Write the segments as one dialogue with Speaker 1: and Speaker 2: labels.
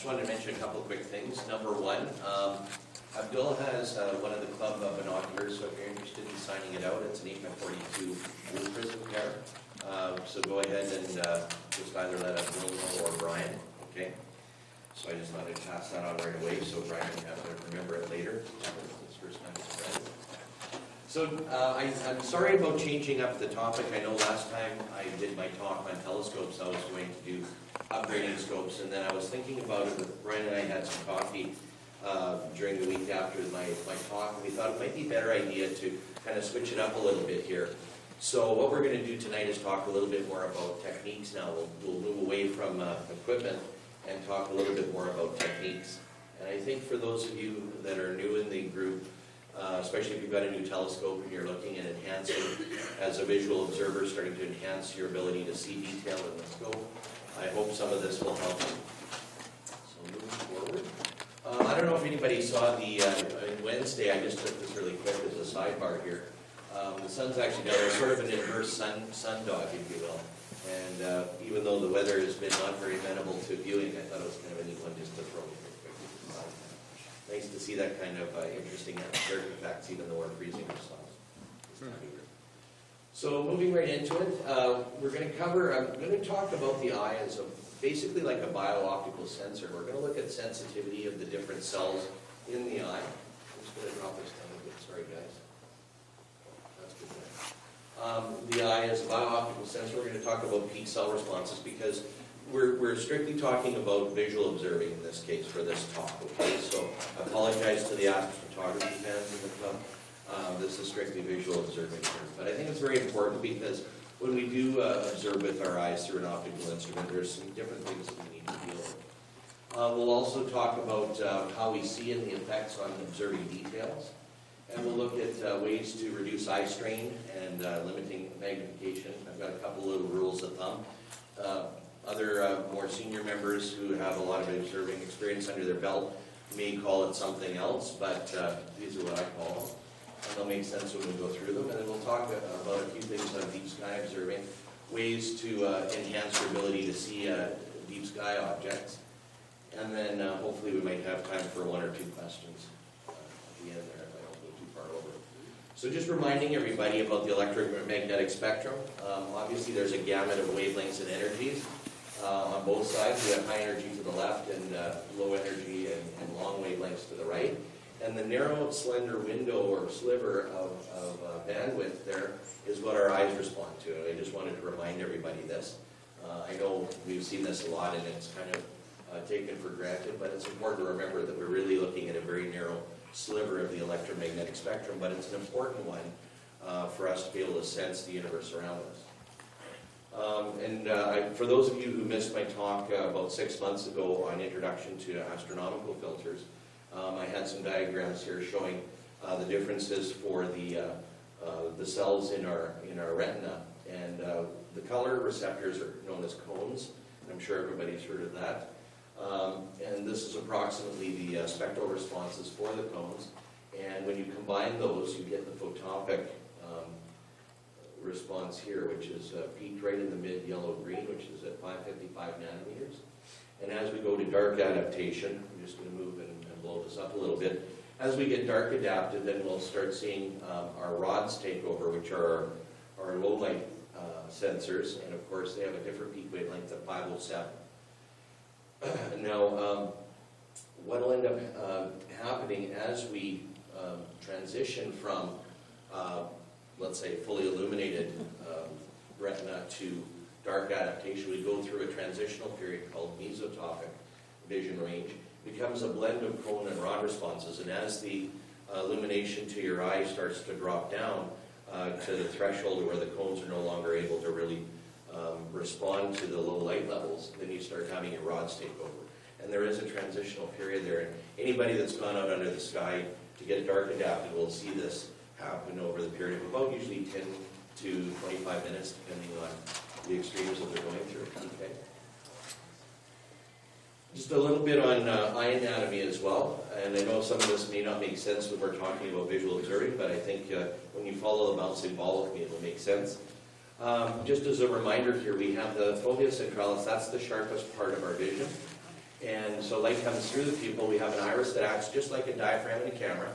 Speaker 1: just wanted to mention a couple of quick things. Number one, Abdul has one of the club binoculars, so if you're interested in signing it out, it's an 8x42 blue prism pair. So go ahead and just either let Abdul know or Brian, okay? So I just wanted to pass that on right away so Brian can have to remember it later. It's first time it's read. So I'm sorry about changing up the topic. I know last time I did my talk on telescopes, I was going to do upgrading scopes, and then I was thinking about it with Brian and I had some coffee during the week after my talk, and we thought it might be a better idea to kind of switch it up a little bit here. So what we're going to do tonight is talk a little bit more about techniques now. We'll move away from equipment and talk a little bit more about techniques. And I think for those of you that are new in the group, especially if you've got a new telescope and you're looking at enhancing, as a visual observer, starting to enhance your ability to see detail in the scope, I hope some of this will help you. So moving forward. I don't know if anybody saw the, Wednesday, I just took this really quick as a sidebar here. The sun's actually down there, sort of an inverse sun dog, if you will. And even though the weather has been not very amenable to viewing, I thought it was kind of a neat one just to throw real quick. Nice to see that kind of interesting atmospheric effects, even though we're freezing ourselves. So moving right into it, we're going to cover, I'm going to talk about the eye as basically like a bio-optical sensor. We're going to look at sensitivity of the different cells in the eye. I'm just going to drop this down a bit, sorry guys. That's good there. The eye as a bio-optical sensor, we're going to talk about peak cell responses because we're strictly talking about visual observing in this case for this talk, okay? So I apologize to the astrophotography fans in the club. This is strictly visual observing here. But I think it's very important because when we do observe with our eyes through an optical instrument, there's some different things that we need to deal with. We'll also talk about how we see and the effects on observing details. And we'll look at ways to reduce eye strain and limiting magnification. I've got a couple little rules of thumb. Other more senior members who have a lot of observing experience under their belt may call it something else, but these are what I call them. And they'll make sense when we go through them. And then we'll talk about a few things on deep sky observing, ways to enhance your ability to see deep sky objects. And then hopefully we might have time for one or two questions at the end there if I don't go too far over. So just reminding everybody about the electromagnetic spectrum. Obviously there's a gamut of wavelengths and energies. On both sides, we have high energy to the left and low energy and long wavelengths to the right. And the narrow, slender window or sliver of bandwidth there is what our eyes respond to. I just wanted to remind everybody this. I know we've seen this a lot and it's kind of taken for granted, but it's important to remember that we're really looking at a very narrow sliver of the electromagnetic spectrum, but it's an important one for us to be able to sense the universe around us. For those of you who missed my talk about 6 months ago on Introduction to Astronomical Filters, I had some diagrams here showing the differences for the cells in our retina, and the color receptors are known as cones. I'm sure everybody's heard of that. And this is approximately the spectral responses for the cones. And when you combine those, you get the photopic response here, which is peaked right in the mid yellow-green, which is at 555 nanometers. And as we go to dark adaptation, I'm just going to move and blow this up a little bit. As we get dark adapted, then we'll start seeing our rods take over, which are our low light sensors. And of course, they have a different peak wavelength of 507. Now, what will end up happening as we transition from let's say, fully illuminated retina to dark adaptation, we go through a transitional period called mesotopic vision range. It becomes a blend of cone and rod responses, and as the illumination to your eye starts to drop down to the threshold where the cones are no longer able to really respond to the low light levels, then you start having your rods take over. And there is a transitional period there, and anybody that's gone out under the sky to get dark adapted will see this happen over the period of about usually 10 to 25 minutes, depending on the extremes that they're going through. Okay. Just a little bit on eye anatomy as well, and I know some of this may not make sense when we're talking about visual observing, but I think when you follow the bouncing ball with me, it will make sense. Just as a reminder here, we have the fovea centralis, that's the sharpest part of our vision. And so light comes through the pupil. We have an iris that acts just like a diaphragm in a camera.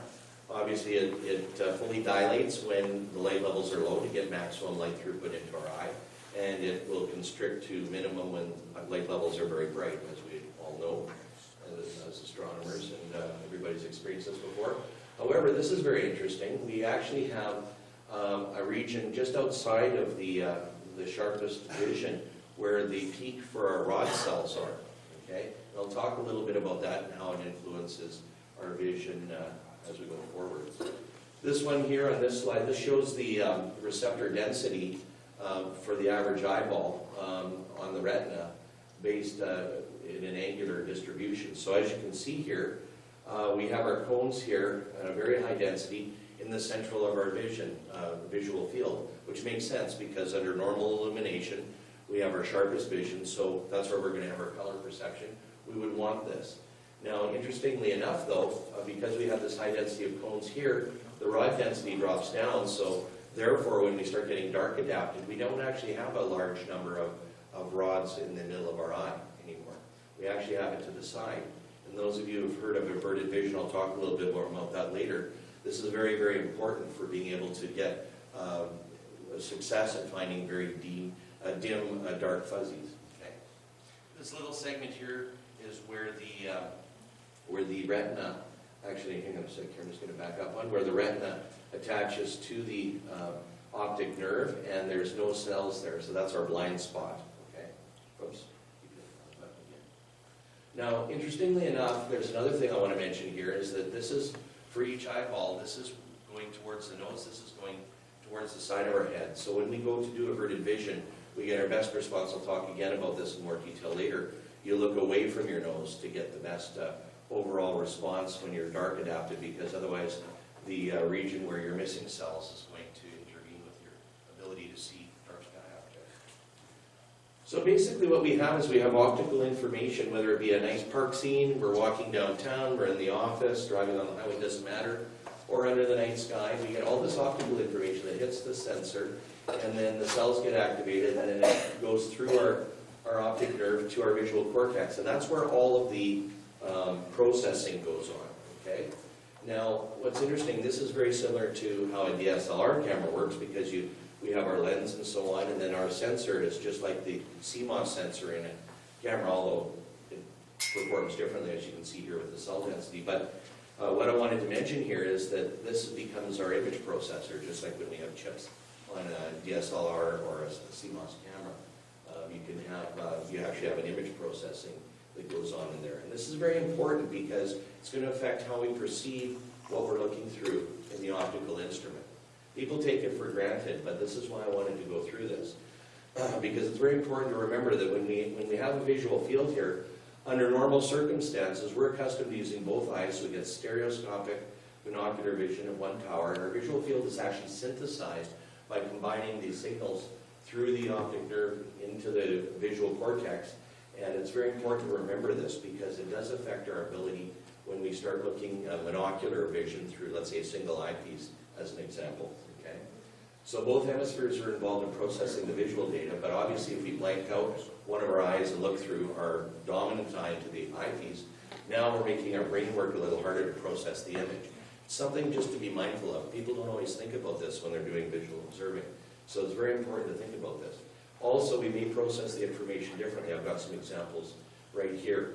Speaker 1: Obviously, it fully dilates when the light levels are low to get maximum light throughput into our eye. And it will constrict to minimum when light levels are very bright, as we all know as astronomers, and everybody's experienced this before. However, this is very interesting. We actually have a region just outside of the sharpest vision where the peak for our rod cells are. Okay, and I'll talk a little bit about that and how it influences our vision as we go forward. This one here on this slide, this shows the receptor density for the average eyeball on the retina based in an angular distribution. So as you can see here, we have our cones here at a very high density in the central of our visual field, which makes sense because under normal illumination, we have our sharpest vision, so that's where we're going to have our color perception. We would want this. Now, interestingly enough, though, because we have this high density of cones here, the rod density drops down, so therefore, when we start getting dark adapted, we don't actually have a large number of rods in the middle of our eye anymore. We actually have it to the side. And those of you who have heard of averted vision, I'll talk a little bit more about that later. This is very, very important for being able to get success at finding very dim, dark fuzzies. Okay. This little segment here is where the retina, actually, hang on a second here, I'm just going to back up one, where the retina attaches to the optic nerve, and there's no cells there, so that's our blind spot. Okay. Oops. Now, interestingly enough, there's another thing I want to mention here, is that this is, for each eyeball, this is going towards the nose, this is going towards the side of our head. So when we go to do averted vision, we get our best response. I'll talk again about this in more detail later. You look away from your nose to get the best overall response when you're dark adapted, because otherwise the region where you're missing cells is going to intervene with your ability to see dark sky objects. So basically what we have is we have optical information, whether it be a nice park scene, we're walking downtown, we're in the office, driving on the highway, doesn't matter, or under the night sky. We get all this optical information that hits the sensor, and then the cells get activated, and then it goes through our optic nerve to our visual cortex, and that's where all of the processing goes on. Okay. Now, what's interesting, this is very similar to how a DSLR camera works, because we have our lens and so on, and then our sensor is just like the CMOS sensor in a camera, although it performs differently, as you can see here with the cell density. But what I wanted to mention here is that this becomes our image processor, just like when we have chips on a DSLR or a CMOS camera. You actually have an image processing that goes on in there. And this is very important because it's going to affect how we perceive what we're looking through in the optical instrument. People take it for granted, but this is why I wanted to go through this. Because it's very important to remember that when we have a visual field here, under normal circumstances, we're accustomed to using both eyes, so we get stereoscopic binocular vision at one tower, and our visual field is actually synthesized by combining these signals through the optic nerve into the visual cortex. And it's very important to remember this because it does affect our ability when we start looking at monocular vision through, let's say, a single eyepiece as an example. Okay? So both hemispheres are involved in processing the visual data, but obviously if we blank out one of our eyes and look through our dominant eye into the eyepiece, now we're making our brain work a little harder to process the image. It's something just to be mindful of. People don't always think about this when they're doing visual observing. So it's very important to think about this. Also, we may process the information differently. I've got some examples right here.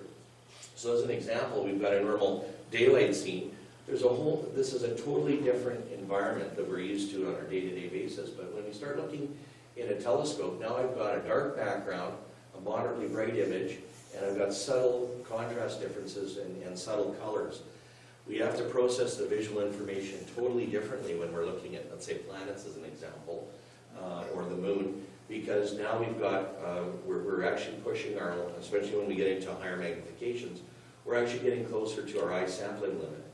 Speaker 1: So as an example, we've got a normal daylight scene. This is a totally different environment that we're used to on our day-to-day basis. But when we start looking in a telescope, now I've got a dark background, a moderately bright image, and I've got subtle contrast differences and subtle colors. We have to process the visual information totally differently when we're looking at, let's say, planets as an example, or the moon, because now we've got, we're actually pushing our, especially when we get into higher magnifications, we're actually getting closer to our eye sampling limit.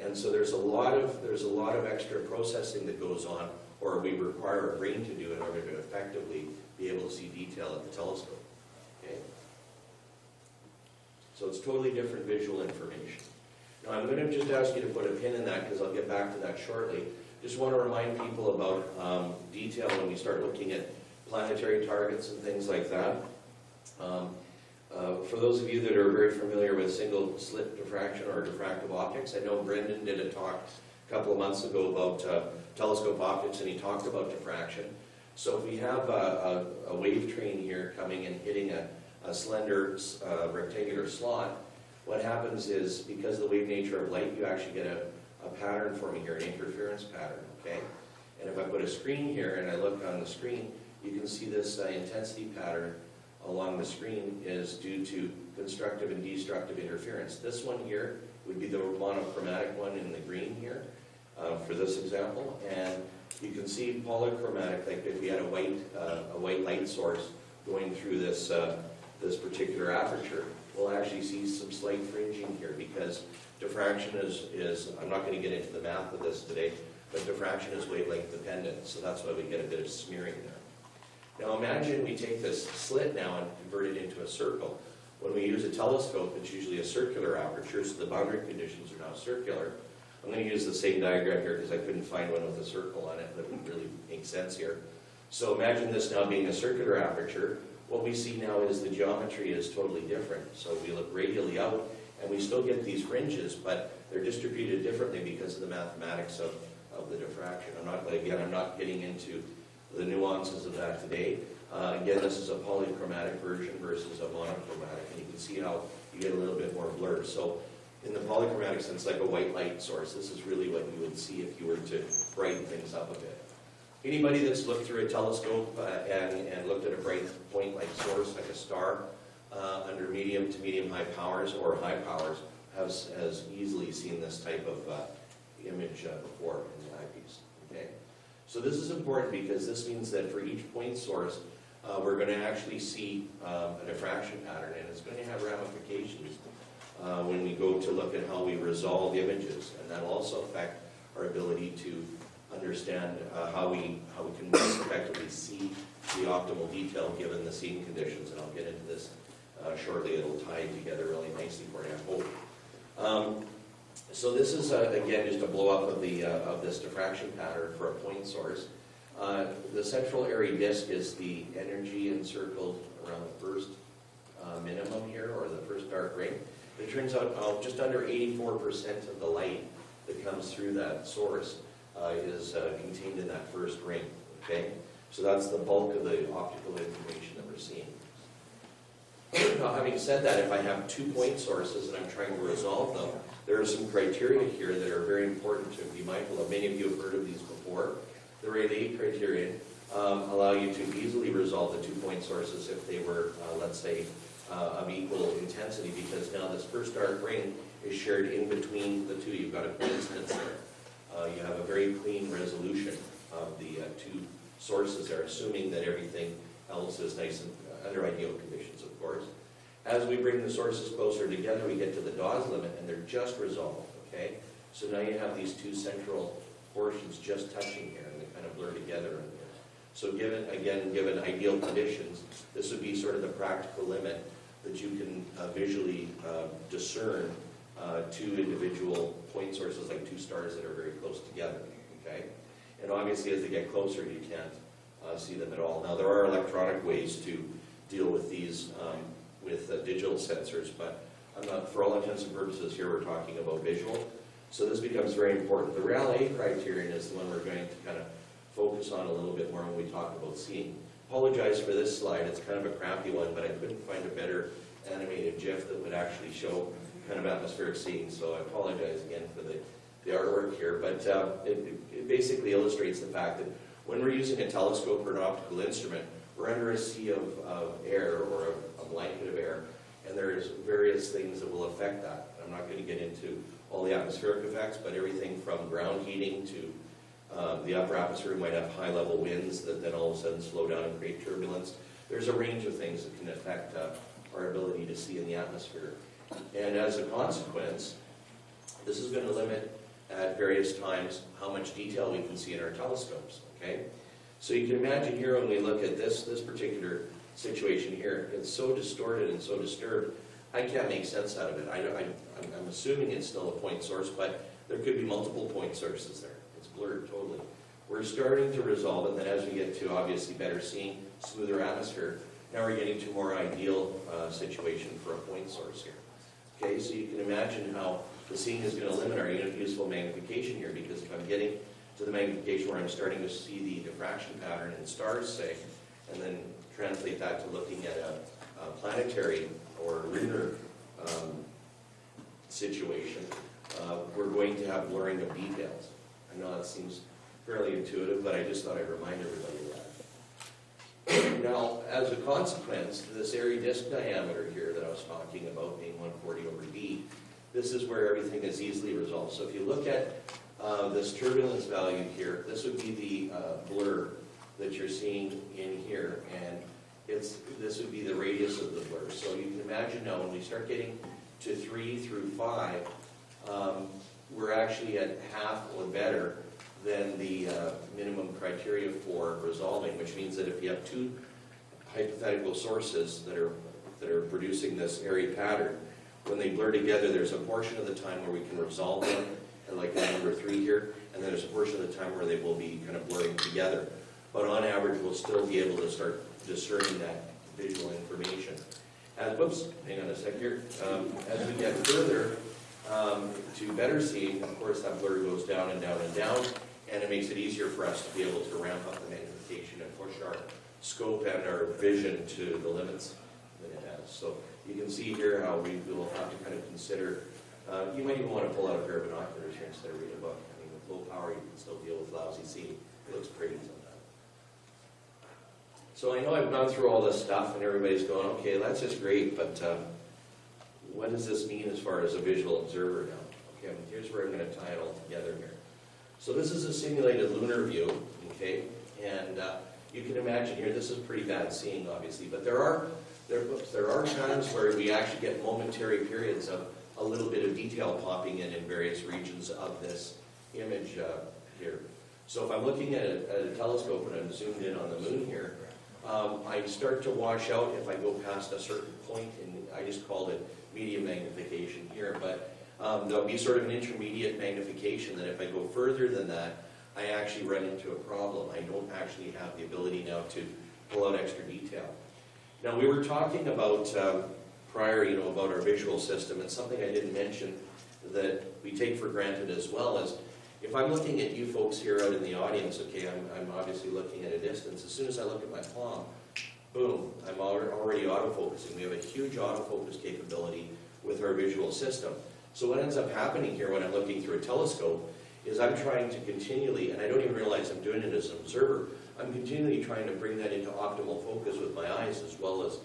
Speaker 1: And so there's a lot of extra processing that goes on, or we require our brain to do in order to effectively be able to see detail at the telescope. Okay? So it's totally different visual information. Now I'm going to just ask you to put a pin in that because I'll get back to that shortly. Just want to remind people about detail when we start looking at planetary targets and things like that. For those of you that are very familiar with single slit diffraction or diffractive optics, I know Brendan did a talk a couple of months ago about telescope optics, and he talked about diffraction. So if we have a wave train here coming and hitting a slender rectangular slot, what happens is, because of the wave nature of light, you actually get a pattern forming here, an interference pattern, okay? And if I put a screen here and I look on the screen, you can see this intensity pattern along the screen is due to constructive and destructive interference. This one here would be the monochromatic one in the green here for this example, and you can see polychromatic, like if we had a white light source going through this this particular aperture, we'll actually see some slight fringing here because diffraction is I'm not going to get into the math of this today, but diffraction is wavelength dependent, so that's why we get a bit of smearing there. Now imagine we take this slit now and convert it into a circle. When we use a telescope, it's usually a circular aperture, so the boundary conditions are now circular. I'm going to use the same diagram here because I couldn't find one with a circle on it that would really make sense here. So imagine this now being a circular aperture. What we see now is the geometry is totally different. So we look radially out and we still get these fringes, but they're distributed differently because of the mathematics of the diffraction. I'm not getting into the nuances of that today. Again, this is a polychromatic version versus a monochromatic, and you can see how you get a little bit more blur. So in the polychromatic sense, like a white light source, this is really what you would see if you were to brighten things up a bit. Anybody that's looked through a telescope and looked at a bright point-like source, like a star, under medium to medium-high powers or high powers, has easily seen this type of image before in the eyepiece. Okay? So this is important because this means that for each point source, we're going to actually see a diffraction pattern, and it's going to have ramifications when we go to look at how we resolve images, and that will also affect our ability to understand how we can most effectively see the optimal detail given the scene conditions, and I'll get into this shortly. It'll tie together really nicely for you, I hope. So this is again just a blow up of this diffraction pattern for a point source. The central area disk is the energy encircled around the first minimum here, or the first dark ring. It turns out just under 84% of the light that comes through that source is contained in that first ring. Okay, so that's the bulk of the optical information that we're seeing. Now, having said that, if I have 2 point sources and I'm trying to resolve them, there are some criteria here that are very important to be mindful of. Many of you have heard of these before. The Rallye Criterion allow you to easily resolve the 2 point sources if they were, let's say, of equal intensity, because now this first dark ring is shared in between the two. You've got a coincidence there. You have a very clean resolution of the 2 sources there, assuming that everything else is nice and under ideal conditions, of course. As we bring the sources closer together, we get to the Dawes limit, and they're just resolved, okay? So now you have these 2 central portions just touching here, and they kind of blur together in here. So given ideal conditions, this would be sort of the practical limit that you can visually discern 2 individual point sources, like 2 stars that are very close together, okay? And obviously, as they get closer, you can't see them at all. Now, there are electronic ways to deal with these with digital sensors, but I'm not, for all intents and purposes here, we're talking about visual. So this becomes very important. The Rallye Criterion is the one we're going to kind of focus on a little bit more when we talk about seeing. Apologize for this slide, it's kind of a crappy one, but I couldn't find a better animated GIF that would actually show kind of atmospheric seeing, so I apologize again for the artwork here, but it basically illustrates the fact that when we're using a telescope or an optical instrument, we're under a sea of air, or a blanket of air, and there's various things that will affect that. I'm not going to get into all the atmospheric effects, but everything from ground heating to the upper atmosphere might have high-level winds that then all of a sudden slow down and create turbulence. There's a range of things that can affect our ability to see in the atmosphere. And as a consequence, this is going to limit at various times how much detail we can see in our telescopes, okay? So you can imagine here when we look at this particular situation here, it's so distorted and so disturbed, I can't make sense out of it. I'm assuming it's still a point source, but there could be multiple point sources there. It's blurred totally. We're starting to resolve it, and then as we get to obviously better seeing, smoother atmosphere, Now we're getting to a more ideal situation for a point source here. Okay, so you can imagine how the seeing is going to limit our unit useful magnification here, because if I'm getting to the magnification where I'm starting to see the diffraction pattern in stars, say, and then translate that to looking at a planetary or lunar situation, we're going to have blurring of details. I know that seems fairly intuitive, but I just thought I'd remind everybody of that. Now, as a consequence, this area disk diameter here that I was talking about being 140 over d, this is where everything is easily resolved. So if you look at this turbulence value here, this would be the blur that you're seeing in here, and this would be the radius of the blur. So you can imagine now when we start getting to 3 through 5, we're actually at half or better than the minimum criteria for resolving, which means that if you have two hypothetical sources that are producing this area pattern, when they blur together, there's a portion of the time where we can resolve them, and like in number 3 here, and then there's a portion of the time where they will be kind of blurring together. But on average, we'll still be able to start discerning that visual information. Whoops, hang on a sec here. As we get further to better seeing, of course, that blur goes down and down and down, and it makes it easier for us to be able to ramp up the magnification and push our scope and our vision to the limits that it has. So you can see here how we will have to kind of consider, you might even want to pull out a pair of binoculars here instead of read a book. I mean, with low power, you can still deal with lousy seeing. It looks pretty sometimes. So I know I've gone through all this stuff and everybody's going, okay, that's just great, but what does this mean as far as a visual observer now? Okay, here's where I'm going to tie it all together here. So this is a simulated lunar view, okay, and you can imagine here, this is pretty bad seeing, obviously, but there are times where we actually get momentary periods of a little bit of detail popping in various regions of this image here. So if I'm looking at a telescope and I'm zoomed in on the moon here, I start to wash out if I go past a certain point, and I just called it medium magnification here, but there'll be sort of an intermediate magnification that if I go further than that, I actually run into a problem. I don't actually have the ability now to pull out extra detail. Now we were talking about prior, about our visual system, and something I didn't mention that we take for granted as well is, if I'm looking at you folks here out in the audience, okay, I'm obviously looking at a distance. As soon as I look at my palm, boom, I'm already autofocusing. We have a huge autofocus capability with our visual system. So what ends up happening here when I'm looking through a telescope is I'm trying to continually, and I don't even realize I'm doing it as an observer, I'm continually trying to bring that into optimal focus with my eyes, as well as,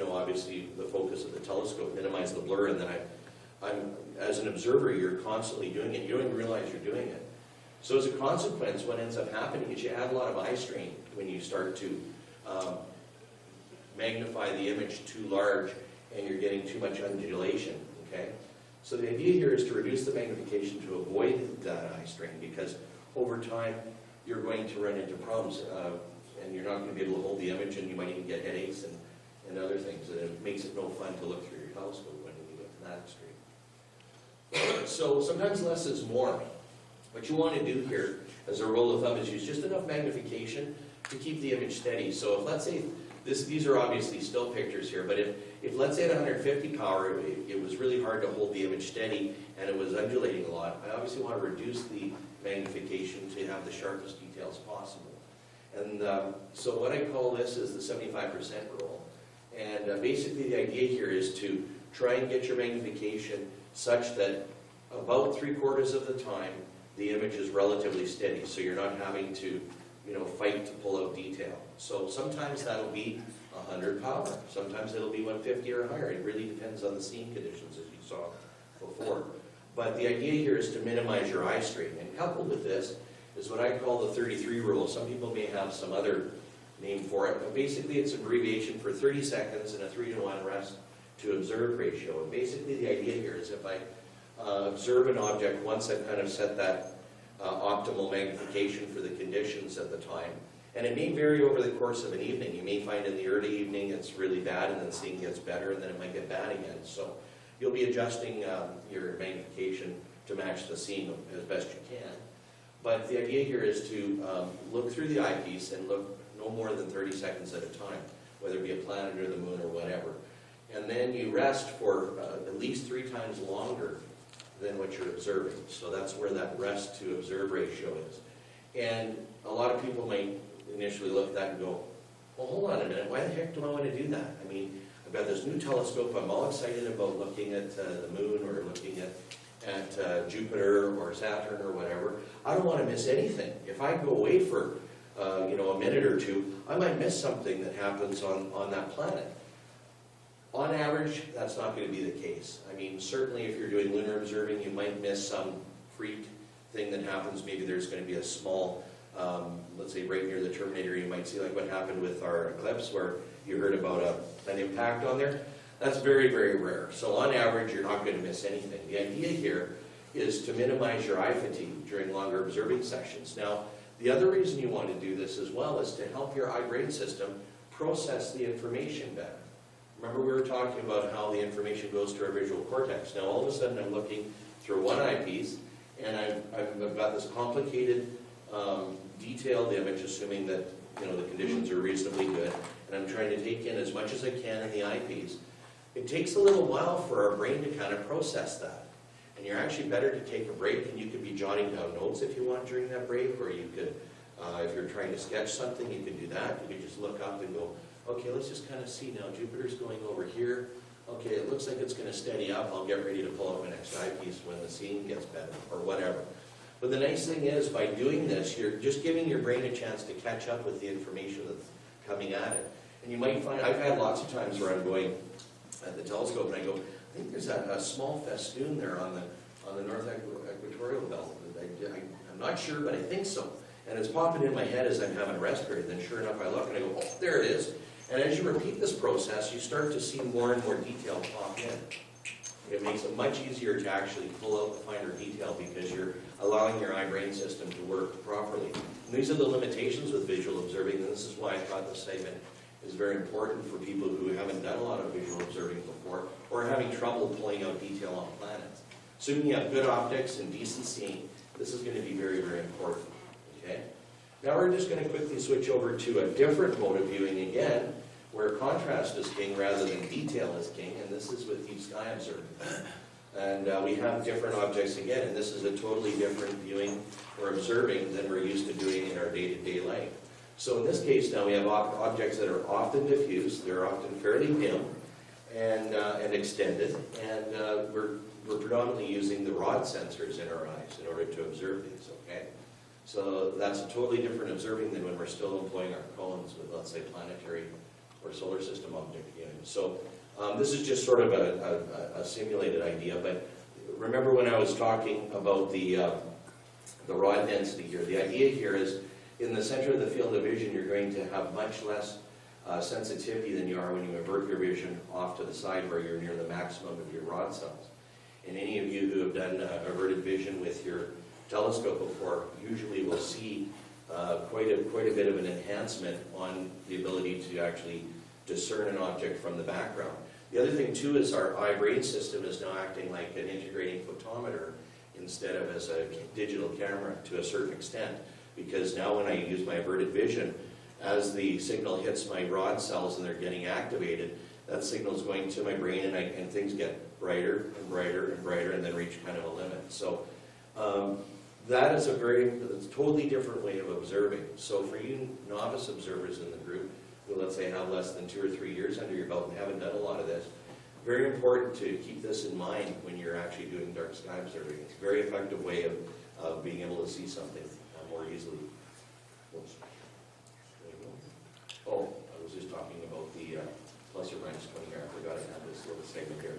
Speaker 1: obviously the focus of the telescope, minimize the blur, and then I'm as an observer, you're constantly doing it. You don't even realize you're doing it. So as a consequence, what ends up happening is you add a lot of eye strain when you start to magnify the image too large and you're getting too much undulation, okay? So the idea here is to reduce the magnification to avoid that eye strain, because over time you're going to run into problems and you're not going to be able to hold the image, and you might even get headaches and other things, and it makes it no fun to look through your telescope when you get to that extreme. So sometimes less is more. What you want to do here, as a rule of thumb, is use just enough magnification to keep the image steady. So if, let's say, these are obviously still pictures here, but if let's say at 150 power, it was really hard to hold the image steady and it was undulating a lot, I obviously want to reduce the magnification to have the sharpest details possible. And so what I call this is the 75% rule. And basically the idea here is to try and get your magnification such that about 3/4 of the time the image is relatively steady, so you're not having to fight to pull out detail. So sometimes that'll be 100 power, sometimes it'll be 150 or higher. It really depends on the seeing conditions, as you saw before. But the idea here is to minimize your eye strain, and coupled with this is what I call the 33 rule. Some people may have some other name for it, but basically it's abbreviation for 30 seconds and a 3-to-1 rest to observe ratio. And basically the idea here is if I observe an object once I've kind of set that optimal magnification for the conditions at the time, and it may vary over the course of an evening. You may find in the early evening it's really bad, and then seeing gets better, and then it might get bad again. So you'll be adjusting your magnification to match the seeing as best you can. But the idea here is to look through the eyepiece and look no more than 30 seconds at a time. whether it be a planet or the moon or whatever. And then you rest for at least 3 times longer than what you're observing. So that's where that rest to observe ratio is. And a lot of people might initially look at that and go, well, hold on a minute, why the heck do I want to do that? I mean, I've got this new telescope, I'm all excited about looking at the moon or looking at Jupiter or Saturn or whatever. I don't want to miss anything. If I go away for a minute or two, I might miss something that happens on that planet. On average, that's not going to be the case. I mean, certainly if you're doing lunar observing, you might miss some freak thing that happens. Maybe there's going to be a small, let's say right near the terminator, you might see like what happened with our eclipse where you heard about an impact on there. That's very, very rare. So on average, you're not going to miss anything. The idea here is to minimize your eye fatigue during longer observing sessions. Now, the other reason you want to do this as well is to help your eye-brain system process the information better. Remember we were talking about how the information goes to our visual cortex. Now all of a sudden I'm looking through one eyepiece and I've got this complicated, detailed image, assuming that the conditions are reasonably good, and I'm trying to take in as much as I can in the eyepiece. It takes a little while for our brain to kind of process that. And you're actually better to take a break, and you could be jotting down notes if you want during that break, or you could, if you're trying to sketch something, you could do that. You could just look up and go, okay, let's just kind of see now. Jupiter's going over here. Okay, it looks like it's going to steady up. I'll get ready to pull out my next eyepiece when the seeing gets better, or whatever. But the nice thing is, by doing this, you're just giving your brain a chance to catch up with the information that's coming at it. And you might find, I've had lots of times where I'm going at the telescope and I go, I think there's a small festoon there on the north equatorial belt. I'm not sure, but I think so. And it's popping in my head as I'm having a rest period. Then sure enough, I look and I go, oh, there it is. And as you repeat this process, you start to see more and more detail pop in. It makes it much easier to actually pull out the finer detail because you're allowing your eye-brain system to work properly. And these are the limitations with visual observing, and this is why I thought this segment is very important for people who haven't done a lot of visual observing before or are having trouble pulling out detail on planets. Assuming you have good optics and decent seeing, this is going to be very, very important. Okay? Now we're just going to quickly switch over to a different mode of viewing again, where contrast is king rather than detail is king, and this is with deep sky observing. And we have different objects again, and this is a totally different viewing or observing than we're used to doing in our day-to-day life. So in this case now we have objects that are often diffuse, they're often fairly dim and extended, and we're predominantly using the rod sensors in our eyes in order to observe these, okay? So that's a totally different observing than when we're still employing our cones with, let's say, planetary or solar system object viewing. So this is just sort of a simulated idea, but remember when I was talking about the rod density here, the idea here is in the center of the field of vision you're going to have much less sensitivity than you are when you avert your vision off to the side where you're near the maximum of your rod cells. And any of you who have done averted vision with your telescope before usually will see quite a bit of an enhancement on the ability to actually discern an object from the background. The other thing too is our eye-brain system is now acting like an integrating photometer instead of as a digital camera to a certain extent, because now when I use my averted vision, as the signal hits my rod cells and they're getting activated, that signal is going to my brain and things get brighter and brighter and brighter and then reach kind of a limit. So that is a totally different way of observing. So for you novice observers in the group, who let's say have less than 2 or 3 years under your belt and haven't done a lot of this, very important to keep this in mind when you're actually doing dark sky observing. It's a very effective way of being able to see something more easily. Oops. Oh, I was just talking about the plus or minus 20 here. I forgot I had this little segment here.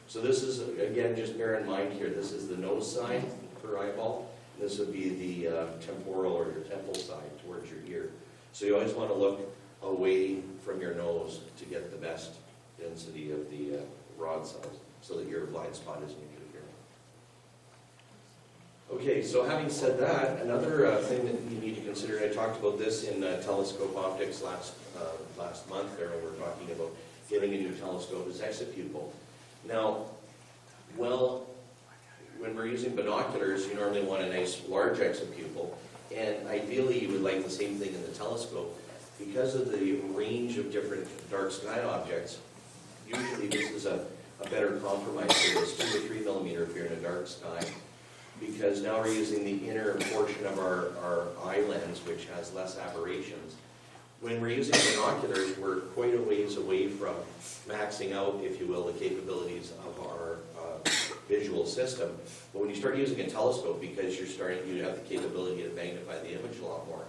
Speaker 1: So this is, again, just bear in mind here, this is the nose side per eyeball. This would be the temporal or your temple side towards your ear. So you always want to look away from your nose to get the best density of the rod cells so that your blind spot isn't interfering. Okay, so having said that, another thing that you need to consider, and I talked about this in telescope optics last month there, when we were talking about getting a new telescope, is Decisive Pupil. Now, well, when we're using binoculars, you normally want a nice large Decisive Pupil, and ideally you would like the same thing in the telescope. because of the range of different dark sky objects, usually this is a better compromise for this 2 to 3 millimeter if you're in a dark sky, because now we're using the inner portion of our eye lens, which has less aberrations. When we're using binoculars, we're quite a ways away from maxing out, if you will, the capabilities of our visual system. But when you start using a telescope, because you have the capability to magnify the image a lot more,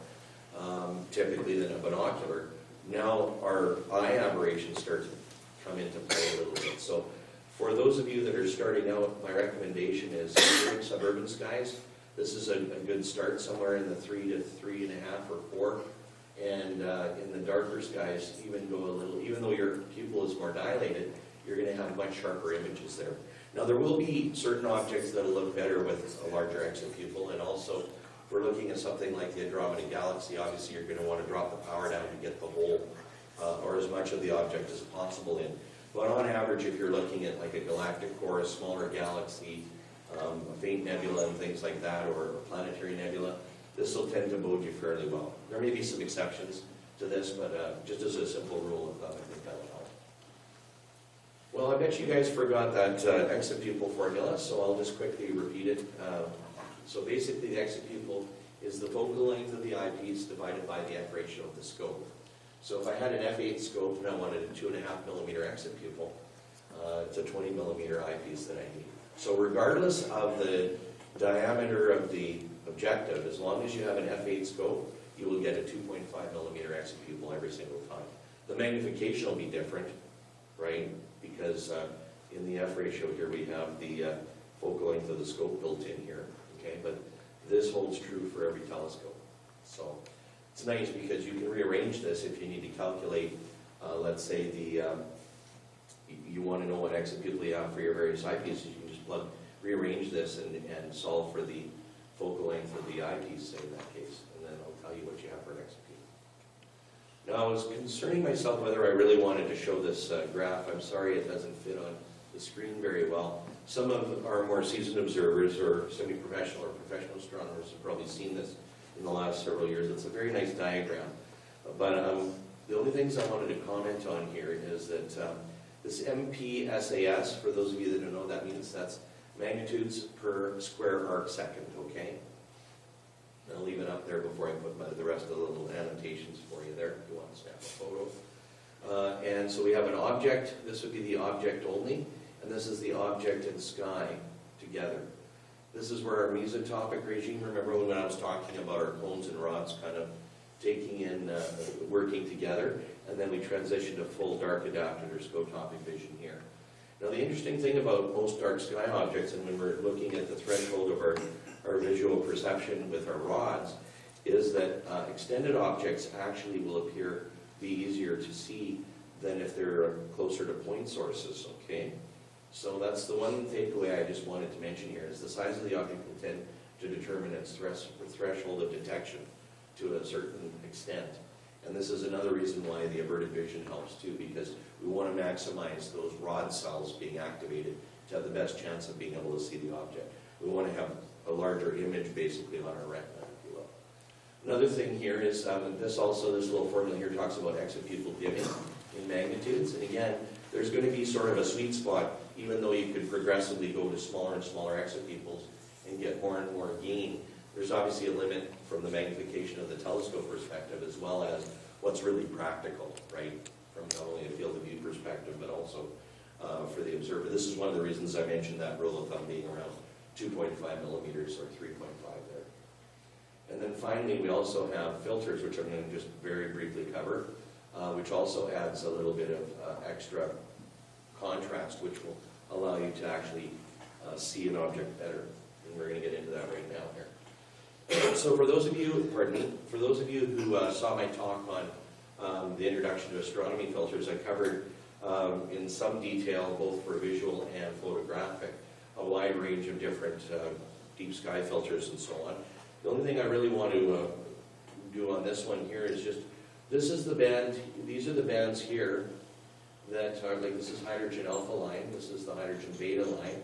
Speaker 1: typically than a binocular, now our eye aberrations start to come into play a little bit. So for those of you that are starting out, my recommendation is during suburban skies, this is a good start, somewhere in the 3 to 3.5 or 4. And in the darker skies, even though your pupil is more dilated, you're going to have much sharper images there. Now there will be certain objects that will look better with a larger exopupil, and also if we're looking at something like the Andromeda Galaxy, obviously you're going to want to drop the power down to get the whole, or as much of the object as possible in. But on average, if you're looking at like a galactic core, a smaller galaxy, a faint nebula and things like that, or a planetary nebula, this will tend to bode you fairly well. There may be some exceptions to this, but just as a simple rule of thumb, I think that'll help. Well, I bet you guys forgot that exopupil formula, so I'll just quickly repeat it. So basically, the exopupil is the focal length of the eyepiece divided by the F ratio of the scope. So if I had an f8 scope and I wanted a 2.5 millimeter exopupil, it's a 20 millimeter eyepiece that I need. So regardless of the diameter of the objective, as long as you have an f8 scope, you will get a 2.5 millimeter exopupil every single time. The magnification will be different, right? Because in the f ratio here we have the focal length of the scope built in here, okay? But this holds true for every telescope. So it's nice because you can rearrange this if you need to calculate, let's say you want to know what exopupil you have for your various eyepieces. You can just rearrange this and solve for the focal length of the eyepiece, say in that case, and then I'll tell you what you have for an exopupil. Now, I was concerning myself whether I really wanted to show this graph. I'm sorry it doesn't fit on the screen very well. Some of our more seasoned observers or semi-professional or professional astronomers have probably seen this in the last several years. It's a very nice diagram. But the only things I wanted to comment on here is that this MPSAS, for those of you that don't know, that means that's magnitudes per square arc second, okay? I'll leave it up there before I put the rest of the little annotations for you there, if you want to snap a photo. And so we have an object, this would be the object only, and this is the object and sky together. This is where our mesotopic regime, remember when I was talking about our cones and rods kind of taking in, working together, and then we transition to full dark adapted or scotopic vision here. Now the interesting thing about most dark sky objects, and when we're looking at the threshold of our visual perception with our rods, is that extended objects actually will be easier to see than if they're closer to point sources, okay? So that's the one takeaway I just wanted to mention here, is the size of the object will tend to determine its threshold of detection to a certain extent. And this is another reason why the averted vision helps too, because we want to maximize those rod cells being activated to have the best chance of being able to see the object. We want to have a larger image basically on our retina, if you will. Another thing here is this little formula here talks about exopupil dimming in magnitudes. And again, there's going to be sort of a sweet spot, even though you could progressively go to smaller and smaller exopupils and get more and more gain. There's obviously a limit from the magnification of the telescope perspective, as well as what's really practical, right? From not only a field of view perspective, but also for the observer. This is one of the reasons I mentioned that rule of thumb being around 2.5 millimeters or 3.5 there. And then finally, we also have filters, which I'm going to just very briefly cover, which also adds a little bit of extra contrast, which will allow you to actually see an object better. And we're going to get into that right now here. So for those of you, who saw my talk on the introduction to astronomy filters, I covered in some detail, both for visual and photographic, a wide range of different deep sky filters and so on. The only thing I really want to do on this one here is just, this is the band, these are the bands here that are, like this is hydrogen alpha line, this is the hydrogen beta line,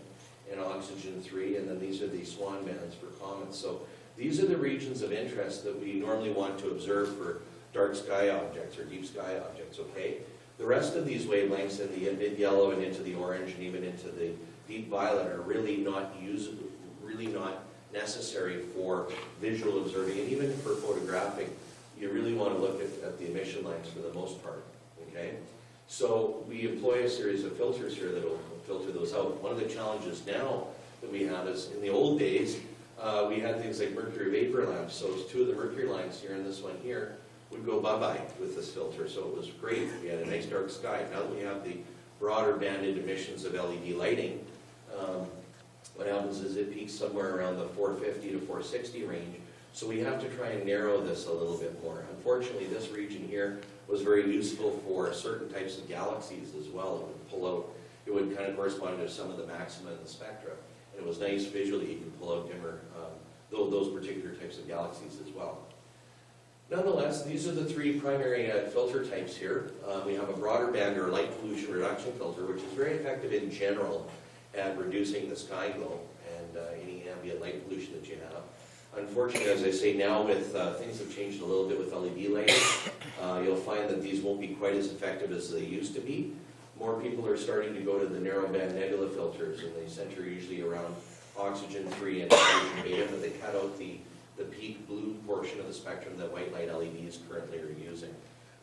Speaker 1: and oxygen 3, and then these are the swan bands for comets. So these are the regions of interest that we normally want to observe for dark sky objects or deep sky objects, okay? The rest of these wavelengths in the mid-yellow and into the orange and even into the deep violet are really not usable, really not necessary for visual observing, and even for photographing. You really want to look at the emission lines for the most part, okay? So we employ a series of filters here that will filter those out. One of the challenges now that we have is, in the old days, we had things like mercury vapor lamps. So two of the mercury lines here and this one here would go bye-bye with this filter. So it was great. We had a nice dark sky. Now that we have the broader banded emissions of LED lighting, what happens is it peaks somewhere around the 450 to 460 range. So we have to try and narrow this a little bit more. Unfortunately, this region here was very useful for certain types of galaxies as well. It would pull out, it would kind of correspond to some of the maxima in the spectra. And it was nice visually, you can pull out dimmer, those particular types of galaxies as well. Nonetheless, these are the three primary filter types here. We have a broader band or light pollution reduction filter, which is very effective in general at reducing the sky glow and any ambient light pollution that you have. Unfortunately, as I say, now with things have changed a little bit with LED lighting, you'll find that these won't be quite as effective as they used to be. More people are starting to go to the narrowband nebula filters, and they center usually around oxygen 3 and hydrogen beta, but they cut out the peak blue portion of the spectrum that white light LEDs currently are using.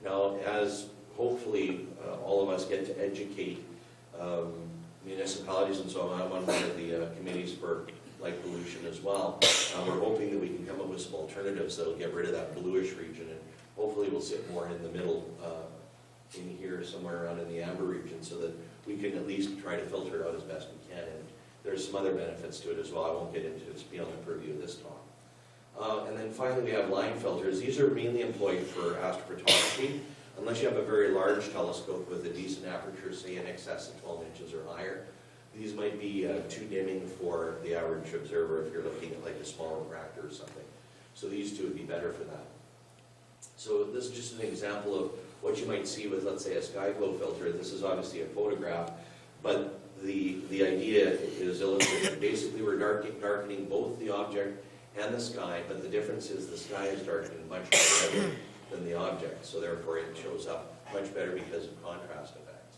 Speaker 1: Now, as hopefully all of us get to educate municipalities and so on, I'm on one of the committees for light pollution as well. We're hoping that we can come up with some alternatives that will get rid of that bluish region, and hopefully we'll sit more in the middle in here, somewhere around in the amber region, so that we can at least try to filter it out as best we can. And there's some other benefits to it as well. I won't get into it, it's beyond the purview of this talk. And then finally we have line filters. These are mainly employed for astrophotography. Unless you have a very large telescope with a decent aperture, say in excess of 12 inches or higher, these might be too dimming for the average observer if you're looking at like a small refractor or something. So these two would be better for that. So this is just an example of what you might see with, let's say, a sky glow filter. This is obviously a photograph, but the idea is illustrated. Basically, we're darkening both the object and the sky, but the difference is the sky is darkened much more than the object, so therefore it shows up much better because of contrast effects.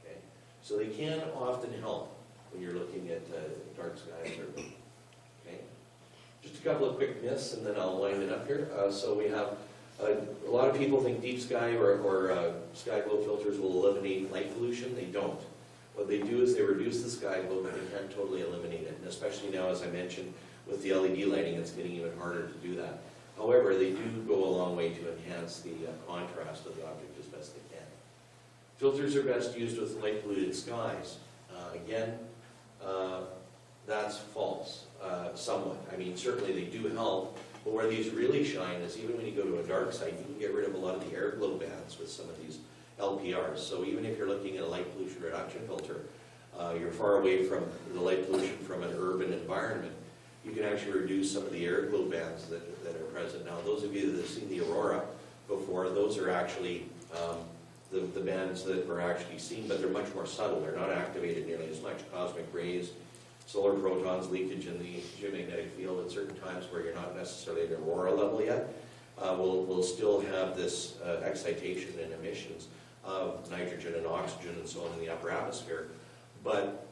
Speaker 1: Okay? So they can often help when you're looking at dark sky observing. Okay? Just a couple of quick myths, and then I'll wind it up here. So we have a lot of people think deep sky or sky glow filters will eliminate light pollution. They don't. What they do is they reduce the sky glow, but they can't totally eliminate it. And especially now, as I mentioned, with the LED lighting, it's getting even harder to do that. However, they do go a long way to enhance the contrast of the object as best they can. Filters are best used with light polluted skies. Again, that's false, somewhat. I mean, certainly they do help, but where these really shine is even when you go to a dark site, you can get rid of a lot of the air glow bands with some of these LPRs. So even if you're looking at a light pollution reduction filter, you're far away from the light pollution from an urban environment, you can actually reduce some of the air glow bands that are present. Now, those of you that have seen the aurora before, those are actually the bands that are actually seen, but they're much more subtle. They're not activated nearly as much. Cosmic rays, solar protons, leakage in the geomagnetic field at certain times where you're not necessarily at aurora level yet, will still have this excitation and emissions of nitrogen and oxygen and so on in the upper atmosphere. But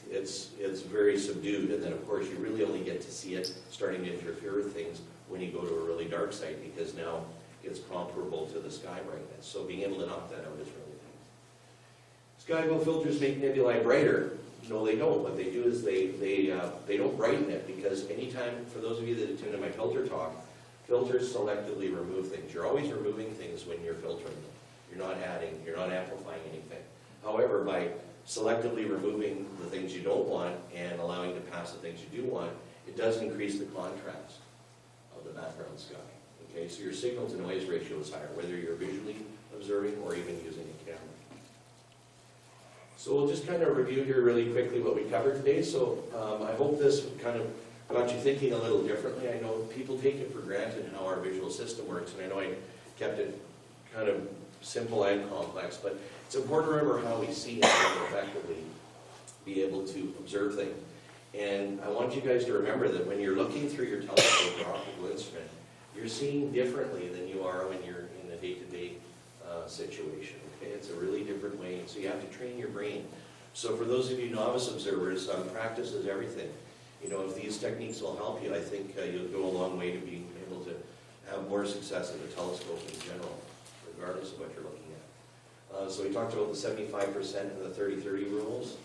Speaker 1: it's very subdued, and then of course you really only get to see it starting to interfere with things when you go to a really dark site, because now it's comparable to the sky brightness. So being able to knock that out is really nice. Sky glow filters make nebulae brighter. No, they don't. What they do is they don't brighten it, because anytime, for those of you that attended my filter talk, filters selectively remove things. You're always removing things when you're filtering them. You're not adding, you're not amplifying anything. However, by selectively removing the things you don't want and allowing to pass the things you do want, it does increase the contrast of the background sky. Okay, so your signal to noise ratio is higher, whether you're visually observing or even using a camera. So we'll just kind of review here really quickly what we covered today. So I hope this kind of got you thinking a little differently. I know people take it for granted how our visual system works, and I know I kept it kind of simple and complex, but it's important to remember how we see it and effectively be able to observe things. And I want you guys to remember that when you're looking through your telescope or optical instrument, you're seeing differently than you are when you're in a day-to-day situation. Okay, it's a really different way, so you have to train your brain. So for those of you novice observers, practice is everything. You know, if these techniques will help you, I think you'll go a long way to being able to have more success at the telescope in general, regardless of what you're looking at. So we talked about the 75% and the 30-30 rules,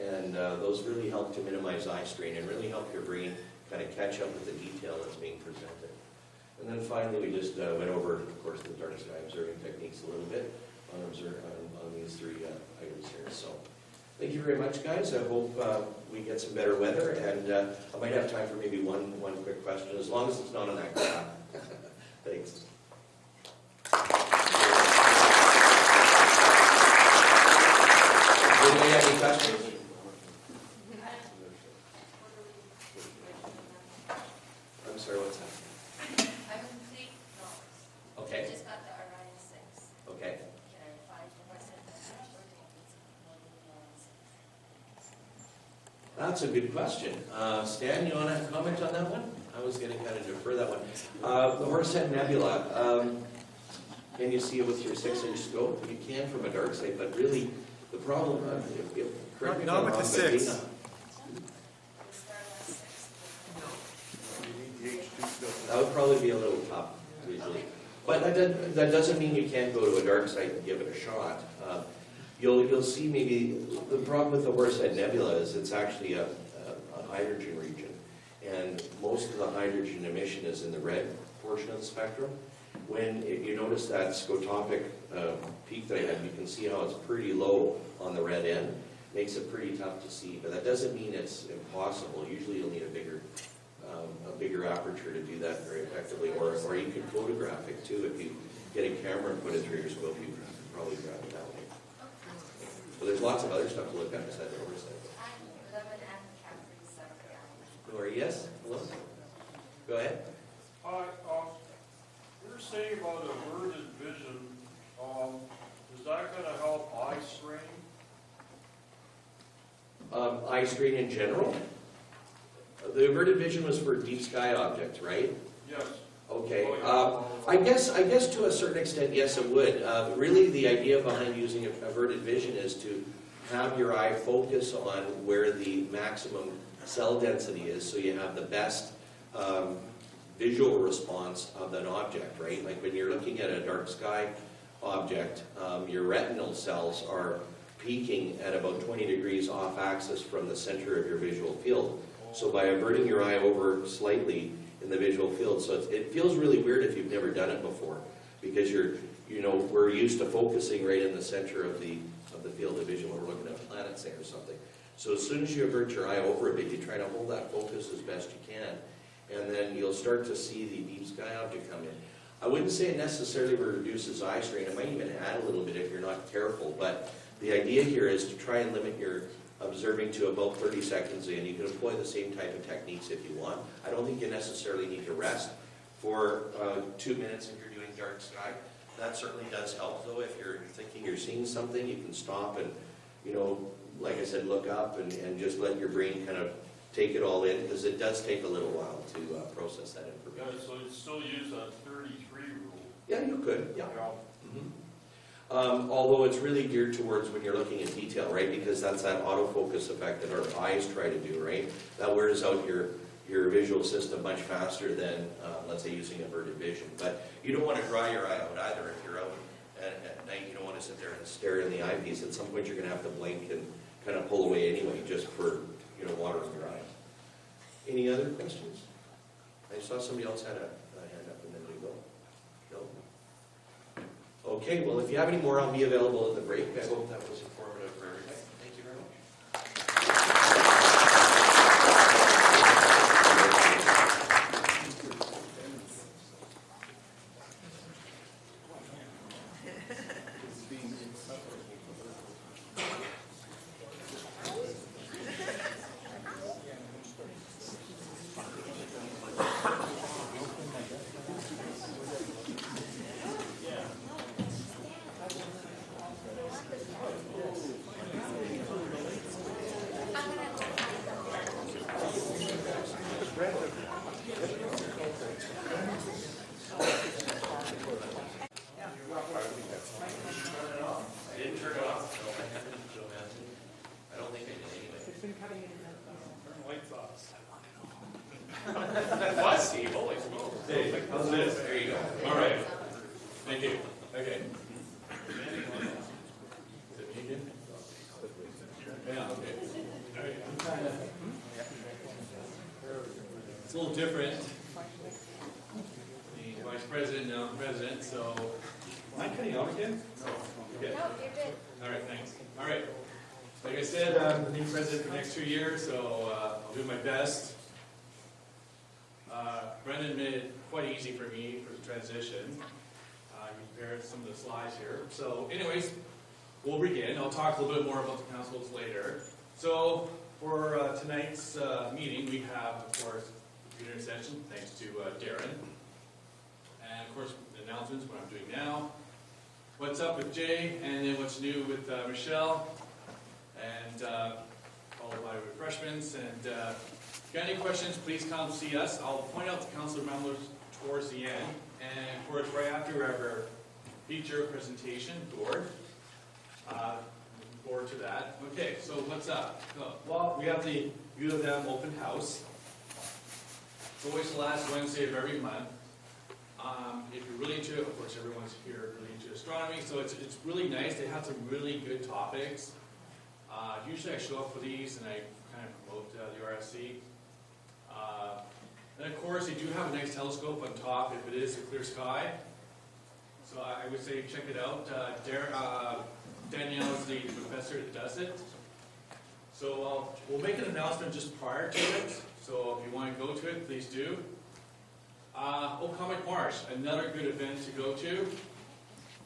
Speaker 1: and those really help to minimize eye strain and really help your brain kind of catch up with the detail that's being presented. And then finally, we just went over, of course, the dark sky observing techniques a little bit on these three items here. So thank you very much, guys. I hope we get some better weather, and I might have time for maybe one quick question, as long as it's not on that graph. Thanks. Anybody have any questions? I'm sorry, what's that?
Speaker 2: I'm complete novice.
Speaker 1: Okay.
Speaker 2: I just got the Orion 6.
Speaker 1: Okay.
Speaker 2: Can I find the person that's working on
Speaker 1: That's a good question. Stan, you want to comment on that one? I was going to kind of defer that one. The Orion Nebula, can you see it with your 6-inch scope? You can from a dark side, but really the problem, correct me if I'm
Speaker 3: Not with
Speaker 1: wrong,
Speaker 3: the
Speaker 1: but
Speaker 3: 6.
Speaker 2: the Starlight 6?
Speaker 1: that would probably be a little tough, usually. But that doesn't mean you can't go to a dark site and give it a shot. You'll see maybe the problem with the Orion Nebula is it's actually a hydrogen region, and most of the hydrogen emission is in the red portion of the spectrum. When you notice that scotopic peak that I had, you can see how it's pretty low on the red end. Makes it pretty tough to see, but that doesn't mean it's impossible. Usually you'll need a bigger aperture to do that very effectively, or you can photograph it too. If you get a camera and put it through your scope, you can probably grab it that way. But there's lots of other stuff to look at besides the oversight. Lori, yes? Hello? Go ahead.
Speaker 4: Hi, you're saying about averted vision, is that going to help eye strain?
Speaker 1: Eye strain in general? The averted vision was for deep sky objects, right?
Speaker 4: Yes.
Speaker 1: Okay. I guess to a certain extent, yes, it would. Really, the idea behind using averted vision is to have your eye focus on where the maximum cell density is, so you have the best visual response of an object, right? Like when you're looking at a dark sky object, your retinal cells are peaking at about 20 degrees off axis from the center of your visual field. So by averting your eye over slightly in the visual field, so it feels really weird if you've never done it before, because we're used to focusing right in the center of the field of vision when we're looking at planets, say, or something. So as soon as you avert your eye over a bit, you try to hold that focus as best you can, and then you'll start to see the deep sky object come in. I wouldn't say it necessarily reduces eye strain. It might even add a little bit if you're not careful, but the idea here is to try and limit your observing to about 30 seconds in. You can employ the same type of techniques if you want. I don't think you necessarily need to rest for 2 minutes if you're doing dark sky. That certainly does help, though. If you're thinking you're seeing something, you can stop and, like I said, look up and just let your brain kind of take it all in, because it does take a little while to process that information.
Speaker 4: Yeah, so you still use that 33 rule.
Speaker 1: Yeah, you could. Yeah. Although it's really geared towards when you're looking at detail, right? Because that's that autofocus effect that our eyes try to do, right? That wears out your visual system much faster than, let's say, using averted vision. But you don't want to dry your eye out either. If you're out at night, you don't want to sit there and stare in the eyepiece. At some point, you're going to have to blink and kind of pull away anyway, just for water in your eyes. Any other questions? I saw somebody else had a hand up a minute ago. No? Okay, well, if you have any more, I'll be available at the break. I hope that was informative for everybody. Thank you very much.
Speaker 3: It's a little different. The vice president, now president, so. Am I cutting out again? No. Okay.
Speaker 2: No, you're good.
Speaker 3: All right, thanks. All right. Like I said, I'm the new president for the next 2 years, so I'll do my best. Brendan made it quite easy for me for the transition. You prepared some of the slides here. So anyways, we'll begin. I'll talk a little bit more about the councils later. So for tonight's meeting, we have, of course, the computer session, thanks to Darren. And of course, the announcements, what I'm doing now. What's up with Jay, and then what's new with Michelle. And followed by refreshments. And if you got any questions, please come see us. I'll point out the council members towards the end. And of course, right after we have our feature presentation board. Looking forward to that. Okay, so what's up? Well, we have the U of M open house. It's always the last Wednesday of every month. If you're really into it, of course, everyone's here really into astronomy, so it's really nice. They have some really good topics. Usually I show up for these and I kind of promote the RSC. And of course, they do have a nice telescope on top if it is a clear sky. So I would say check it out. Danielle is the professor that does it. So we'll make an announcement just prior to it. So if you want to go to it, please do. Comet March, another good event to go to.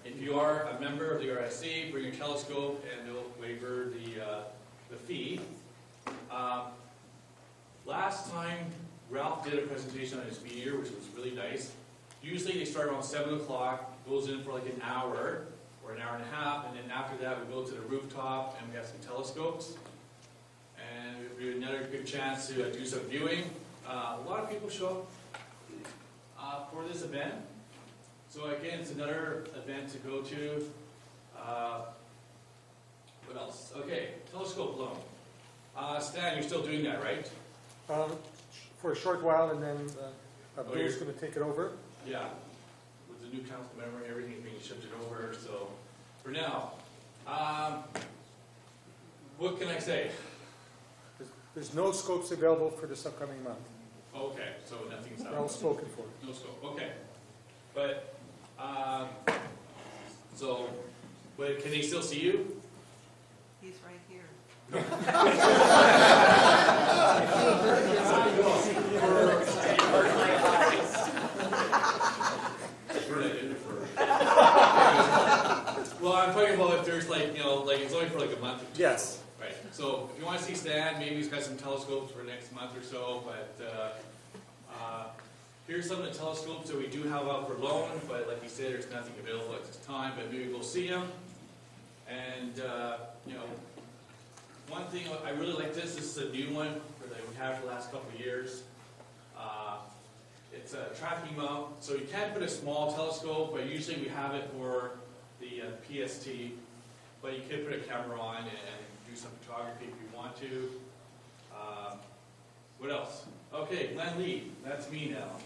Speaker 3: If you are a member of the RSC, bring your telescope and they'll waiver the fee. Last time, Ralph did a presentation on his meteor, which was really nice. Usually they start around 7 o'clock, goes in for like an hour or an hour and a half, and then after that we go to the rooftop and we have some telescopes. And we have another good chance to do some viewing. A lot of people show up for this event. So again, it's another event to go to. What else? Okay, telescope loan. Stan, you're still doing that, right?
Speaker 5: For a short while, and then Bill's going to take it over.
Speaker 3: Yeah. With the new council member, everything's being shifted over. So for now, what can I say?
Speaker 5: There's no scopes available for this upcoming month.
Speaker 3: Okay, so nothing's
Speaker 5: They're all spoken for.
Speaker 3: No scope. Okay, but but can they still see you?
Speaker 6: He's right here.
Speaker 3: Well, I'm talking about if there's like, like it's only for like a month or two.
Speaker 5: Yes.
Speaker 3: Right. So if you want to see Stan, maybe he's got some telescopes for next month or so, but here's some of the telescopes that we do have out for loan, but like you said, there's nothing available at this time, but maybe we'll see them. And, one thing, I really like this is a new one that we had for the last couple of years. It's a tracking mount, so you can put a small telescope, but usually we have it for the PST, but you could put a camera on and do some photography if you want to. What else? Okay, Glenn Lee, that's me now.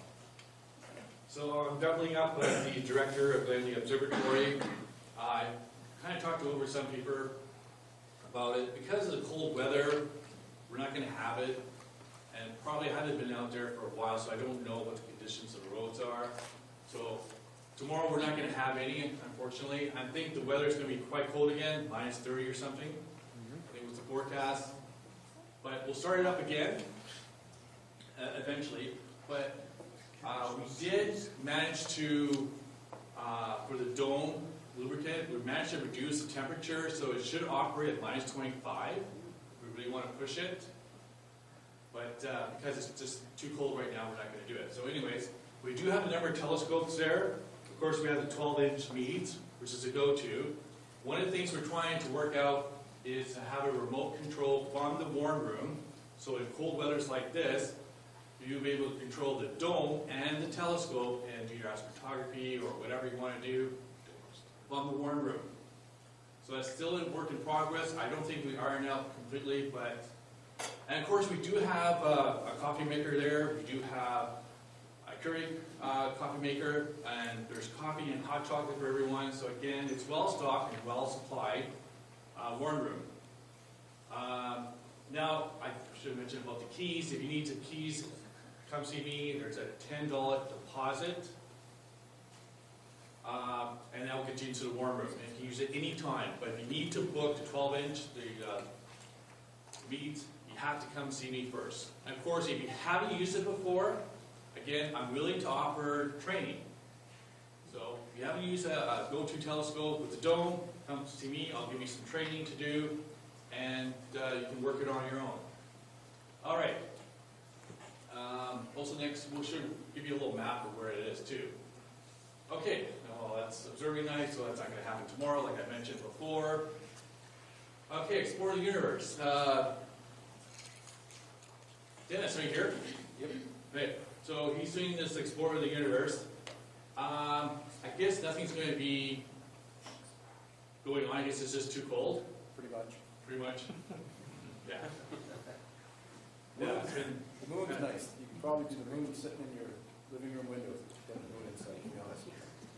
Speaker 3: So I'm doubling up as the director of Glenn Lee Observatory. I kind of talked over some people about it. Because of the cold weather, we're not going to have it, and probably haven't been out there for a while, so I don't know what the conditions of the roads are. So tomorrow we're not going to have any, unfortunately. I think the weather's going to be quite cold again, minus 30 or something. I think it was the forecast. But we'll start it up again, eventually. But we did manage to, for the dome lubricant, we managed to reduce the temperature, so it should operate at minus 25. We really want to push it. But because it's just too cold right now, we're not going to do it. So anyways, we do have a number of telescopes there. Of course, we have the 12-inch Meads, which is a go-to. One of the things we're trying to work out is to have a remote control from the warm room. So in cold weathers like this, you'll be able to control the dome and the telescope and do your astrophotography or whatever you want to do from the warm room. So that's still a work in progress. I don't think we ironed out completely, but... And of course, we do have a coffee maker there. We do have a Keurig coffee maker, and there's coffee and hot chocolate for everyone. So again, it's well stocked and well supplied. Warm room. Now, I should mention about the keys. If you need some keys come see me. There's a $10 deposit. And that will get you into the warm room. And you can use it any time. But if you need to book the 12-inch, the meet, you have to come see me first. And of course, if you haven't used it before, again, I'm willing to offer training. So if you haven't used a go-to telescope with a dome, come see me. I'll give you some training to do, and you can work it on your own. All right. Also next, we should give you a little map of where it is too. Okay, well that's observing night, so that's not going to happen tomorrow, like I mentioned before. Okay, explore the universe. Dennis, are you here?
Speaker 1: Yep.
Speaker 3: Okay, so he's doing this explore the universe. I guess nothing's going to be going on. I guess it's just too cold.
Speaker 7: Pretty much.
Speaker 3: Pretty much. Yeah. Yeah, it's been.
Speaker 7: The moon's nice. You can probably do the moon sitting in your living room window if you get the moon inside, to be honest.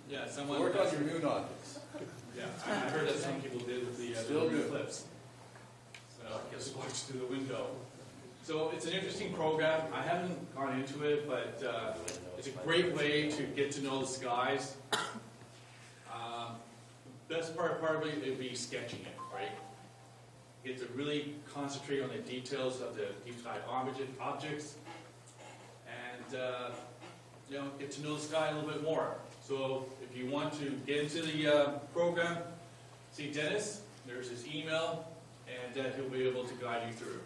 Speaker 3: Yeah, someone.
Speaker 7: Work on your moon objects.
Speaker 3: Yeah, I heard that some people did with the
Speaker 7: Still
Speaker 3: lunar
Speaker 7: do.
Speaker 3: eclipse. So just watch through the window. So it's an interesting program. I haven't gone into it, but it's a great way to get to know the skies. The best part of it would be sketching it, right? You get to really concentrate on the details of the deep sky objects, and you know, get to know the sky a little bit more. So if you want to get into the program, see Dennis. There's his email, and he'll be able to guide you through.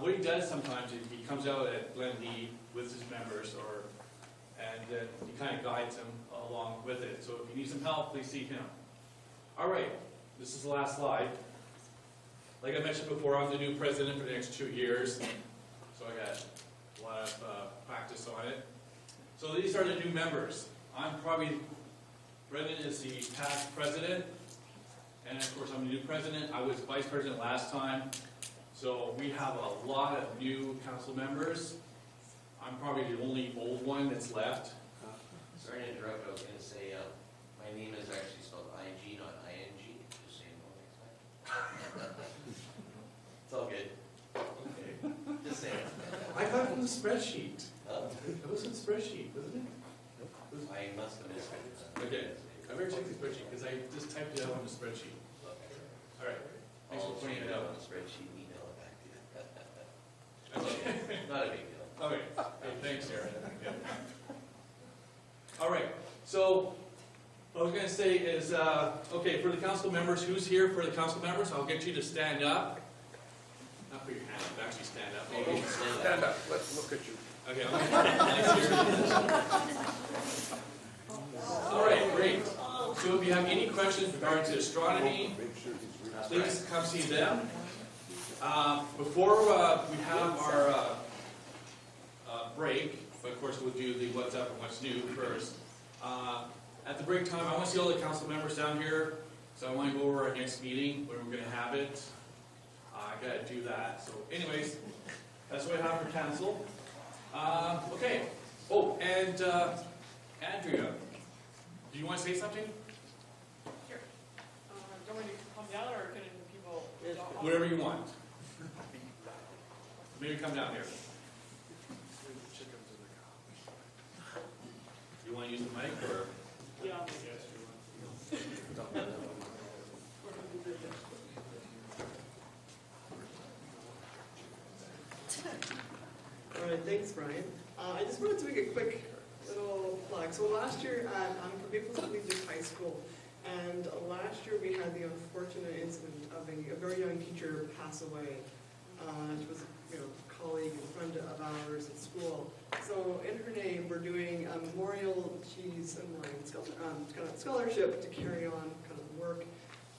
Speaker 3: What he does sometimes is he comes out at Glenlee with his members, and he kind of guides them along with it. So if you need some help, please see him. All right, this is the last slide. Like I mentioned before, I'm the new president for the next 2 years, so I got a lot of practice on it. So these are the new members. Brendan is the past president, and of course I'm the new president. I was vice president last time. So we have a lot of new council members. I'm probably the only old one that's left.
Speaker 1: Sorry to interrupt, I was going to say, my name is actually spelled I-G, not I-N-G, just so you know next time. It's all good.
Speaker 3: Okay.
Speaker 1: Just saying.
Speaker 3: I got it from the spreadsheet.
Speaker 1: Oh,
Speaker 3: It was in the spreadsheet, wasn't it?
Speaker 1: I must have missed it.
Speaker 3: Okay. I better check the spreadsheet because I just typed it out on the spreadsheet. All right. Thanks for
Speaker 1: I'll
Speaker 3: pointing
Speaker 1: change
Speaker 3: it
Speaker 1: it
Speaker 3: out.
Speaker 1: on the spreadsheet and email it back to you.
Speaker 3: Okay.
Speaker 1: Not a big deal.
Speaker 3: Okay. Hey, thanks, Aaron. Yeah. All right. So what I was going to say is, okay, for the council members, who's here for the council members? I'll get you to stand up. Not put your hand up, actually stand up.
Speaker 1: Oh, you can stand
Speaker 7: Stand
Speaker 1: up.
Speaker 7: up, let's look at you.
Speaker 3: Okay, all right, great. So if you have any questions regarding to astronomy, please come see them. Before we have our break, but of course we'll do the what's up and what's new first. At the break time, I want to see all the council members down here, so I want to go over our next meeting, when we're going to have it. I got to do that. So anyways, that's what I have for council. Okay. Oh, and Andrea, do you want to say something?
Speaker 8: Sure. Do you want me to come down, or can people?
Speaker 3: Whatever you want. Maybe come down here. You want to use the mic, or?
Speaker 8: Yeah, I guess.
Speaker 9: All right, thanks, Brian. I just wanted to make a quick little plug. So last year, I'm from Maple Leaf High School, and last year we had the unfortunate incident of a very young teacher pass away. She was, a colleague and friend of ours at school. So in her name, we're doing a memorial. She's kind of scholarship to carry on kind of the work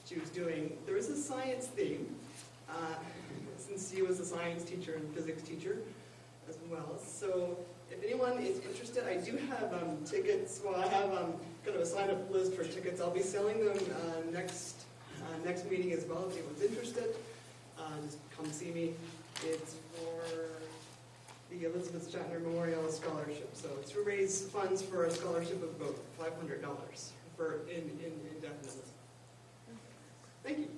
Speaker 9: she was doing. There is a science theme, since she was a science teacher and physics teacher as well. So if anyone is interested, I do have tickets. Well, I have kind of a sign-up list for tickets. I'll be selling them next meeting as well. If anyone's interested, just come see me. It's for the Elizabeth Shatner Memorial Scholarship. So it's to raise funds for a scholarship of about $500 for indefinite. Thank you.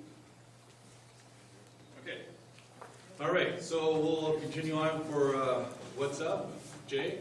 Speaker 3: Okay. All right. So we'll continue. continue on for what's up, Jay?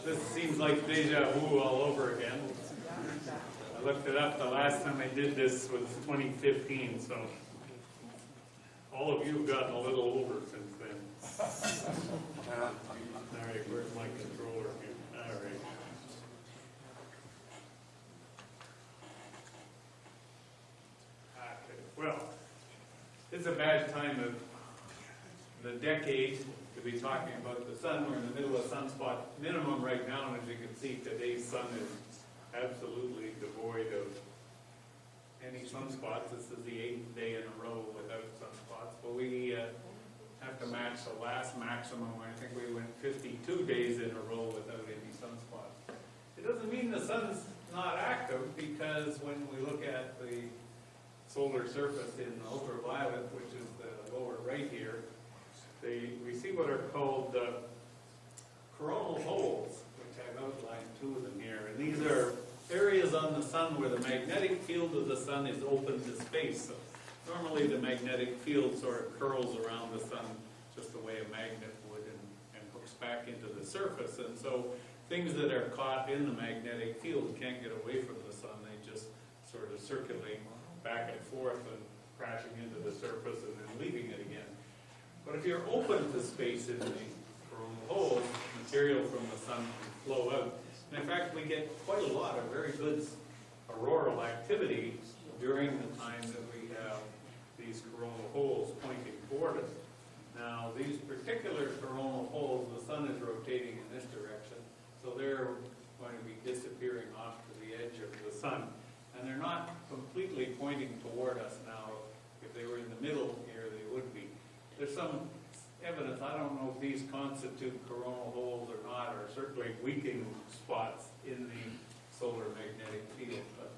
Speaker 3: This seems like deja vu all over again. I looked it up, the last time I did this was 2015, so all of you have gotten a little older since then. All right, where's my controller here? All right. Okay, well, it's a bad time of the decade to be talking about the sun. We're in the middle of sunspot minimum right now, and as you can see, today's sun is absolutely devoid of any sunspots. This is the 8th day in a row without sunspots, but we have to match the last maximum. I think we went 52 days in a row without any sunspots. It doesn't mean the sun's not active, because when we look at the solar surface in ultraviolet, which is the lower right here, we see what are called coronal holes, which I've outlined 2 of them here. And these are areas on the sun where the magnetic field of the sun is open to space. So normally the magnetic field sort of curls around the sun just the way a magnet would, and hooks back into the surface. And so things that are caught in the magnetic field can't get away from the sun. They just sort of circulate back and forth and crashing into the surface and then leaving it again. But if you're open to space in the coronal holes, material from the sun can flow out. And in fact, we get quite a lot of very good auroral activity during the time that we have these coronal holes pointing toward us. Now, these particular coronal holes, the sun is rotating in this direction, so they're going to be disappearing off to the edge of the sun. And they're not completely pointing toward us now. If they were in the middle here, they would be. There's some evidence, I don't know if these constitute coronal holes or not, or certainly weakening spots in the solar magnetic field, but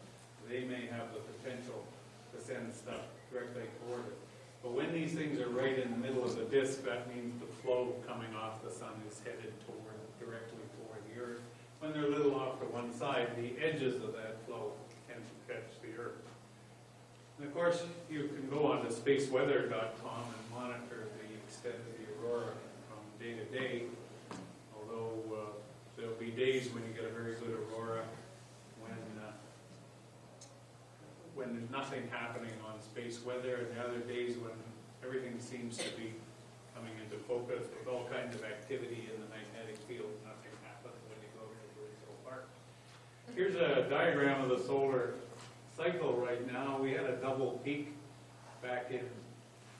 Speaker 3: they may have the potential to send stuff directly toward it. But when these things are right in the middle of the disk, that means the flow coming off the sun is headed directly toward the Earth. When they're a little off to one side, the edges of that flow tend to catch the Earth. And of course, you can go on to spaceweather.com and monitor the extent of the aurora from day to day, although there'll be days when you get a very good aurora, when there's nothing happening on space weather, and the other days when everything seems to be coming into focus with all kinds of activity in the magnetic field. Nothing happens when you go to the Brazil Park. Here's a diagram of the solar cycle right now. We had a double peak back in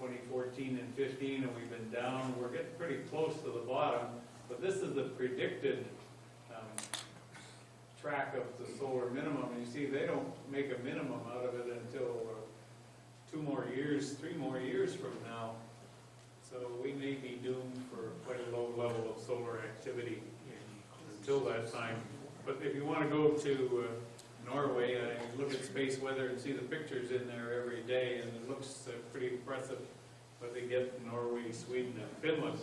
Speaker 3: 2014 and 15, and we've been down. We're getting pretty close to the bottom, but this is the predicted track of the solar minimum. And you see, they don't make a minimum out of it until 2 more years, 3 more years from now. So we may be doomed
Speaker 10: activity until that time. But if you want to go to Norway, look at space weather and see the pictures in there every day, and it looks pretty impressive what they get in Norway, Sweden, and Finland.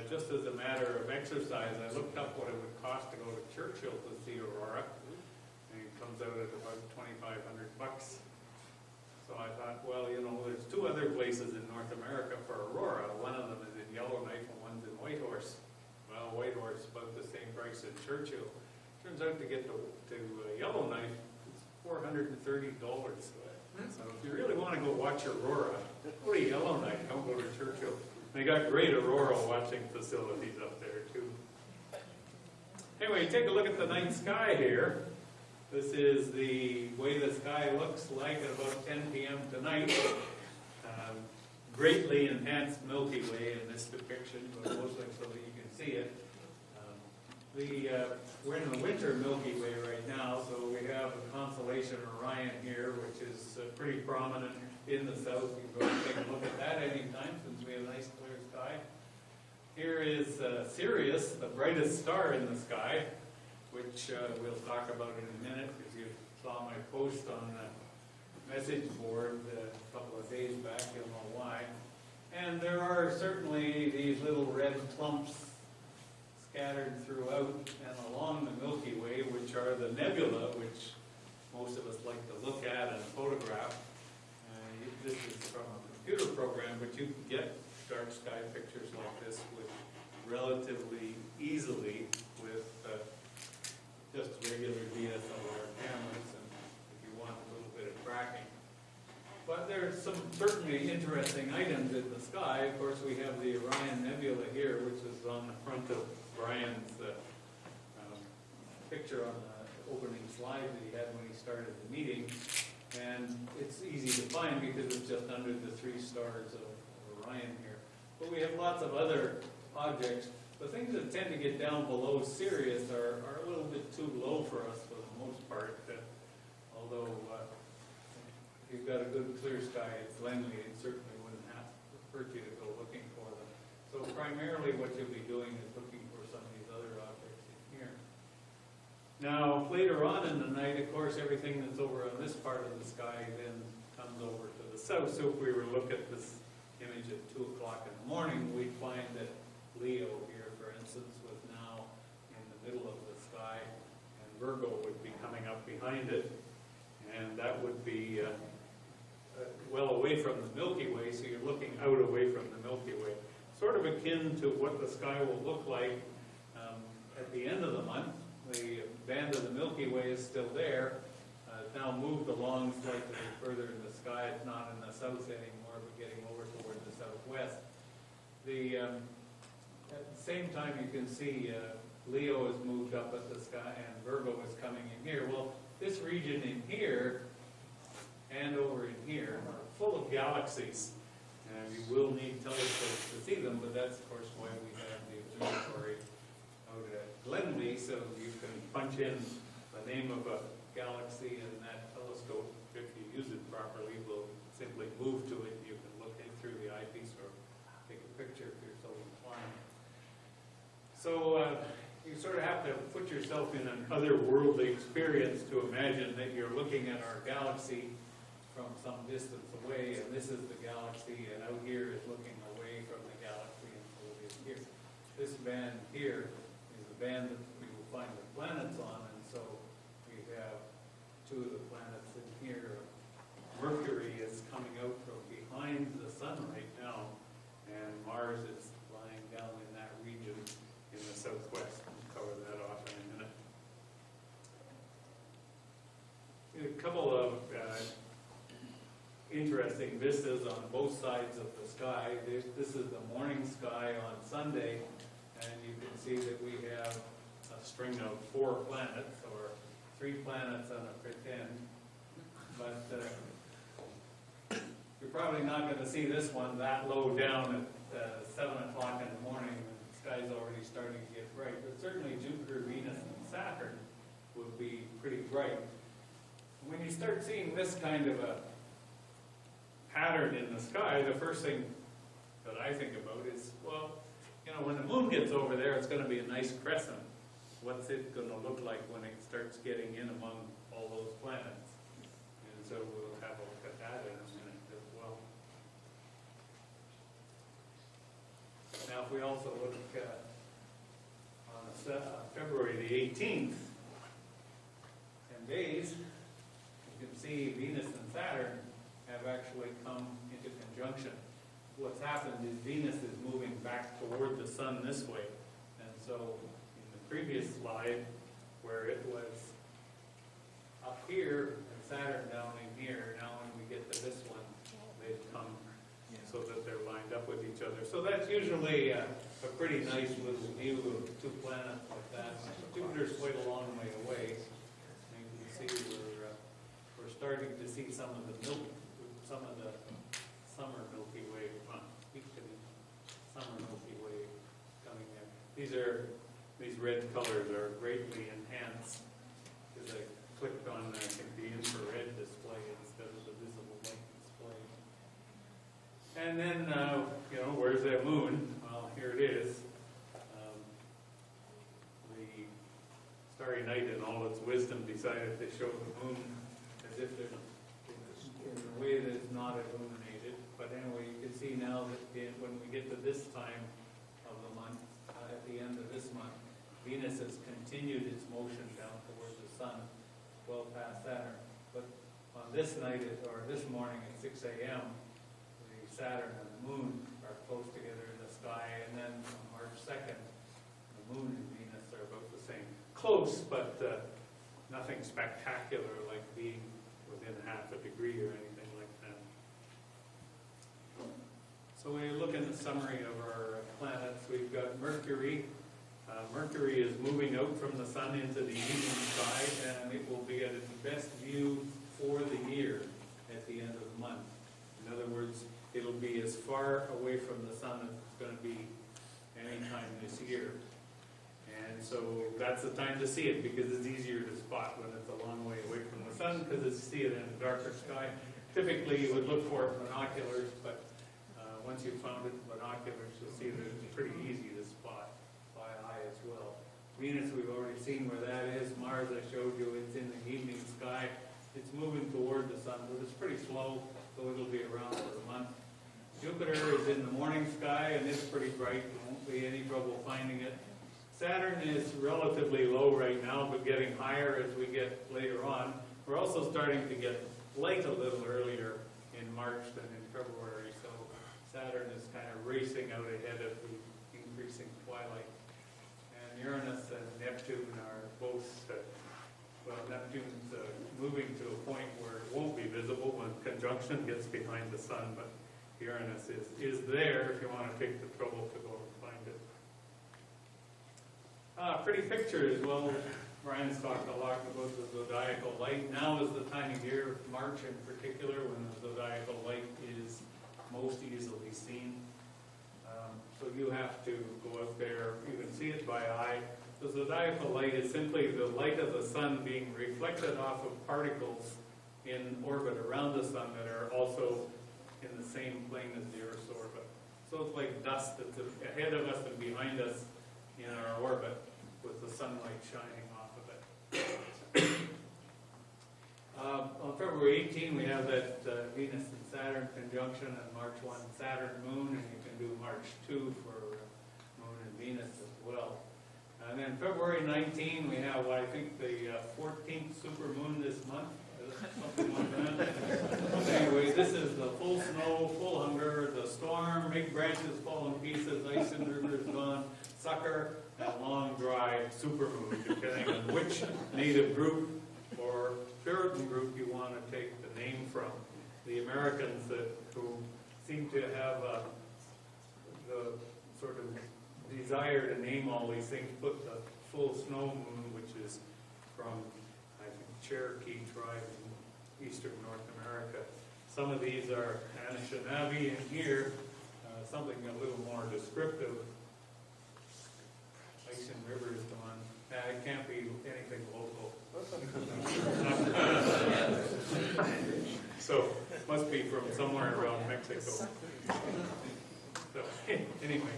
Speaker 10: Just as a matter of exercise, I looked up what it would cost to go to Churchill to see aurora, and it comes out at about $2,500. So I thought, well, you know, there's two other places in North America for aurora. One of them is in Yellowknife and one's in Whitehorse. Well, Whitehorse about the same price as Churchill. Turns out to get to Yellowknife, it's $430. So if you really want to go watch aurora, go to Yellowknife, don't go to Churchill. They got great aurora watching facilities up there too. Anyway, take a look at the night sky here. This is the way the sky looks like at about 10 p.m. tonight. Greatly enhanced Milky Way in this depiction, but mostly so that you can see it. We're in the winter Milky Way right now, so we have the constellation Orion here, which is pretty prominent in the south. You can go and take a look at that anytime since we have a nice clear sky. Here is Sirius, the brightest star in the sky, which we'll talk about in a minute, because you saw my post on the message board a couple of days back, you'll know why. And there are certainly these little red clumps scattered throughout and along the Milky Way, which are the nebula, which most of us like to look at and photograph. This is from a computer program, but you can get dark sky pictures like this with relatively easily with just regular DSLR cameras, and if you want a little bit of tracking. But there's some certainly interesting items in the sky. Of course, we have the Orion Nebula here, which is on the front of Brian's picture on the opening slide that he had when he started the meeting. And it's easy to find because it's just under the 3 stars of Orion here. But we have lots of other objects. The things that tend to get down below Sirius are a little bit too low for us for the most part. Although if you've got a good clear sky at Glenley, it certainly wouldn't hurt you to go looking for them. So primarily what you'll be doing is looking for some of these other objects in here. Now, later on in the night, of course, everything that's over on this part of the sky then comes over to the south. So if we were to look at this image at 2 o'clock in the morning, we'd find that Leo here, for instance, was now in the middle of the sky, and Virgo would be coming up behind it, and that would be well away from the Milky Way, so you're looking out away from the Milky Way. Sort of akin to what the sky will look like at the end of the month. The band of the Milky Way is still there. It's now moved along slightly further in the sky. It's not in the south anymore, but getting over toward the southwest. At the same time, you can see Leo has moved up at the sky, and Virgo is coming in here. Well, this region in here and over in here are full of galaxies. And you will need telescopes to see them, but that's, of course, why we have the observatory out at Glenley, so you can punch in the name of a galaxy, and that telescope, if you use it properly, will simply move to it. You can look in through the eyepiece or take a picture if you're so inclined. So you sort of have to put yourself in an otherworldly experience to imagine that you're looking at our galaxy from some distance away, and this is the galaxy, and out here is looking away from the galaxy, and so it is here. This band here is the band that we will find the planets on, and so we have 2 of the planets in here. Mercury is coming out from behind the sun right now, and Mars is lying down in that region in the southwest. We'll cover that off in a minute. A couple of interesting vistas on both sides of the sky. This is the morning sky on Sunday, and you can see that we have a string of 4 planets, or 3 planets on a pretend. But you're probably not going to see this one that low down at 7 o'clock in the morning when the sky's already starting to get bright. But certainly Jupiter, Venus, and Saturn will be pretty bright. When you start seeing this kind of a pattern in the sky, the first thing that I think about is, well, you know, when the moon gets over there, it's going to be a nice crescent. What's it going to look like when it starts getting in among all those planets? And so we'll have a look at that in a minute as well. Now, if we also look on February the 18th, 10 days, you can see Venus and Saturn have actually come into conjunction. What's happened is Venus is moving back toward the sun this way. And so in the previous slide, where it was up here and Saturn down in here, now when we get to this one, they've come so that they're lined up with each other. So that's usually a pretty nice little view of two planets like that. Jupiter's quite a long way away. And you can see we're starting to see some of the summer Milky Way, summer Milky Way coming in. These red colors are greatly enhanced because I clicked on the infrared display instead of the visible light display. And then, you know, where's that moon? Well, here it is. The Starry Night in all its wisdom decided to show the moon as if there's in a way that it's not illuminated. But anyway, you can see now that when we get to this time of the month, at the end of this month, Venus has continued its motion down towards the sun, well past Saturn. But on this night, or this morning at 6 a.m., the Saturn and the moon are close together in the sky, and then on March 2nd, the moon and Venus are about the same. Close, but nothing spectacular like being within half a degree or anything like that. So when you look at the summary of our planets, we've got Mercury. Mercury is moving out from the sun into the evening sky, and it will be at its best view for the year at the end of the month. In other words, it'll be as far away from the sun as it's going to be any time this year. And so that's the time to see it, because it's easier to spot when it's a long way away from the sun, because you see it in a darker sky. Typically, you would look for it with binoculars, but once you've found it with binoculars, you'll see that it's pretty easy to spot by eye as well. Venus, we've already seen where that is. Mars, I showed you, it's in the evening sky. It's moving toward the sun, but it's pretty slow, so it'll be around for a month. Jupiter is in the morning sky, and it's pretty bright. There won't be any trouble finding it. Saturn is relatively low right now, but getting higher as we get later on. We're also starting to get light a little earlier in March than in February, so Saturn is kind of racing out ahead of the increasing twilight. And Uranus and Neptune are both, well, Neptune's moving to a point where it won't be visible when conjunction gets behind the sun, but Uranus is there if you want to take the trouble to go and find it. Pretty pictures. Well, Brian's talked a lot about the zodiacal light. Now is the time of year, March in particular, when the zodiacal light is most easily seen. So you have to go out there. You can see it by eye. The zodiacal light is simply the light of the sun being reflected off of particles in orbit around the sun that are also in the same plane as the Earth's orbit. So it's like dust that's ahead of us and behind us in our orbit, with the sunlight shining off of it. On February 18, we have that Venus and Saturn conjunction, and March 1 Saturn moon, and you can do March 2 for moon and Venus as well. And then February 19, we have what I think the 14th supermoon this month. Something like that. Anyway, this is the full snow, full hunger, the storm, big branches fall in pieces, ice in the river is gone, sucker, and long dry supermoon, depending on which native group or Puritan group you want to take the name from. The Americans who seem to have the sort of desire to name all these things put the full snow moon, which is from, I think, Cherokee tribe in eastern North America. Some of these are Anishinaabe, and here, something a little more descriptive. Ice and river is gone. It can't be anything local. So, must be from somewhere around Mexico. So, anyway,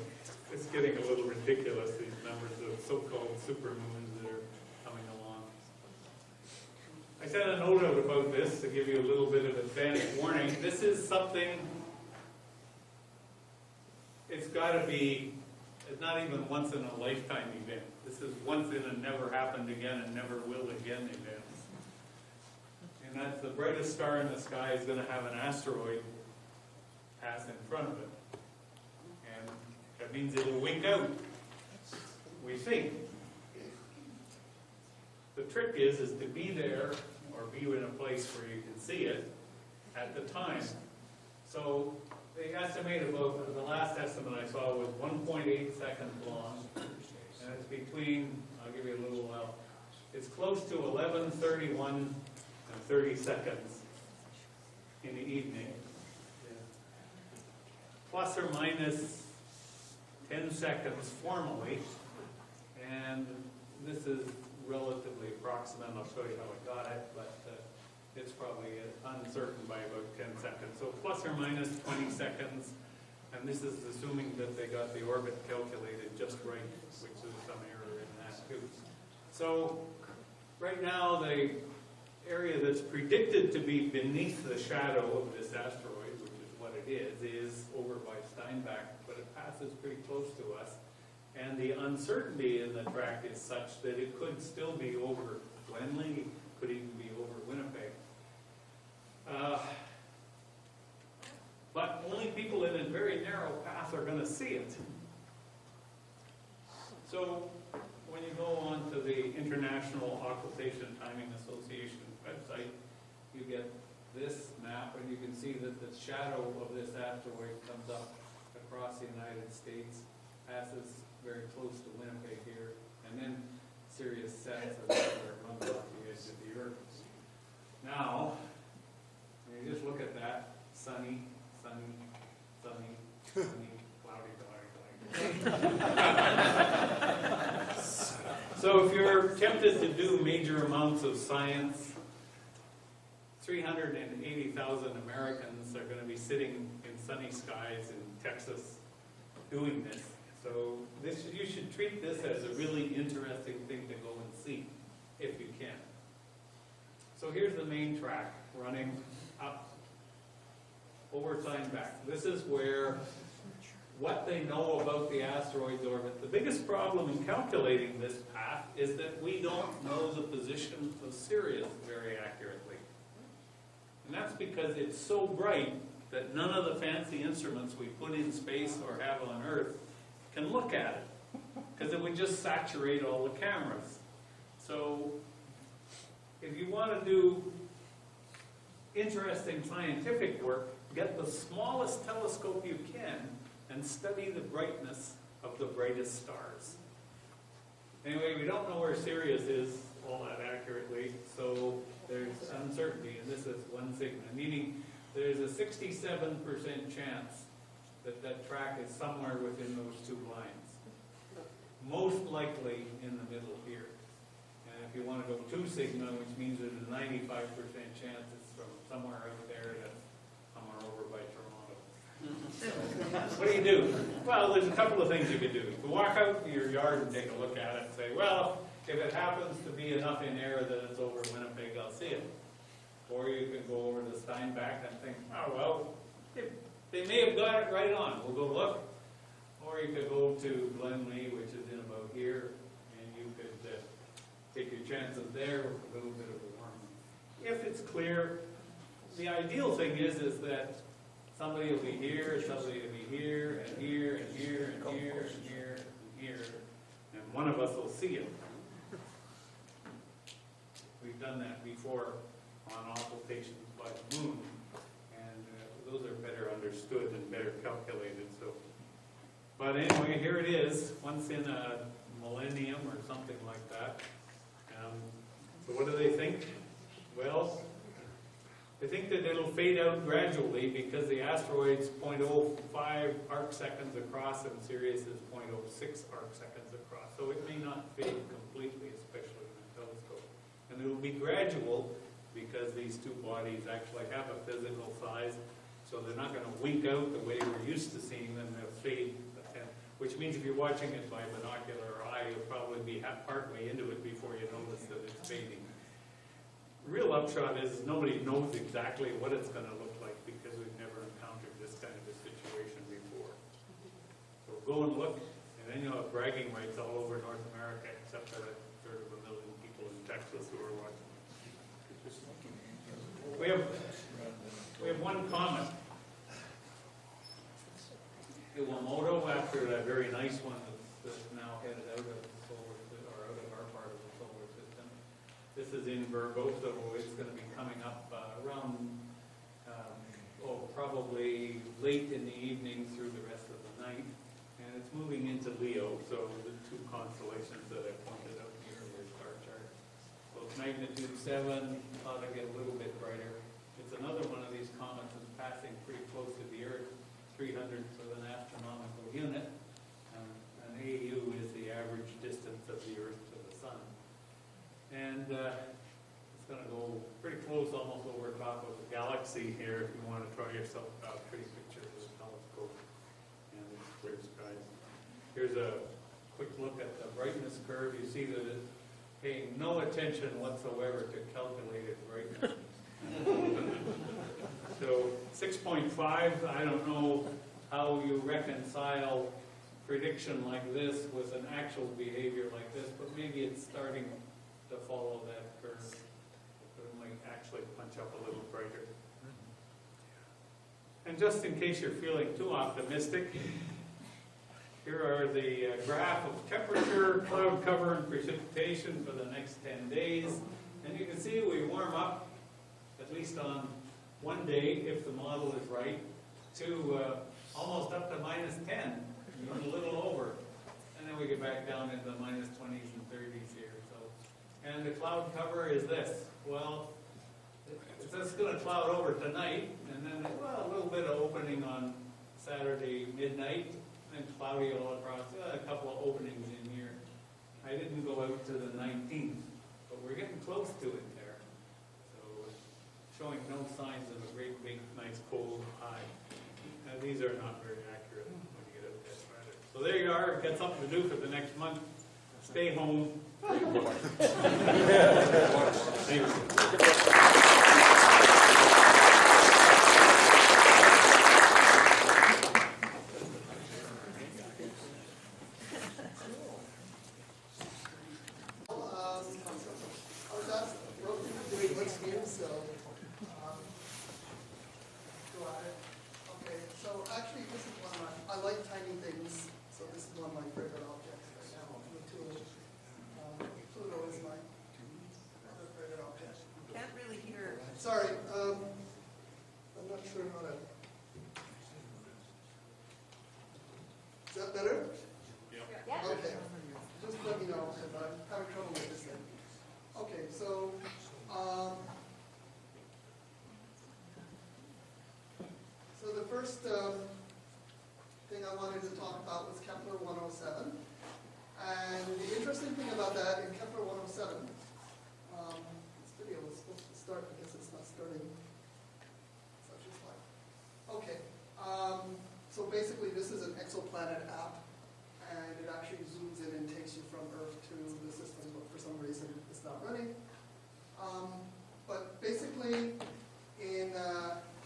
Speaker 10: It's getting a little ridiculous, these numbers of so-called supermoons that are coming along. I sent a note out about this to give you a little bit of advance warning. This is something, it's got to be, it's not even once in a lifetime event. This is once in a never happened again and never will again event. And that's the brightest star in the sky is going to have an asteroid pass in front of it. And that means it'll wink out, we think. The trick is to be there or be in a place where you can see it at the time. So they estimate about, the last estimate I saw was 1.8 seconds long. And it's between, I'll give you a little while, it's close to 11:31 and 30 seconds in the evening. Plus or minus 10 seconds formally, and this is relatively approximate. I'll show you how I got it, but it's probably uncertain by about 10 seconds. So plus or minus 20 seconds, and this is assuming that they got the orbit calculated just right, which is some error in that too. So right now the area that's predicted to be beneath the shadow of this asteroid, which is what it is over by Steinbach, but it passes pretty close to us. And the uncertainty in the track is such that it could still be over Glenlee, could even be over Winnipeg. But only people in a very narrow path are going to see it. So when you go on to the International Occultation Timing Association website, you get this map, and you can see that the shadow of this asteroid comes up across the United States, passes very close to Winnipeg here, and then Sirius sets and it runs off the edge of the Earth. Now, when you just look at that, sunny, sunny, sunny, sunny, cloudy, cloudy, cloudy. So if you're tempted to do major amounts of science, 380,000 Americans are going to be sitting in sunny skies in Texas doing this. So you should treat this as a really interesting thing to go and see, if you can. So here's the main track running up over Steinbach. This is where what they know about the asteroid's orbit. The biggest problem in calculating this path is that we don't know the position of Sirius very accurately. And that's because it's so bright that none of the fancy instruments we put in space or have on Earth can look at it, because it would just saturate all the cameras. So if you want to do interesting scientific work, get the smallest telescope you can and study the brightness of the brightest stars. Anyway, we don't know where Sirius is all that accurately, so there's uncertainty, and this is 1 sigma, meaning there's a 67% chance that that track is somewhere within those two lines. Most likely in the middle here. And if you want to go 2 sigma, which means there's a 95% chance it's from somewhere out there to somewhere over by Toronto. What do you do? Well, there's a couple of things you could do. You can walk out to your yard and take a look at it and say, well, if it happens to be enough in air that it's over Winnipeg, I'll see it. Or you could go over to Steinbach and think, oh, well, they may have got it right on. We'll go look. Or you could go to Glenlee, which is in about here, and you could take your chances there with a little bit of a warming. If it's clear, the ideal thing is that somebody will be here, somebody will be here, and here, and here, and here, and here, and here, and one of us will see it. We've done that before on occultations by the moon, and those are better understood and better calculated. So, but anyway, here it is, once in a millennium or something like that. So what do they think? Well, they think that it'll fade out gradually because the asteroid's 0.05 arc seconds across and Sirius is 0.06 arc seconds across. So it may not fade completely, especially in the telescope. And it'll be gradual because these two bodies actually have a physical size, so they're not going to wink out the way we're used to seeing them. They'll fade, which means if you're watching it by binocular eye, you'll probably be partway into it before you notice that it's fading. Real upshot is nobody knows exactly what it's going to look like because we've never encountered this kind of a situation before. So go and look, and then you'll have bragging rights all over North America, except for the 1/3 million people in Texas who are watching. We have one comment. Iwamoto, after that very nice one that's now headed out of the solar system, or out of our part of the solar system. This is in Virgo, so it's going to be coming up around, probably late in the evening through the rest of the night. And it's moving into Leo, so the two constellations that I pointed out here in your star chart. So it's magnitude 7, thought I'd get a little bit brighter. It's another one of these comets that's passing pretty close to the Earth, 300th of an astronomical unit. An AU is the average distance of the Earth to the Sun. And it's going to go pretty close, almost over top of the galaxy here, if you want to try yourself a pretty picture with a telescope and clear skies. Here's a quick look at the brightness curve. You see that it's paying no attention whatsoever to calculated brightness. So 6.5, I don't know how you reconcile prediction like this with an actual behavior like this, but maybe it's starting to follow that curve. But it might actually punch up a little brighter. And just in case you're feeling too optimistic, here are the graph of temperature, cloud cover, and precipitation for the next 10 days. And you can see we warm up, at least on one day, if the model is right, to almost up to -10, even a little over. And then we get back down into the -20s and 30s here. So, and the cloud cover is this. Well, it's just going to cloud over tonight, and then a little bit of opening on Saturday midnight, and cloudy all across. A couple of openings in here. I didn't go out to the 19th, but we're getting close to it there. So showing no signs of a great big, nice cold high. Now, these are not very accurate when you get out there. So there you are. Got something to do for the next month. Stay home.
Speaker 9: Sorry, I'm not sure how to. Is that better?
Speaker 2: Yeah.
Speaker 9: Okay. Just let me know if I'm having trouble with this thing. Okay, so the first thing I wanted to talk about was Kepler 107, and the interesting thing about that in Kepler 107. This video was supposed to start. I guess it's not starting. Such a slide. Okay. So basically, this is an exoplanet app, and it actually zooms in and takes you from Earth to the system, but for some reason it's not running. But basically, in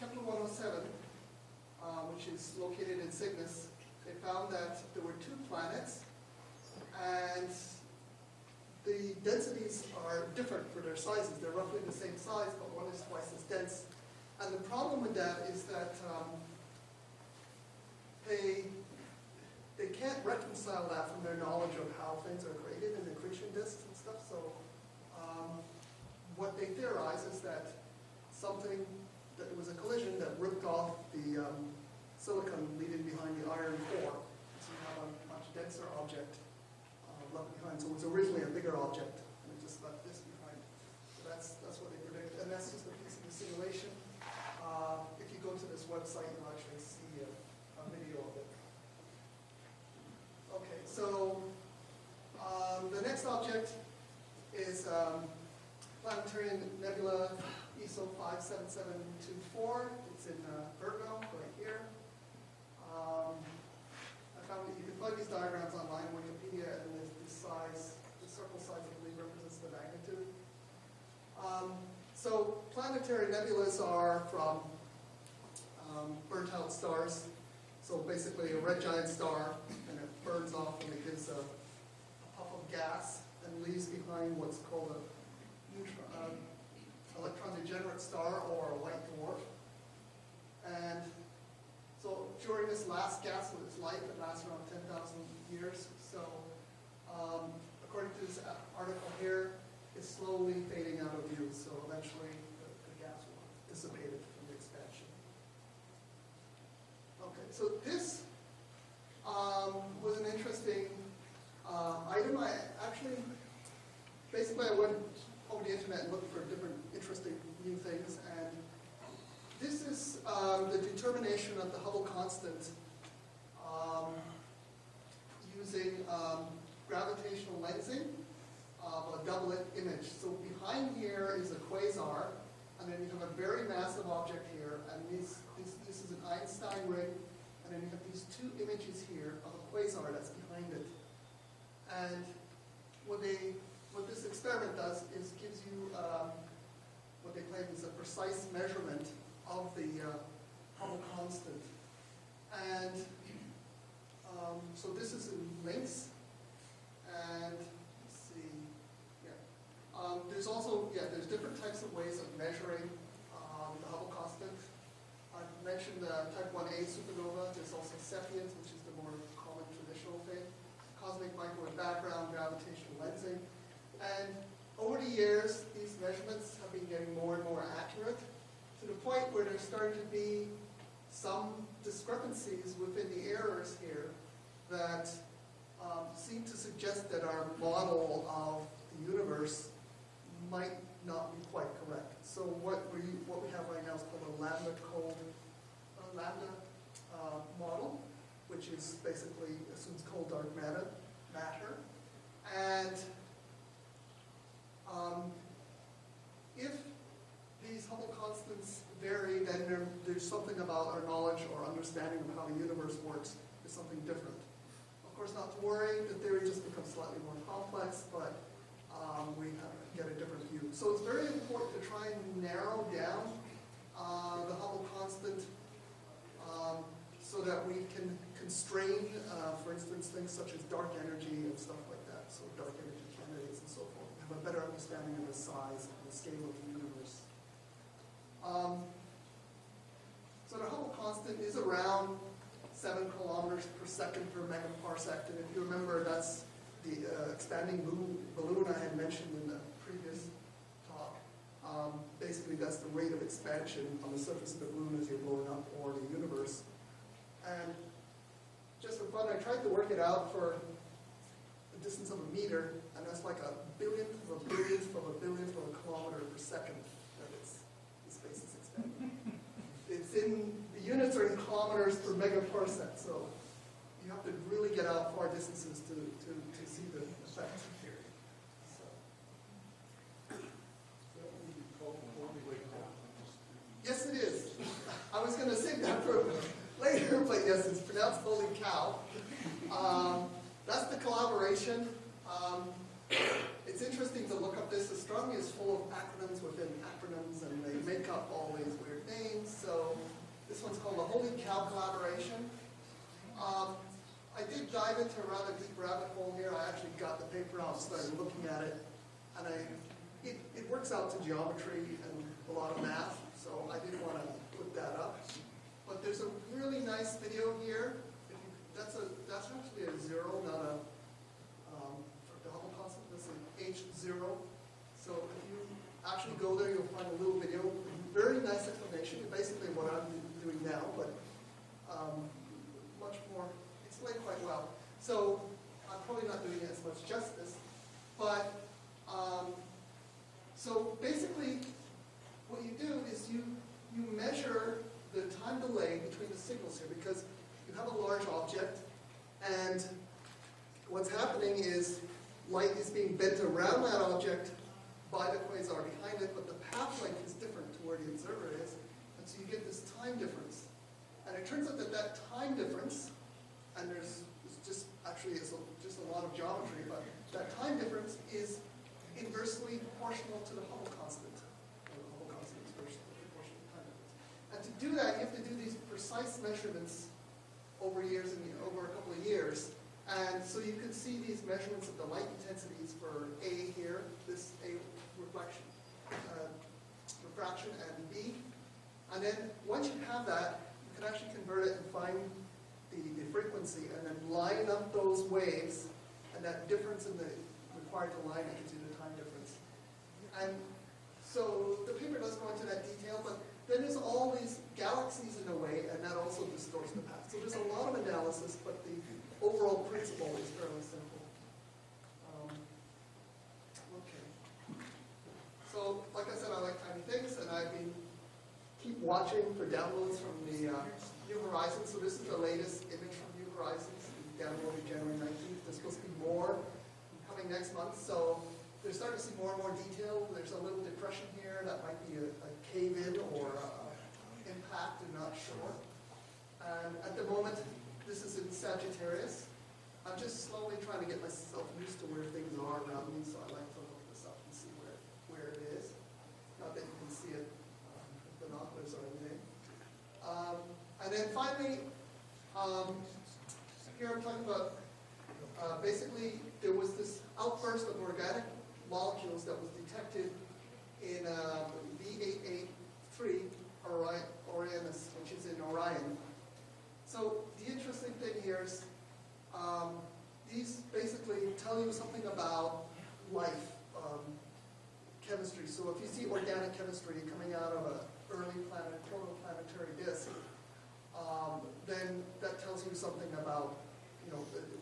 Speaker 9: Kepler 107, which is located in Cygnus, they found that there were 2 planets, and the densities are different for their sizes. They're roughly the same size, but one is twice as dense. And the problem with that is that they can't reconcile that from their knowledge of how things are created in accretion disks and stuff. So what they theorize is that that there was a collision that ripped off the silicon leaving behind the iron core. So you have a much denser object left behind. So it was originally a bigger object, and it just left this behind. So that's what they predict, and that's just a piece of the simulation. If you go to this website, you'll actually see a video of it. Okay, so the next object is Planetary Nebula ESO 57724. It's in Virgo, right here. I found that you can find these
Speaker 11: these diagrams online on Wikipedia, and the size, the circle size, I believe, represents the magnitude. So planetary nebulas are from burnt out stars. So basically a red giant star, and it burns off and it gives a puff of gas and leaves behind what's called a electron degenerate star or a white dwarf. And so during this last gas of its life, it lasts around 10,000 years. So according to this article here, it's slowly fading out of view. So eventually the gas will dissipate it from the expansion. Okay, so this was an interesting item. Basically I went over the internet and looked for different interesting new things, and this is the determination of the Hubble constant using gravitational lensing of a doublet image. So behind here is a quasar, and then you have a very massive object here, and this is an Einstein ring, and then you have these two images here of a quasar that's behind it. And what this experiment does is gives you what they claim is a precise measurement of the Hubble constant. And so this is in lengths, and let's see, there's also, there's different types of ways of measuring the Hubble constant. I've mentioned the type 1a supernova. There's also Cepheid, which is the more common traditional thing. Cosmic microwave background, gravitational lensing. And over the years, these measurements have been getting more and more accurate, to the point where there's starting to be some discrepancies within the errors here that seem to suggest that our model of the universe might not be quite correct. So what we have right now is called a lambda model, which is basically assumes cold dark matter. And if these Hubble constants vary, then there's something about our knowledge or understanding of how the universe works is something different. Of course, not to worry, the theory just becomes slightly more complex, but we get a different view. So it's very important to try and narrow down the Hubble constant so that we can constrain, for instance, things such as dark energy and stuff like that. So dark energy candidates and so forth. Have a better understanding of the size and the scale of the universe. So the Hubble constant is around 7 kilometers per second per megaparsec. And if you remember, that's the expanding balloon I had mentioned in the previous talk. Basically, that's the rate of expansion on the surface of the balloon as you're blowing up or the universe. And just for fun, I tried to work it out for the distance of a meter, and that's like a billionth of a billionth of a billionth of a kilometer per second that the space is expanding. The units are in kilometers per megaparsec, so you have to really get out far distances to see the effect. Yes, it is. I was going to save that for later, but yes, it's pronounced holy cow. That's the collaboration. It's interesting to look up this. Astronomy is full of acronyms within acronyms, and they make up all these weird names. So this one's called the Holy Cow Collaboration. I did dive into a rather deep rabbit hole here. I actually got the paper out and started looking at it, and it works out to geometry and a lot of math, so I didn't want to put that up. But there's a really nice video here. That's actually a zero, not a for the Hubble constant. That's an H0. So if you actually go there, you'll find a little video. Very nice explanation. Basically what I'm doing now, but much more explained quite well. So I'm probably not doing it as much justice, but so basically what you do is you measure the time delay between the signals here, because you have a large object, and what's happening is light is being bent around that object by the quasar behind it, but the path length is different to where the observer is, and so you get this time difference. And it turns out that time difference, and there's just actually geometry, but that time difference is inversely proportional to the Hubble constant. The Hubble constant is inversely proportional to time difference. And to do that, you have to do these precise measurements over years and over a couple of years. And so you can see these measurements of the light intensities for A here, this A reflection, refraction, and B. And then once you have that, you can actually convert it and find the frequency and then line up those waves, and that difference in the required to line it gives you the time difference. And so the paper doesn't go into that detail, but then there's all these galaxies in a way, and that also distorts the path. So there's a lot of analysis, but the overall principle is fairly simple. Okay. So, like I said, I like tiny things, and I've been keep watching for downloads from the New Horizons. So this is the latest image from New Horizons. We downloaded January 19th. There's supposed to be more coming next month. So they're starting to see more and more detail. There's a little depression here that might be a cave-in or impact. I'm not sure. And at the moment, this is in Sagittarius. I'm just slowly trying to get myself used to where things are around me, so I like to look this up and see where it is. Not that you can see it with binoculars or anything. And then finally, here I'm talking about, basically, there was this outburst of organic molecules that was detected in B883 Orionis, which is in Orion. So the interesting thing here is these basically tell you something about life, chemistry. So if you see organic chemistry coming out of an early protoplanetary disk, then that tells you something about the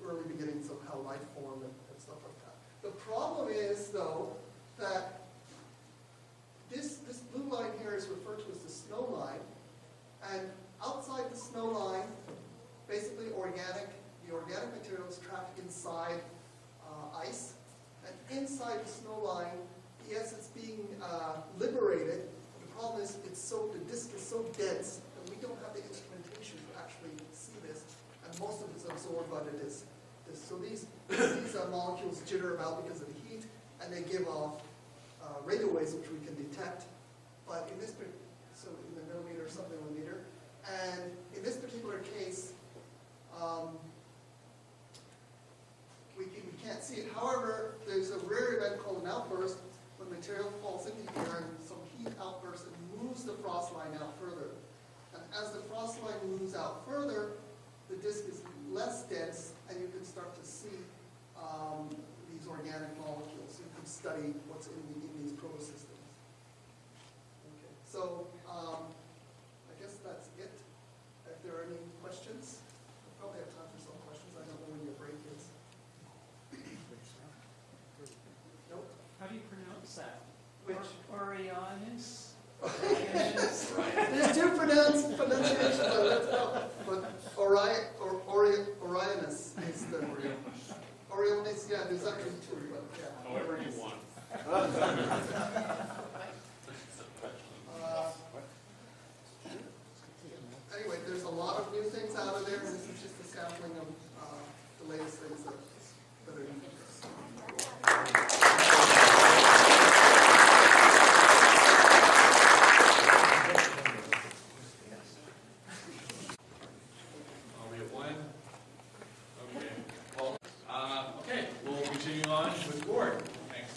Speaker 11: early beginnings of how life formed and stuff like that. The problem is, though, that this blue line here is referred to as the snow line, and outside the snow line, basically the organic materials traffic inside ice, and inside the snow line, yes, it's being liberated. The problem is the disk is so dense that we don't have the instrumentation to actually see this, and most of it's absorbed by the disk. So these molecules jitter about because of the heat, and they give off radio waves which we can detect. But in this, so in the millimeter, sub-millimeter, and in this particular case, we can't see it. However, there's a rare event called an outburst when material falls into the air and some heat outbursts and moves the frost line out further. And as the frost line moves out further, the disk is less dense, and you can start to see these organic molecules. You can study what's in these protosystems. Okay, so I guess that's it. If there are any questions, we'll probably have time for some questions. I don't know when your break is. Nope.
Speaker 10: How do you pronounce that?
Speaker 11: Which?
Speaker 10: Orionis?
Speaker 11: There's two pronunciations, but Orionis is the Orionis. Yeah, there's actually two, but yeah.
Speaker 3: However you want.
Speaker 11: Anyway, there's a lot of new things out of there, and this is just a sampling of the latest things that are new.
Speaker 3: We have one. Okay. Paul. Okay, we'll continue on with Gord. Thanks.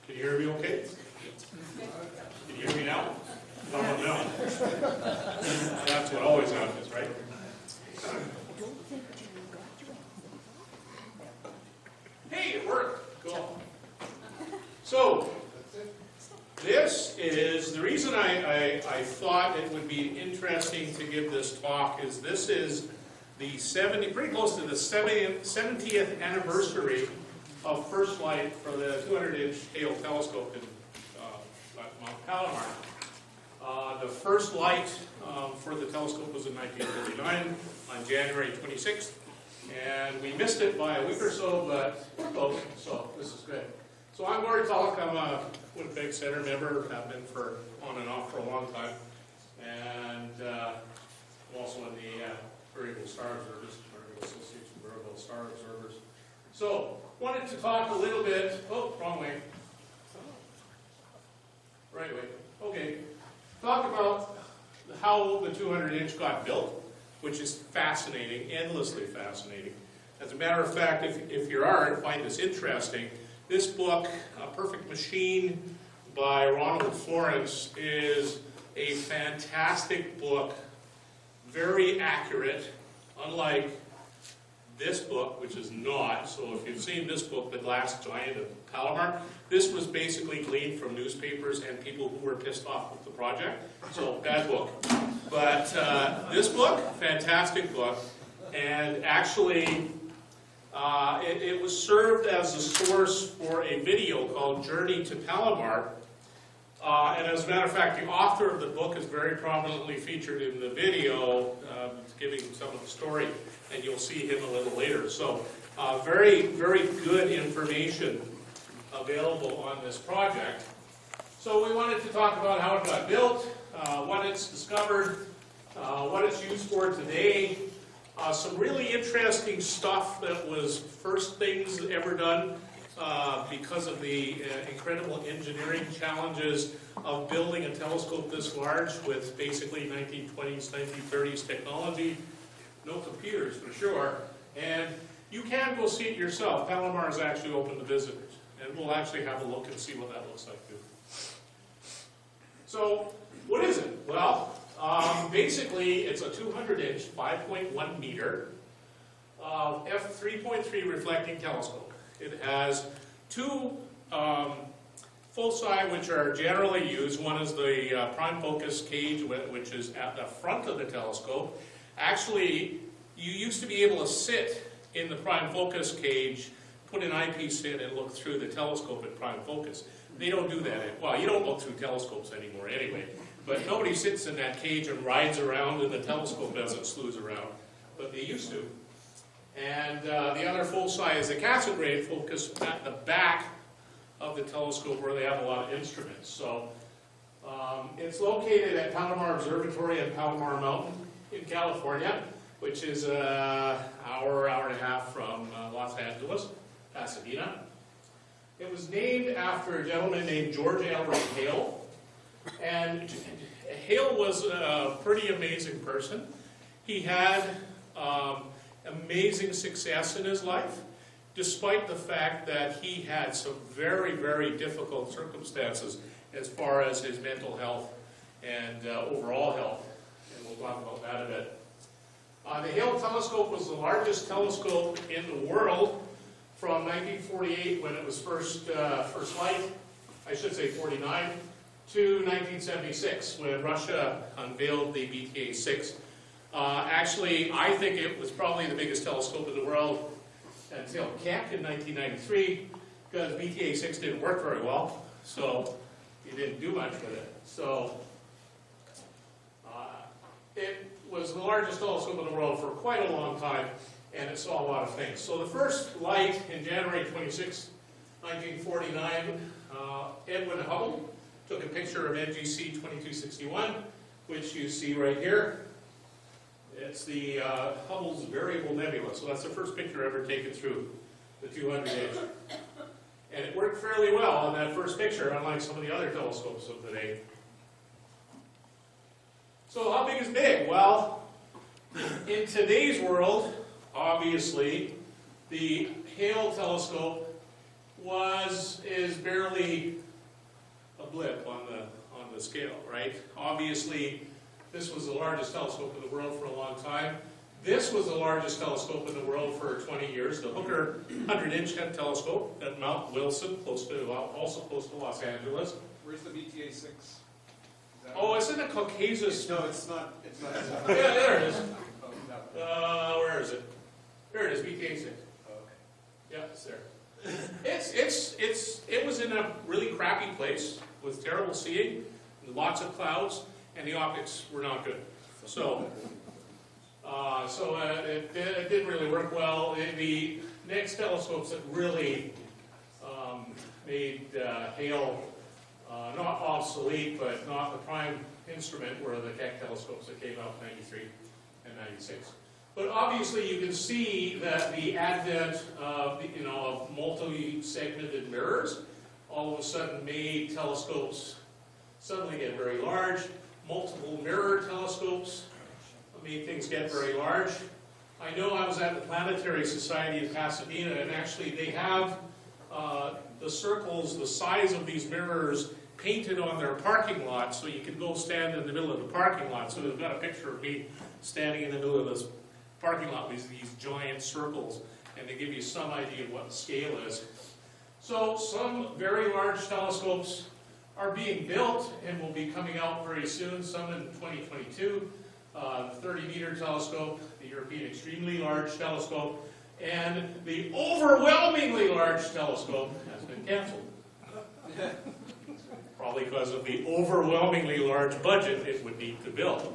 Speaker 3: Can you hear me okay? Can you hear me now? How about now? That's what always happens, right? Hey, it worked. Cool. So, this is, the reason I thought it would be interesting to give this talk is this is the pretty close to the 70th anniversary of first light for the 200-inch Hale telescope in Mount Palomar. The first light for the telescope was in 1949 on January 26th. And we missed it by a week or so, but we're close, so this is good.
Speaker 12: So I'm Gary Tulloch. I'm a Winnipeg Center member, have been for on and off for a long time, and I'm also in the Variable Star Observers, Variable Association of Variable Star Observers. So, wanted to talk a little bit, oh, wrong way. Right way, okay. Talk about how the 200-inch got built, which is fascinating, endlessly fascinating. As a matter of fact, if you are to find this interesting, this book, A Perfect Machine by Ronald Florence, is a fantastic book, very accurate, unlike this book, which is not. So if you've seen this book, The Glass Giant of Palomar, this was basically gleaned from newspapers and people who were pissed off with the project. So, bad book. But this book, fantastic book, and actually it was served as a source for a video called Journey to Palomar. And as a matter of fact, the author of the book is very prominently featured in the video, giving some of the story, and you'll see him a little later. So, very, very good information available on this project. So we wanted to talk about how it got built, what it's discovered, what it's used for today, some really interesting stuff that was first things ever done because of the incredible engineering challenges of building a telescope this large with basically 1920s, 1930s technology. No computers for sure. And you can go see it yourself. Palomar is actually open to visitors. And we'll actually have a look and see what that looks like too. So, what is it? Well, basically it's a 200-inch, 5.1 meter f3.3 reflecting telescope. It has two foci which are generally used. One is the prime focus cage, which is at the front of the telescope. Actually, you used to be able to sit in the prime focus cage, put an eyepiece in, and look through the telescope at prime focus. They don't do that. Well, you don't look through telescopes anymore anyway. But nobody sits in that cage and rides around in the telescope as it slews around. But they used to. And the other foci is the Cassegrain focus at the back of the telescope where they have a lot of instruments. So it's located at Palomar Observatory at Palomar Mountain in California, which is an hour and a half from Los Angeles, Pasadena. It was named after a gentleman named George Ellery Hale. And Hale was a pretty amazing person. He had amazing success in his life, despite the fact that he had some very, very difficult circumstances as far as his mental health and overall health. And we'll talk about that a bit. The Hale telescope was the largest telescope in the world from 1948, when it was first light, I should say 49, to 1976, when Russia unveiled the BTA-6. Actually, I think it was probably the biggest telescope in the world until Koch in 1993, because BTA-6 didn't work very well, so you didn't do much with it. So it was the largest telescope in the world for quite a long time, and it saw a lot of things. So the first light in January 26, 1949, Edwin Hubble took a picture of NGC 2261, which you see right here. It's the Hubble's Variable Nebula. So that's the first picture ever taken through the 200-inch. And it worked fairly well on that first picture, unlike some of the other telescopes of today. So how big is big? Well, in today's world, obviously, the Hale telescope is barely a blip on the scale, right? Obviously, this was the largest telescope in the world for a long time. This was the largest telescope in the world for 20 years, the Hooker 100-inch telescope at Mount Wilson, also close to Los Angeles.
Speaker 7: Where's the BTA-6?
Speaker 12: Oh, it's in the Caucasus.
Speaker 7: No, it's not. It's not.
Speaker 12: Yeah, there it is. Where is it? There it is, BTA-6.
Speaker 7: Oh, okay.
Speaker 12: Yeah, it's there. It was in a really crappy place with terrible seeing, lots of clouds, and the optics were not good. So it didn't really work well. The next telescopes that really made Hale not obsolete, but not the prime instrument were the Keck telescopes that came out in 93 and 96. But obviously you can see that the advent of, of multi-segmented mirrors all of a sudden made telescopes suddenly get very large. Multiple mirror telescopes made things get very large. I know I was at the Planetary Society in Pasadena, and actually they have the circles, the size of these mirrors painted on their parking lot, so you can go stand in the middle of the parking lot. So they've got a picture of me standing in the middle of this parking lot with these giant circles, and they give you some idea of what the scale is. So some very large telescopes are being built and will be coming out very soon, some in 2022. The 30-meter telescope, the European Extremely Large Telescope, and the overwhelmingly large telescope has been canceled. Probably because of the overwhelmingly large budget it would need to build.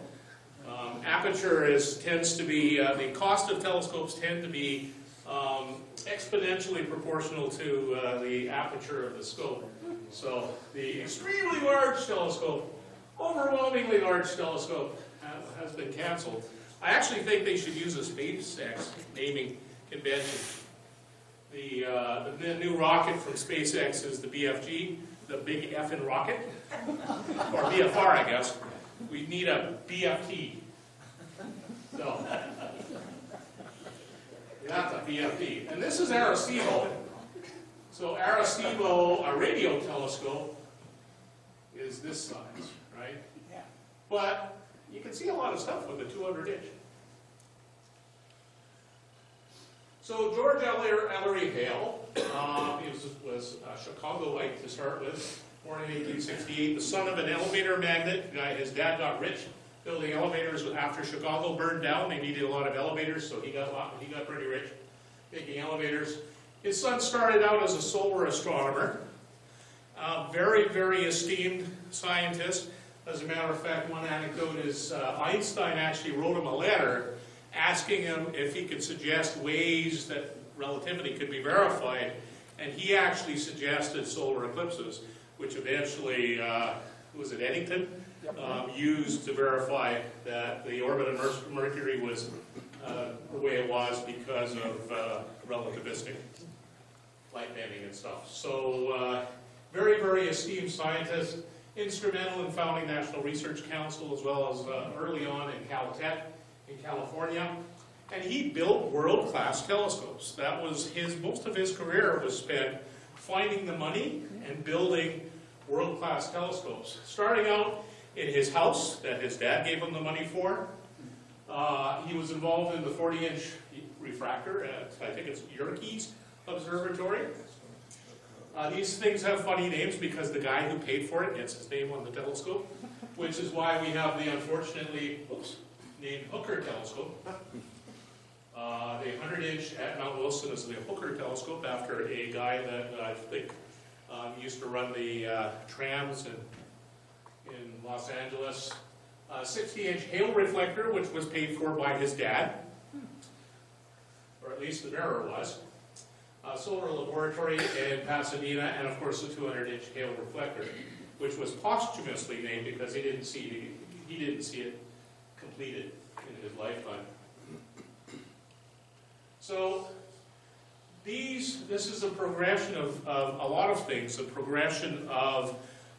Speaker 12: Aperture tends to be, the cost of telescopes tend to be exponentially proportional to the aperture of the scope. So the extremely large telescope, overwhelmingly large telescope has been canceled. I actually think they should use a SpaceX naming convention. The new rocket from SpaceX is the BFG, the big effing rocket, or BFR, I guess. We need a BFT. So, that's a BFT. And this is Arecibo. So Arecibo, a radio telescope, is this size, right? Yeah. But you can see a lot of stuff with a 200-inch. So George Ellery Hale, he was a Chicagoite to start with, born in 1868, the son of an elevator magnate. His dad got rich building elevators after Chicago burned down. They needed a lot of elevators, so he got pretty rich making elevators. His son started out as a solar astronomer, very, very esteemed scientist. As a matter of fact, one anecdote is Einstein actually wrote him a letter asking him if he could suggest ways that relativity could be verified, and he actually suggested solar eclipses, which eventually, was it Eddington, used to verify that the orbit of Mercury was the way it was because of relativistic light bending and stuff. So, very, very esteemed scientist, instrumental in founding National Research Council, as well as early on in Caltech in California. And he built world-class telescopes. That was most of his career was spent finding the money and building world-class telescopes. Starting out in his house that his dad gave him the money for. He was involved in the 40-inch refractor at, I think it's Yerkes Observatory. These things have funny names because the guy who paid for it gets his name on the telescope, which is why we have the unfortunately named Hooker telescope. The 100-inch at Mount Wilson is the Hooker telescope after a guy that I think used to run the trams in Los Angeles. 60-inch Hale reflector, which was paid for by his dad, or at least the mirror was. Solar laboratory in Pasadena, and of course the 200-inch Hale reflector, which was posthumously named because he didn't see it completed in his lifetime. So this is a progression of a lot of things, a progression of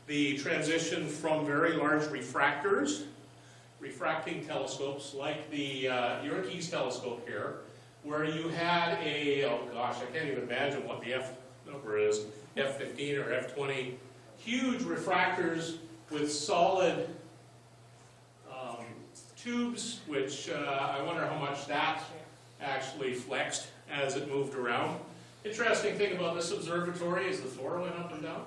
Speaker 12: the transition from very large refractors, refracting telescopes like the Yerkes telescope here, where you had oh gosh, I can't even imagine what the F number is, F15 or F20, huge refractors with solid tubes, which I wonder how much that actually flexed as it moved around. Interesting thing about this observatory is the floor went up and down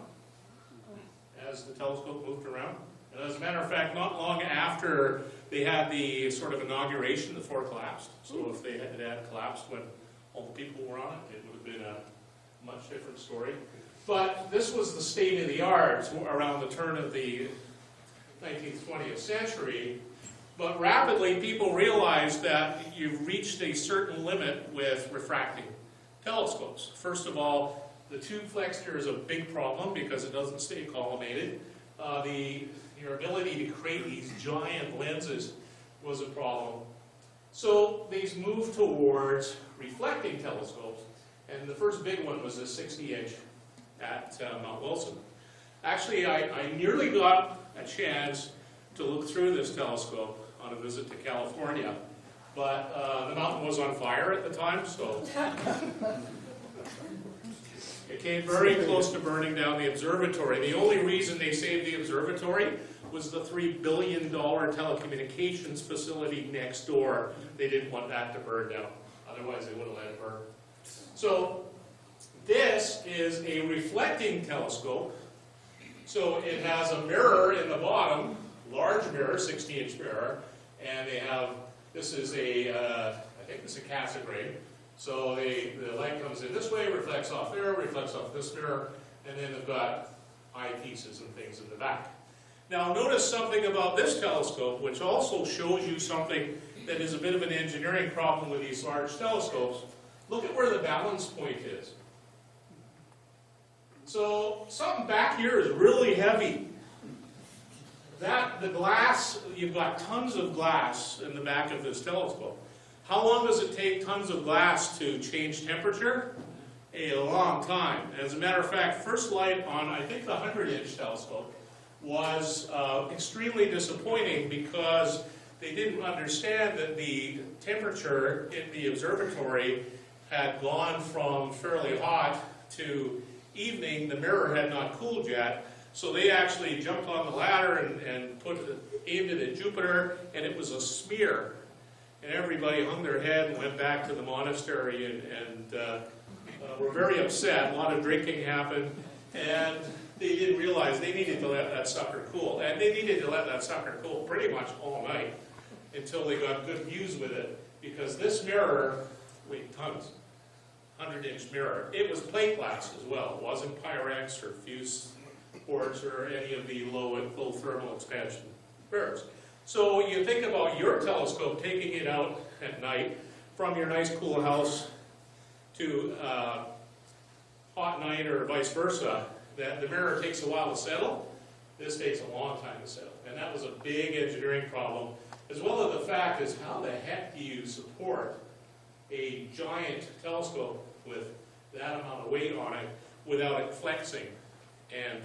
Speaker 12: as the telescope moved around. And as a matter of fact, not long after they had the sort of inauguration, the floor collapsed. So if they had collapsed when all the people were on it, it would have been a much different story. But this was the state of the art around the turn of the 19th, 20th century. But rapidly, people realized that you've reached a certain limit with refracting telescopes. First of all, The tube flexure is a big problem because it doesn't stay collimated. Your ability to create these giant lenses was a problem. So these moved towards reflecting telescopes, and the first big one was a 60-inch at Mount Wilson. Actually, I nearly got a chance to look through this telescope on a visit to California, but the mountain was on fire at the time, so it came very close to burning down the observatory. The only reason they saved the observatory was the $3 billion telecommunications facility next door. They didn't want that to burn down. Otherwise, they would have let it burn. So this is a reflecting telescope. So it has a mirror in the bottom, large mirror, 60-inch mirror, and they have, this is a, I think it's a Cassegrain. So the light comes in this way, reflects off there, reflects off this mirror, and then they've got eyepieces and things in the back. Now notice something about this telescope, which also shows you something that is a bit of an engineering problem with these large telescopes. Look at where the balance point is. So something back here is really heavy. The glass, you've got tons of glass in the back of this telescope. How long does it take tons of glass to change temperature? A long time. As a matter of fact, first light on, I think, the 100-inch telescope was extremely disappointing because they didn't understand that the temperature in the observatory had gone from fairly hot to evening. The mirror had not cooled yet, so they actually jumped on the ladder and aimed it at Jupiter, and it was a smear. And everybody hung their head and went back to the monastery and were very upset. A lot of drinking happened, and they didn't realize they needed to let that sucker cool. And they needed to let that sucker cool pretty much all night until they got good views with it, because this mirror weighed tons. 100-inch mirror. It was plate glass as well. It wasn't Pyrex or fuse ports or any of the low thermal expansion mirrors. So you think about your telescope, taking it out at night from your nice cool house to hot night or vice versa, that the mirror takes a while to settle. This takes a long time to settle. And that was a big engineering problem, as well as the fact is how the heck do you support a giant telescope with that amount of weight on it without it flexing and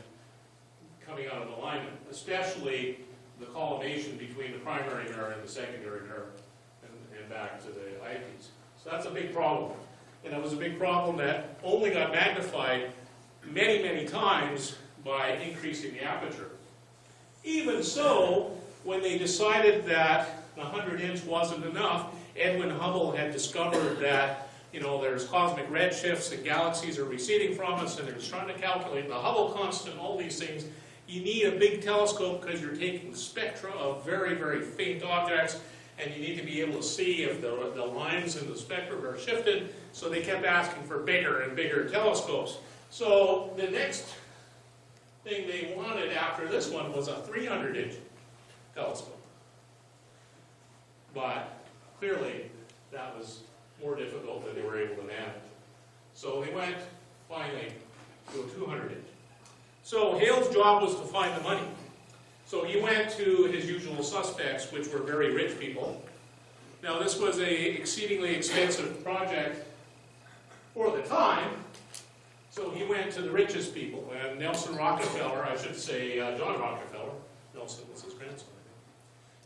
Speaker 12: coming out of alignment, especially the collimation between the primary mirror and the secondary mirror and back to the eyepiece. So that's a big problem. And it was a big problem that only got magnified many, many times by increasing the aperture. Even so, when they decided that the 100-inch wasn't enough, Edwin Hubble had discovered that, you know, there's cosmic redshifts and galaxies are receding from us, and they're trying to calculate the Hubble constant, all these things. You need a big telescope because you're taking spectra of very, very faint objects, and you need to be able to see if the lines in the spectrum are shifted, so they kept asking for bigger and bigger telescopes. So the next thing they wanted after this one was a 300-inch telescope. But clearly that was more difficult than they were able to manage. So they went finally to a 200-inch. So Hale's job was to find the money. So he went to his usual suspects, which were very rich people. Now this was an exceedingly expensive project for the time, so he went to the richest people, and Nelson Rockefeller, I should say John Rockefeller, Nelson was his grandson,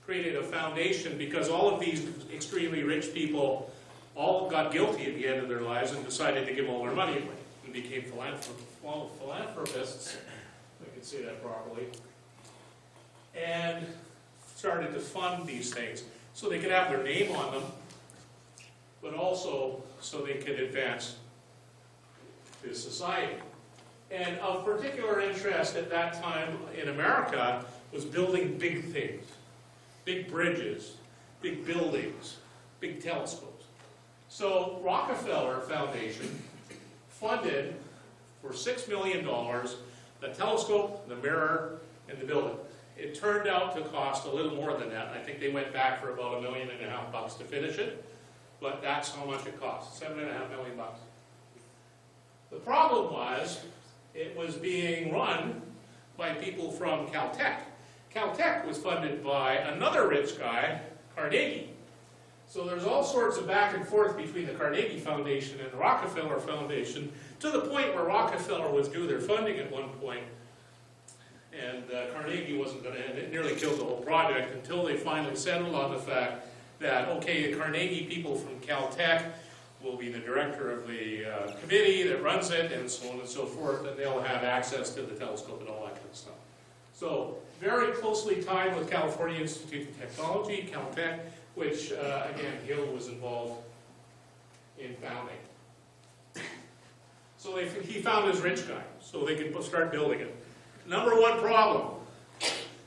Speaker 12: created a foundation because all of these extremely rich people all got guilty at the end of their lives and decided to give all their money away and became philanthropists, if I can say that properly, and started to fund these things so they could have their name on them, but also so they could advance to society. And of particular interest at that time in America was building big things, big bridges, big buildings, big telescopes. So Rockefeller Foundation funded for $6 million the telescope, the mirror, and the building. It turned out to cost a little more than that. I think they went back for about $1.5 million to finish it, but that's how much it cost, $7.5 million. The problem was, it was being run by people from Caltech. Caltech was funded by another rich guy, Carnegie. So there's all sorts of back and forth between the Carnegie Foundation and the Rockefeller Foundation, to the point where Rockefeller withdrew their funding at one point, and Carnegie wasn't going to, and it nearly killed the whole project until they finally settled on the fact that, okay, the Carnegie people from Caltech will be the director of the committee that runs it, and so on and so forth, and they'll have access to the telescope and all that kind of stuff. So, very closely tied with California Institute of Technology, Caltech, which, again, Hill was involved in founding. So he found his rich guy, so they could start building it. Number one problem,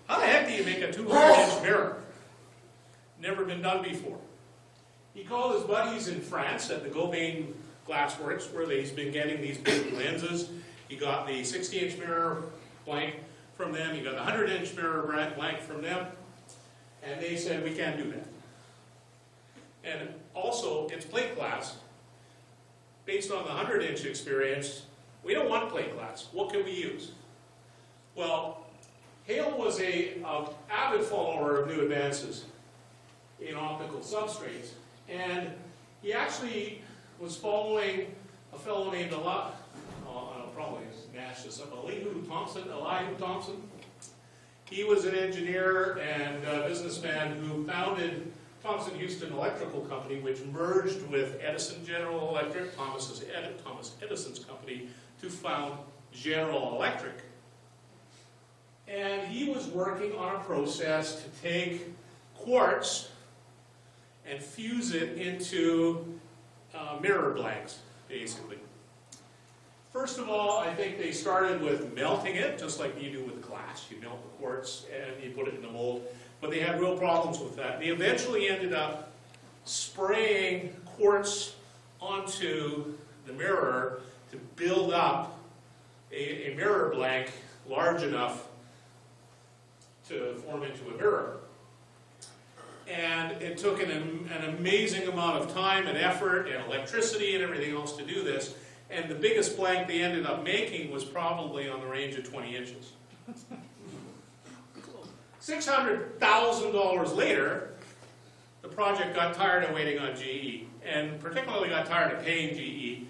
Speaker 12: how the heck do you make a 200-inch mirror? Never been done before. He called his buddies in France at the Gobain Glassworks, where he's been getting these big lenses. He got the 60-inch mirror blank from them, he got the 100-inch mirror blank from them, and they said, we can't do that. And also, it's plate glass. Based on the 100-inch experience, we don't want plate glass. What can we use? Well, Hale was an avid follower of new advances in optical substrates, and he actually was following a fellow named I'll probably mash this up, Elihu Thompson. He was an engineer and businessman who founded Thomson Houston Electrical Company, which merged with Edison General Electric, Thomas Edison's company, to found General Electric. And he was working on a process to take quartz and fuse it into mirror blanks, basically. First of all, I think they started with melting it, just like you do with glass. You melt the quartz and you put it in the mold. But they had real problems with that. They eventually ended up spraying quartz onto the mirror to build up a mirror blank large enough to form into a mirror. And it took an amazing amount of time and effort and electricity and everything else to do this. And the biggest blank they ended up making was probably on the range of 20 inches. $600,000 later, the project got tired of waiting on GE, and particularly got tired of paying GE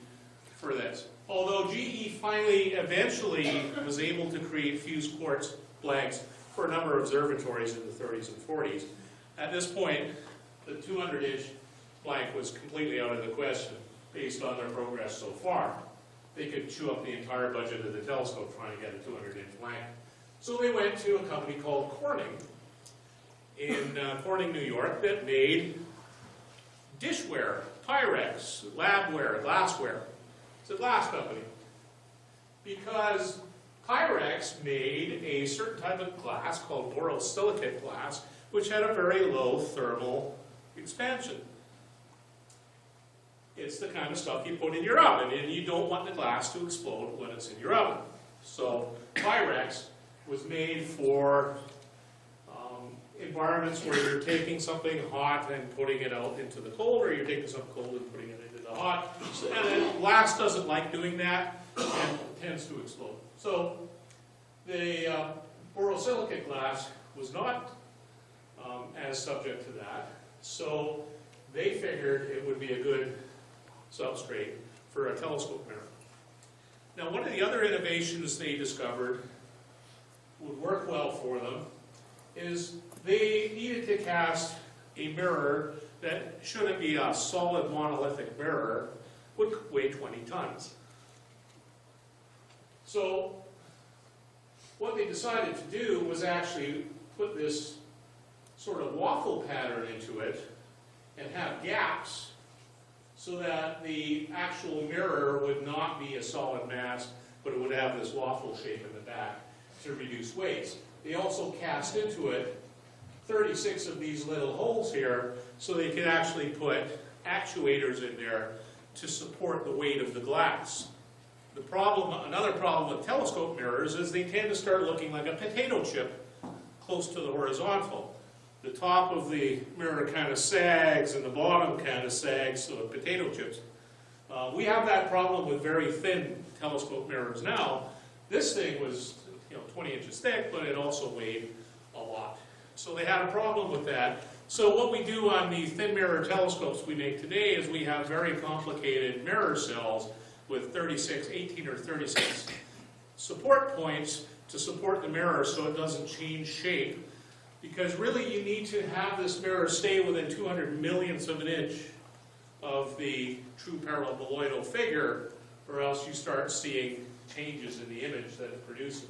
Speaker 12: for this. Although GE finally, eventually, was able to create fused quartz blanks for a number of observatories in the 30s and 40s. At this point, the 200-inch blank was completely out of the question, based on their progress so far. They could chew up the entire budget of the telescope trying to get a 200-inch blank. So they went to a company called Corning in Corning, New York, that made dishware, Pyrex, labware, glassware. It's a glass company. Because Pyrex made a certain type of glass called borosilicate glass, which had a very low thermal expansion. It's the kind of stuff you put in your oven, and you don't want the glass to explode when it's in your oven. So Pyrex was made for environments where you're taking something hot and putting it out into the cold, or you're taking something cold and putting it into the hot. So, and glass doesn't like doing that and tends to explode. So the borosilicate glass was not as subject to that. So they figured it would be a good substrate for a telescope mirror. Now, one of the other innovations they discovered would work well for them is they needed to cast a mirror that shouldn't be a solid monolithic mirror, would weigh 20 tons. So what they decided to do was actually put this sort of waffle pattern into it and have gaps so that the actual mirror would not be a solid mass, but it would have this waffle shape in the back to reduce weight. They also cast into it 36 of these little holes here, so they could actually put actuators in there to support the weight of the glass. The problem, another problem with telescope mirrors is they tend to start looking like a potato chip close to the horizontal. The top of the mirror kind of sags and the bottom kind of sags, so potato chips. We have that problem with very thin telescope mirrors now. This thing was 20 inches thick, but it also weighed a lot. So they had a problem with that. So what we do on the thin mirror telescopes we make today is we have very complicated mirror cells with 18 or 36 support points to support the mirror so it doesn't change shape. Because really you need to have this mirror stay within 200 millionths of an inch of the true paraboloidal figure, or else you start seeing changes in the image that it produces.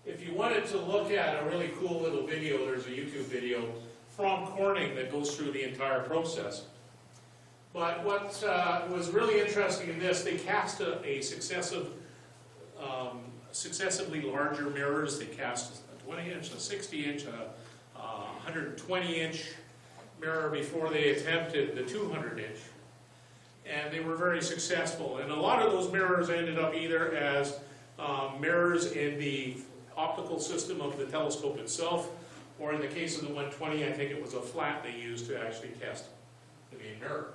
Speaker 12: If you wanted to look at a really cool little video, there's a YouTube video from Corning that goes through the entire process. But what was really interesting in this, they cast a successively larger mirrors. They cast a 20 inch, a 60 inch, a 120 inch mirror before they attempted the 200 inch. And they were very successful. And a lot of those mirrors ended up either as mirrors in the optical system of the telescope itself, or in the case of the 120, I think it was a flat they used to actually test the main mirror.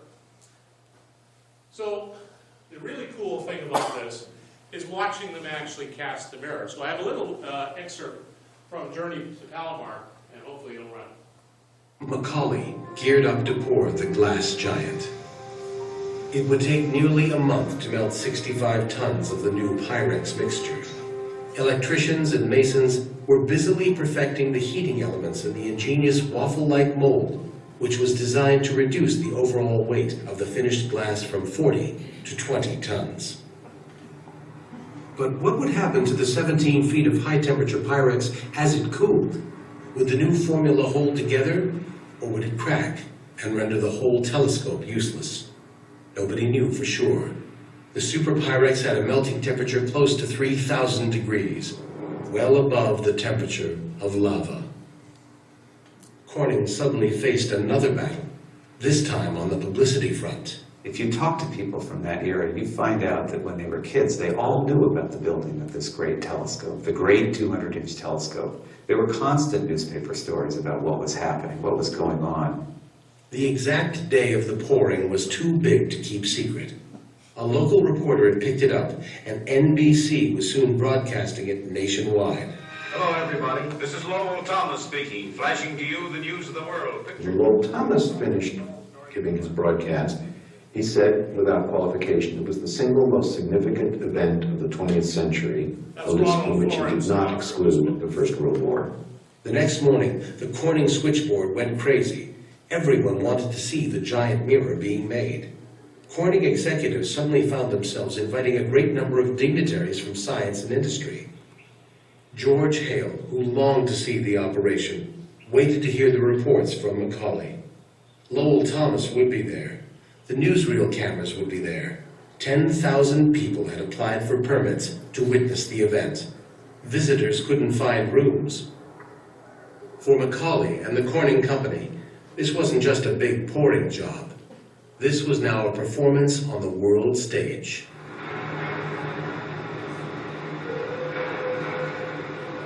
Speaker 12: So the really cool thing about this is watching them actually cast the mirror. So I have a little excerpt from Journey to Palomar, and hopefully it'll run.
Speaker 1: Macaulay geared up to pour the glass giant. It would take nearly a month to melt 65 tons of the new Pyrex mixture. Electricians and masons were busily perfecting the heating elements in the ingenious waffle-like mold, which was designed to reduce the overall weight of the finished glass from 40 to 20 tons. But what would happen to the 17 feet of high-temperature Pyrex as it cooled? Would the new formula hold together, or would it crack and render the whole telescope useless? Nobody knew for sure. The Super Pyrex had a melting temperature close to 3,000 degrees, well above the temperature of lava. Corning suddenly faced another battle, this time on the publicity front.
Speaker 13: If you talk to people from that era, you find out that when they were kids, they all knew about the building of this great telescope, the great 200-inch telescope. There were constant newspaper stories about what was happening, what was going on.
Speaker 1: The exact day of the pouring was too big to keep secret. A local reporter had picked it up, and NBC was soon broadcasting it nationwide.
Speaker 14: Hello, everybody. This is Lowell Thomas speaking, flashing to you the news of the world.
Speaker 15: When Lowell Thomas finished giving his broadcast, he said, without qualification, it was the single most significant event of the 20th century, a list in which he did not exclude the First World War.
Speaker 1: The next morning, the Corning switchboard went crazy. Everyone wanted to see the giant mirror being made. Corning executives suddenly found themselves inviting a great number of dignitaries from science and industry. George Hale, who longed to see the operation, waited to hear the reports from Macaulay. Lowell Thomas would be there. The newsreel cameras would be there. 10,000 people had applied for permits to witness the event. Visitors couldn't find rooms. For Macaulay and the Corning Company, this wasn't just a big pouring job. This was now a performance on the world stage.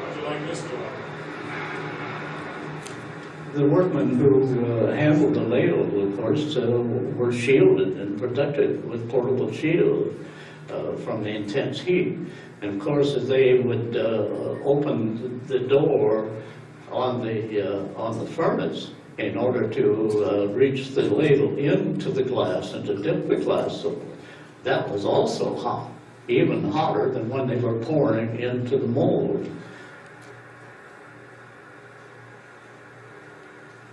Speaker 12: How'd you like this job?
Speaker 16: The workmen who handled the ladle, of course, were shielded and protected with portable shields from the intense heat. And of course, if they would open the door on the furnace in order to reach the ladle into the glass and to dip the glass, so that was also hot, even hotter than when they were pouring into the mold.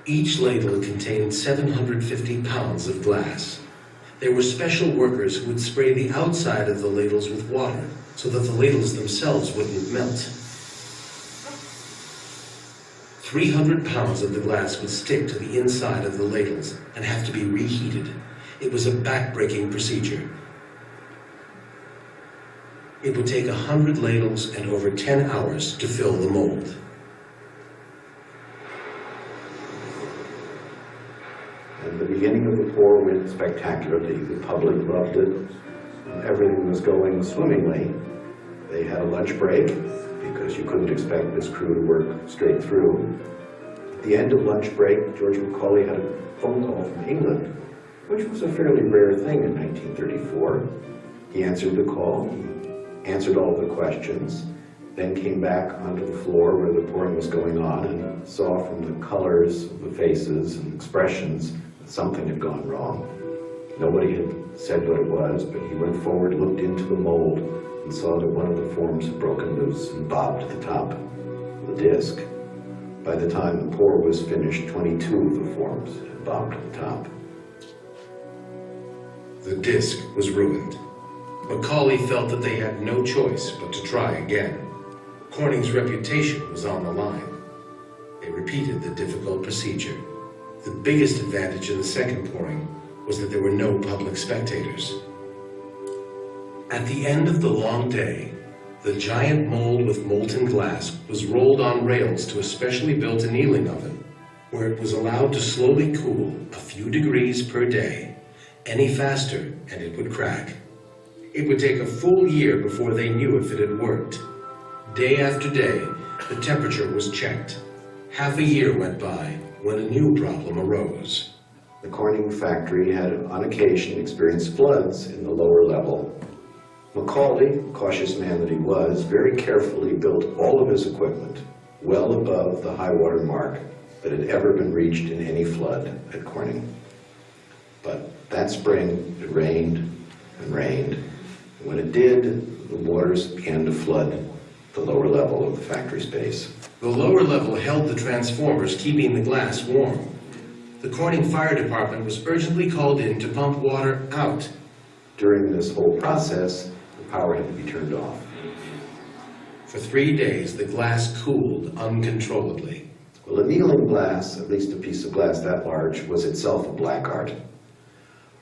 Speaker 1: Each ladle contained 750 pounds of glass. There were special workers who would spray the outside of the ladles with water so that the ladles themselves wouldn't melt. 300 pounds of the glass would stick to the inside of the ladles and have to be reheated. It was a back-breaking procedure. It would take 100 ladles and over 10 hours to fill the mold.
Speaker 15: And the beginning of the pour went spectacularly. The public loved it. Everything was going swimmingly. They had a lunch break because you couldn't expect this crew to work straight through. At the end of lunch break, George Macaulay had a phone call from England which was a fairly rare thing in 1934. He answered the call, he answered all the questions, then came back onto the floor where the pouring was going on and saw from the colors of the faces and expressions that something had gone wrong. Nobody had said what it was, but he went forward, looked into the mold, and saw that one of the forms had broken loose and bobbed to the top of the disc. By the time the pour was finished, 22 of the forms had bobbed to the top.
Speaker 17: The disc was ruined. Macaulay felt that they had no choice but to try again. Corning's reputation was on the line. They repeated the difficult procedure. The biggest advantage in the second pouring was that there were no public spectators. At the end of the long day, the giant mold with molten glass was rolled on rails to a specially built annealing oven, where it was allowed to slowly cool a few degrees per day. Any faster and it would crack. It would take a full year before they knew if it had worked. Day after day, the temperature was checked. Half a year went by when a new problem arose.
Speaker 15: The Corning factory had on occasion experienced floods in the lower level. Macaulay, cautious man that he was, very carefully built all of his equipment well above the high water mark that had ever been reached in any flood at Corning. But that spring, it rained and rained. And when it did, the waters began to flood the lower level of the factory space.
Speaker 17: The lower level held the transformers, keeping the glass warm. The Corning Fire Department was urgently called in to pump water out.
Speaker 15: During this whole process, the power had to be turned off.
Speaker 17: For 3 days, the glass cooled uncontrollably.
Speaker 15: Well, annealing glass, at least a piece of glass that large, was itself a black art.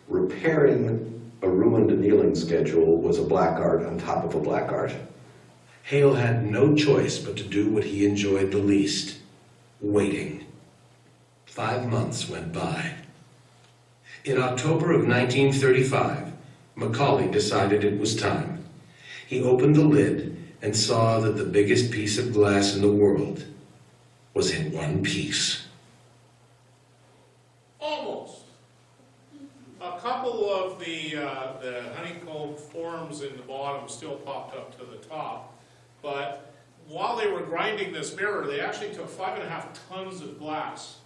Speaker 15: Repairing a ruined annealing schedule was a black art on top of a black art.
Speaker 17: Hale had no choice but to do what he enjoyed the least, waiting. 5 months went by. In October of 1935, Macaulay decided it was time. He opened the lid and saw that the biggest piece of glass in the world was in one piece.
Speaker 12: Almost. A couple of the honeycomb forms in the bottom still popped up to the top. But while they were grinding this mirror, they actually took 5.5 tons of glass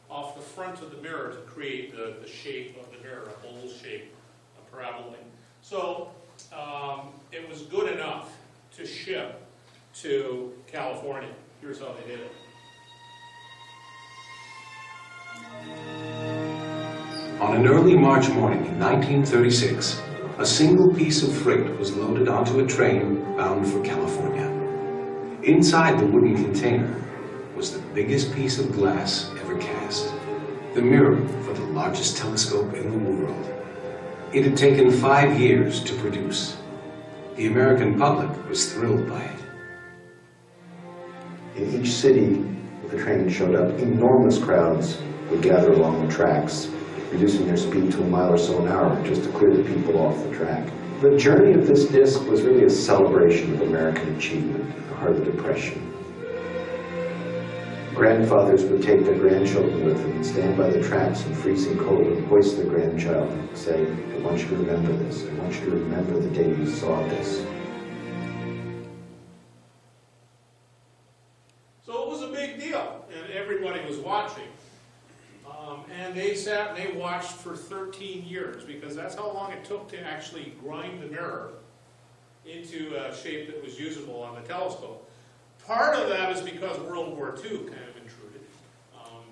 Speaker 12: off the front of the mirror to create the shape of the mirror, a bowl shape, a parabola. So it was good enough to ship to California. Here's how they did it.
Speaker 17: On an early March morning in 1936, a single piece of freight was loaded onto a train bound for California. Inside the wooden container was the biggest piece of glass ever cast, the mirror for the largest telescope in the world. It had taken 5 years to produce. The American public was thrilled by it.
Speaker 15: In each city the train showed up, enormous crowds would gather along the tracks, reducing their speed to a mile or so an hour just to clear the people off the track. The journey of this disc was really a celebration of American achievement in the heart of the Depression. Grandfathers would take their grandchildren with them and stand by the tracks in freezing cold and hoist their grandchild and say, I want you to remember this. I want you to remember the day you saw this.
Speaker 12: So it was a big deal, and everybody was watching. And they sat and they watched for 13 years, because that's how long it took to actually grind the mirror into a shape that was usable on the telescope. Part of that is because World War II kind of intruded.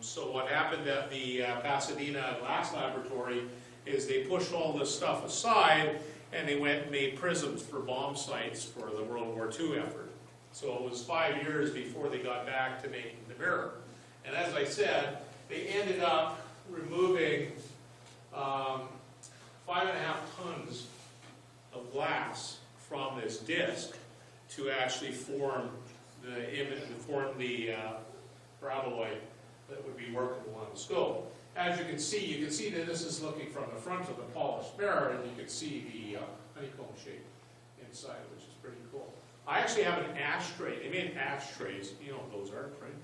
Speaker 12: So what happened at the Pasadena Glass Laboratory is they pushed all this stuff aside and they went and made prisms for bomb sites for the World War II effort. So it was 5 years before they got back to making the mirror. And as I said, they ended up removing 5.5 tons of glass from this disc to actually form the image, form the paraboloid that would be workable on the scope. As you can see that this is looking from the front of the polished mirror, and you can see the honeycomb shape inside, which is pretty cool. I actually have an ashtray. They made ashtrays. You know what those are, right?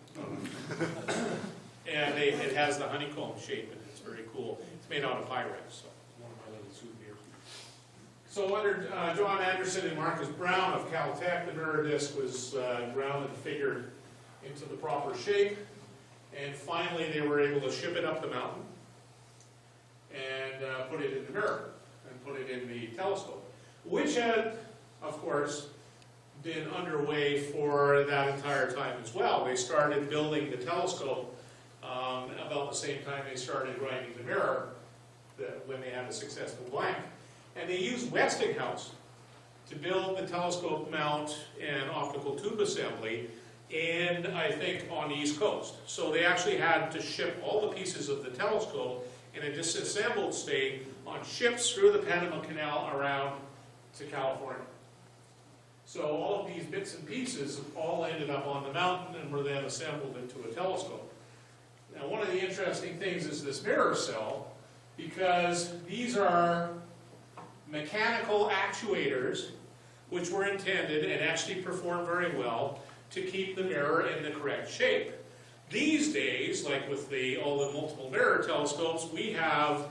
Speaker 12: And it has the honeycomb shape in it. It's very cool. It's made out of Pyrex, so one of my little souvenirs. So under John Anderson and Marcus Brown of Caltech, the mirror disc was ground and figured into the proper shape. And finally, they were able to ship it up the mountain and put it in the mirror and put it in the telescope, which had, of course, been underway for that entire time as well. They started building the telescope about the same time they started grinding the mirror, when they had a successful blank. And they used Westinghouse to build the telescope mount and optical tube assembly, and I think on the East Coast. So they actually had to ship all the pieces of the telescope in a disassembled state on ships through the Panama Canal around to California. So all of these bits and pieces all ended up on the mountain and were then assembled into a telescope. Now, one of the interesting things is this mirror cell, because these are mechanical actuators which were intended and actually perform very well to keep the mirror in the correct shape. These days, like with all the multiple mirror telescopes, we have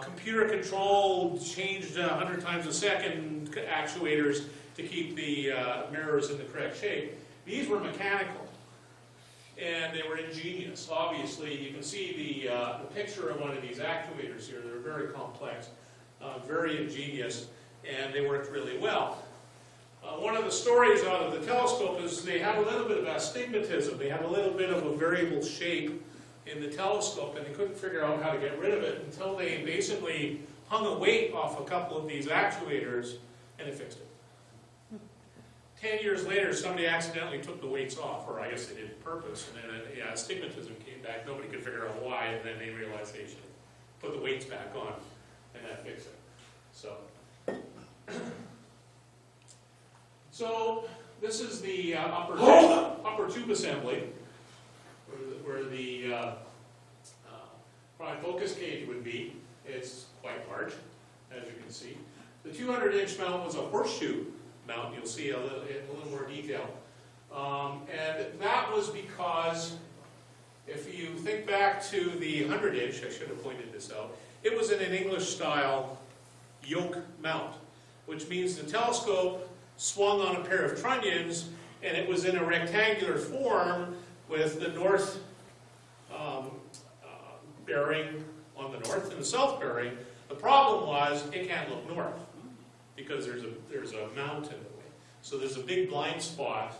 Speaker 12: computer-controlled, changed 100 times a second actuators to keep the mirrors in the correct shape. These were mechanical, and they were ingenious. Obviously, you can see the picture of one of these actuators here. They're very complex, very ingenious, and they worked really well. One of the stories out of the telescope is they had a little bit of astigmatism. They had a little bit of a variable shape in the telescope, and they couldn't figure out how to get rid of it until they basically hung a weight off a couple of these actuators, and it fixed it. 10 years later, somebody accidentally took the weights off, or I guess they did it on purpose, and then astigmatism came back. Nobody could figure out why, and then they realized they should put the weights back on, and that fixed it. So this is the upper tube assembly, where the prime focus cage would be. It's quite large, as you can see. The 200-inch mount was a horseshoe mount. You'll see a little more detail. And that was because, if you think back to the 100-inch, I should have pointed this out, it was in an English-style yoke mount, which means the telescope swung on a pair of trunnions, and it was in a rectangular form with the north bearing on the north and the south bearing. The problem was it can't look north because there's a mountain in the way. So there's a big blind spot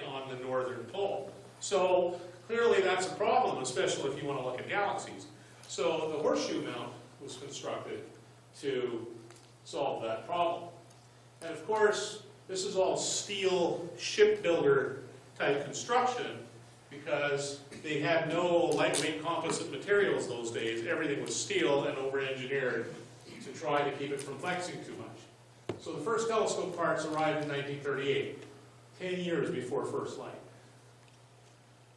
Speaker 12: on the northern pole. So clearly that's a problem, especially if you want to look at galaxies. So the horseshoe mount was constructed to solve that problem. And of course, this is all steel shipbuilder type construction because they had no lightweight composite materials those days. Everything was steel and over-engineered to try to keep it from flexing too much. So the first telescope parts arrived in 1938, 10 years before first light.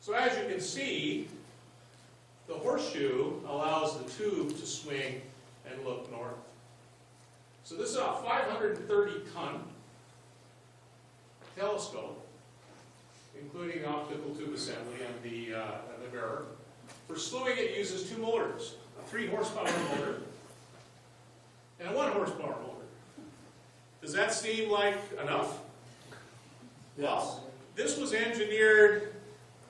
Speaker 12: So as you can see, the horseshoe allows the tube to swing and look north. So this is a 530-ton telescope, including the optical tube assembly and the mirror. For slewing, it uses two motors, a 3-horsepower motor and a 1-horsepower motor. Does that seem like enough?
Speaker 7: Yes.
Speaker 12: Well, this was engineered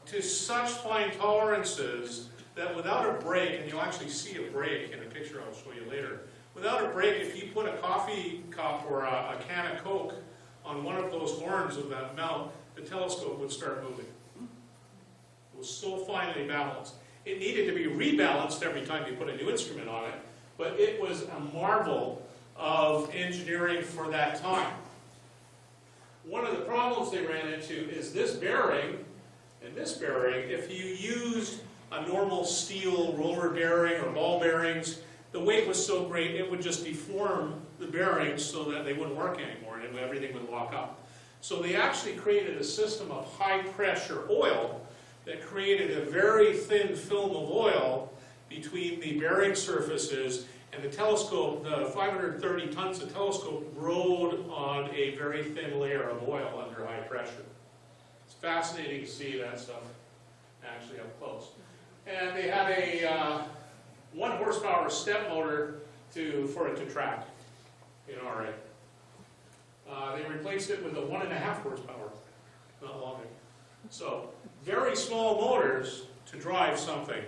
Speaker 12: to such fine tolerances that without a brake, and you'll actually see a brake in a picture I'll show you later, without a brake, if you put a coffee cup or a can of Coke on one of those horns of that mount, the telescope would start moving. It was so finely balanced. It needed to be rebalanced every time you put a new instrument on it, but it was a marvel of engineering for that time. One of the problems they ran into is this bearing and this bearing. If you used a normal steel roller bearing or ball bearings, the weight was so great it would just deform the bearings so that they wouldn't work anymore and everything would lock up. So they actually created a system of high pressure oil that created a very thin film of oil between the bearing surfaces, and the telescope, the 530 tons of telescope, rode on a very thin layer of oil under high pressure. It's fascinating to see that stuff actually up close. And they had 1 horsepower step motor for it to track in RA. They replaced it with a 1.5 horsepower not long ago. So very small motors to drive something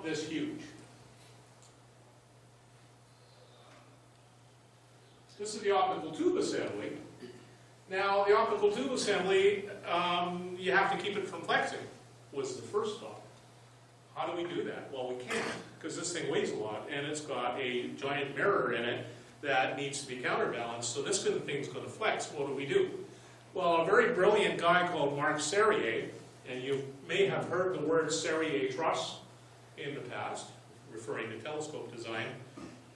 Speaker 12: this huge. This is the optical tube assembly. Now, the optical tube assembly, you have to keep it from flexing, was the first thought. How do we do that? Well, we can't, because this thing weighs a lot, and it's got a giant mirror in it that needs to be counterbalanced, so this kind of thing's going to flex. What do we do? Well, a very brilliant guy called Marc Serrier, and you may have heard the word Serrier truss in the past, referring to telescope design.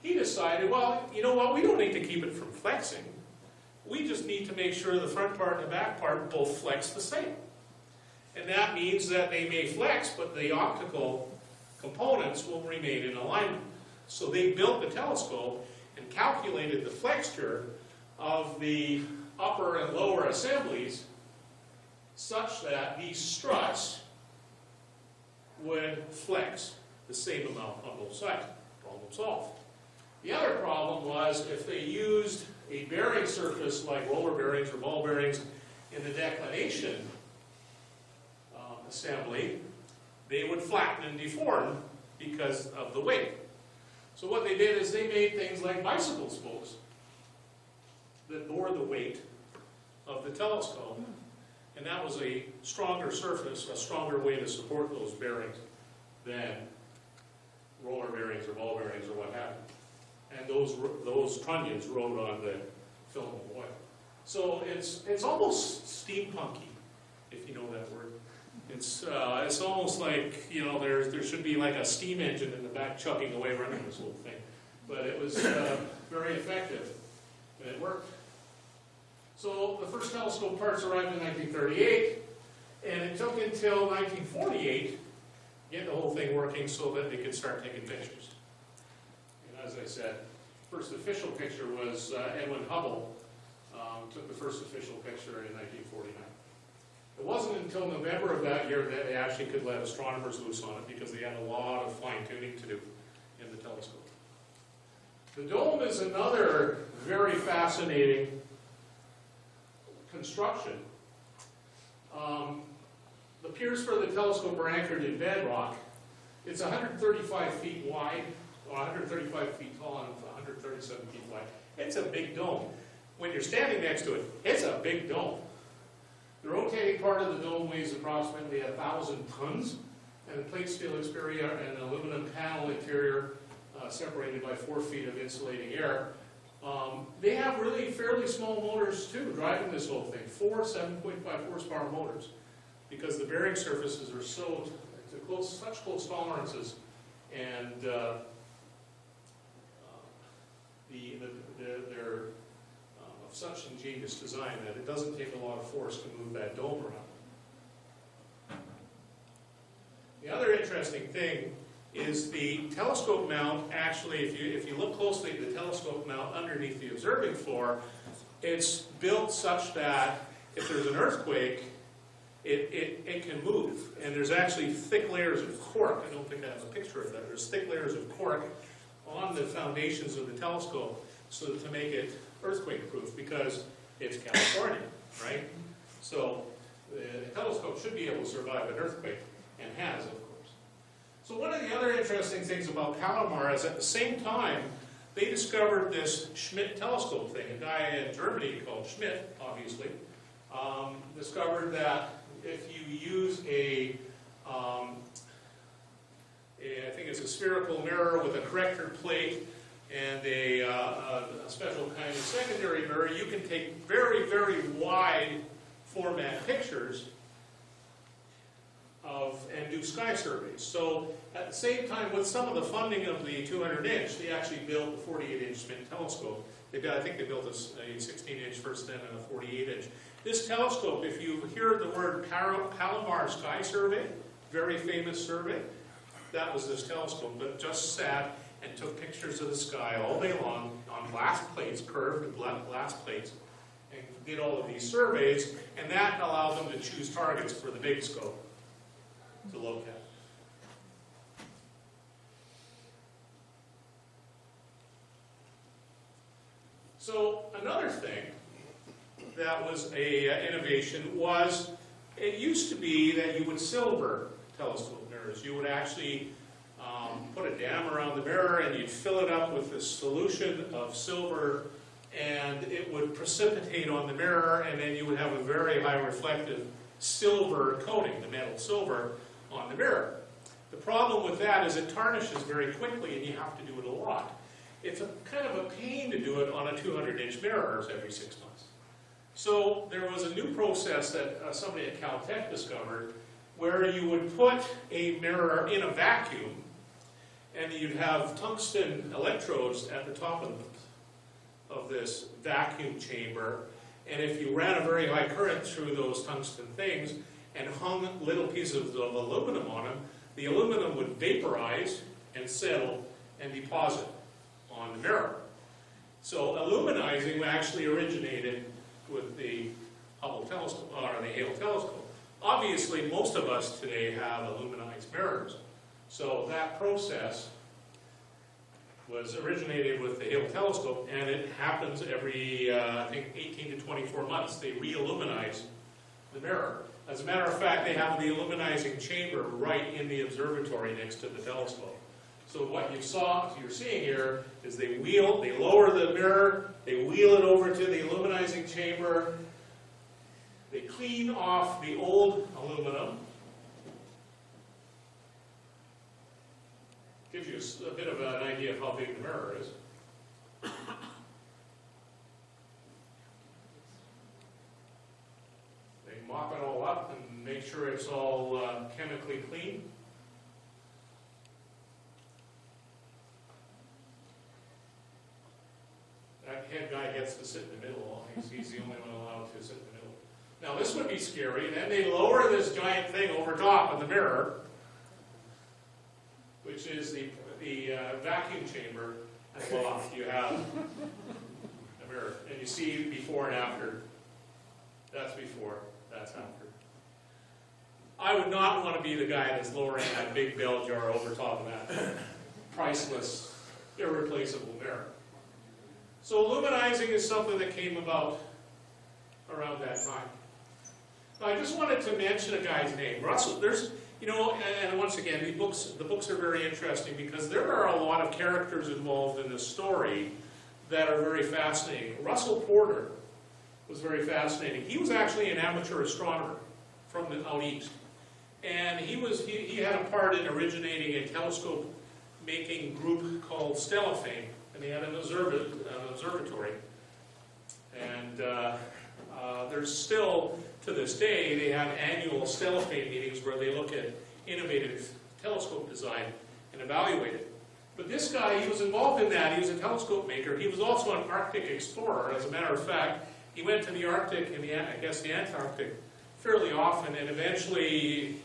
Speaker 12: He decided, well, you know what, we don't need to keep it from flexing. We just need to make sure the front part and the back part both flex the same. And that means that they may flex, but the optical components will remain in alignment. So they built the telescope and calculated the flexure of the upper and lower assemblies such that these struts would flex the same amount on both sides. Problem solved. The other problem was if they used a bearing surface like roller bearings or ball bearings in the declination assembly, they would flatten and deform because of the weight. So what they did is they made things like bicycle spokes that bore the weight of the telescope, and that was a stronger surface, a stronger way to support those bearings than roller bearings or ball bearings or what have you. And those trunnions rode on the film of oil. So it's almost steampunky, if you know that word. It's almost like, you know, there should be like a steam engine in the back chugging away running this whole thing. But it was very effective, and it worked. So the first telescope parts arrived in 1938, and it took until 1948 to get the whole thing working so that they could start taking pictures. And as I said, first official picture was Edwin Hubble took the first official picture in 1949. It wasn't until November of that year that they actually could let astronomers loose on it because they had a lot of fine-tuning to do in the telescope. The dome is another very fascinating construction. The piers for the telescope are anchored in bedrock. It's 135 feet wide, or 135 feet tall, and 137 feet wide. It's a big dome. When you're standing next to it, it's a big dome. The rotating part of the dome weighs approximately 1,000 tons, and the plate steel exterior and aluminum panel interior separated by 4 feet of insulating air. They have really fairly small motors too driving this whole thing, 4 7.5 horsepower motors, because the bearing surfaces are such close tolerances, and they're of such ingenious design that it doesn't take a lot of force to move that dome around. The other interesting thing is the telescope mount. Actually, if you look closely at the telescope mount underneath the observing floor, it's built such that if there's an earthquake, it can move. And there's actually thick layers of cork. I don't think I have a picture of that. There's thick layers of cork on the foundations of the telescope so to make it earthquake-proof, because it's California, right? So the telescope should be able to survive an earthquake, and has, of course. So one of the other interesting things about Palomar is at the same time, they discovered this Schmidt Telescope thing. A guy in Germany called Schmidt, obviously, discovered that if you use I think it's a spherical mirror with a corrector plate and a special kind of secondary mirror, you can take very, very wide format pictures and do sky surveys. So at the same time, with some of the funding of the 200-inch, they actually built the 48-inch Schmidt telescope. I think they built a 16-inch first, then and a 48-inch. This telescope, if you hear the word Palomar Sky Survey, very famous survey, that was this telescope that just sat and took pictures of the sky all day long on glass plates, curved glass plates, and did all of these surveys, and that allowed them to choose targets for the big scope to look at. So another thing that was a innovation was, it used to be that you would silver telescope mirrors. You would actually put a dam around the mirror and you'd fill it up with this solution of silver, and it would precipitate on the mirror, and then you would have a very high reflective silver coating, the metal silver, on the mirror. The problem with that is it tarnishes very quickly and you have to do it a lot. It's a kind of a pain to do it on a 200-inch mirror every 6 months. So there was a new process that somebody at Caltech discovered, where you would put a mirror in a vacuum and you'd have tungsten electrodes at the top of this vacuum chamber, and if you ran a very high current through those tungsten things and hung little pieces of aluminum on them, the aluminum would vaporize and settle and deposit on the mirror. So aluminizing actually originated with the Hubble telescope, or the Hale telescope. Obviously, most of us today have aluminized mirrors. So that process was originated with the Hale telescope, and it happens every, I think, 18 to 24 months. They re-illuminize the mirror. As a matter of fact, they have the illuminizing chamber right in the observatory next to the telescope. So what you're seeing here is they lower the mirror, they wheel it over to the illuminizing chamber, they clean off the old aluminum. Gives you a bit of an idea of how big the mirror is. They mop it all up and make sure it's all chemically clean. That head guy gets to sit in the middle. He's the only one allowed to sit in the middle. Now this would be scary. Then they lower this giant thing over top of the mirror, which is the vacuum chamber, and voila, you have a mirror. And you see before and after. That's before, that's after. I would not want to be the guy that's lowering that big bell jar over top of that priceless, irreplaceable mirror. So luminizing is something that came about around that time. Now, I just wanted to mention a guy's name. Russell, and once again, the books are very interesting because there are a lot of characters involved in this story that are very fascinating. Russell Porter was very fascinating. He was actually an amateur astronomer from the out east. And he had a part in originating a telescope making group called Stellafane, and they had an observatory. And there's still, to this day, they have annual Stellafane meetings where they look at innovative telescope design and evaluate it. But this guy, he was involved in that. He was a telescope maker. He was also an Arctic explorer. As a matter of fact, he went to the Arctic and the Antarctic fairly often, and eventually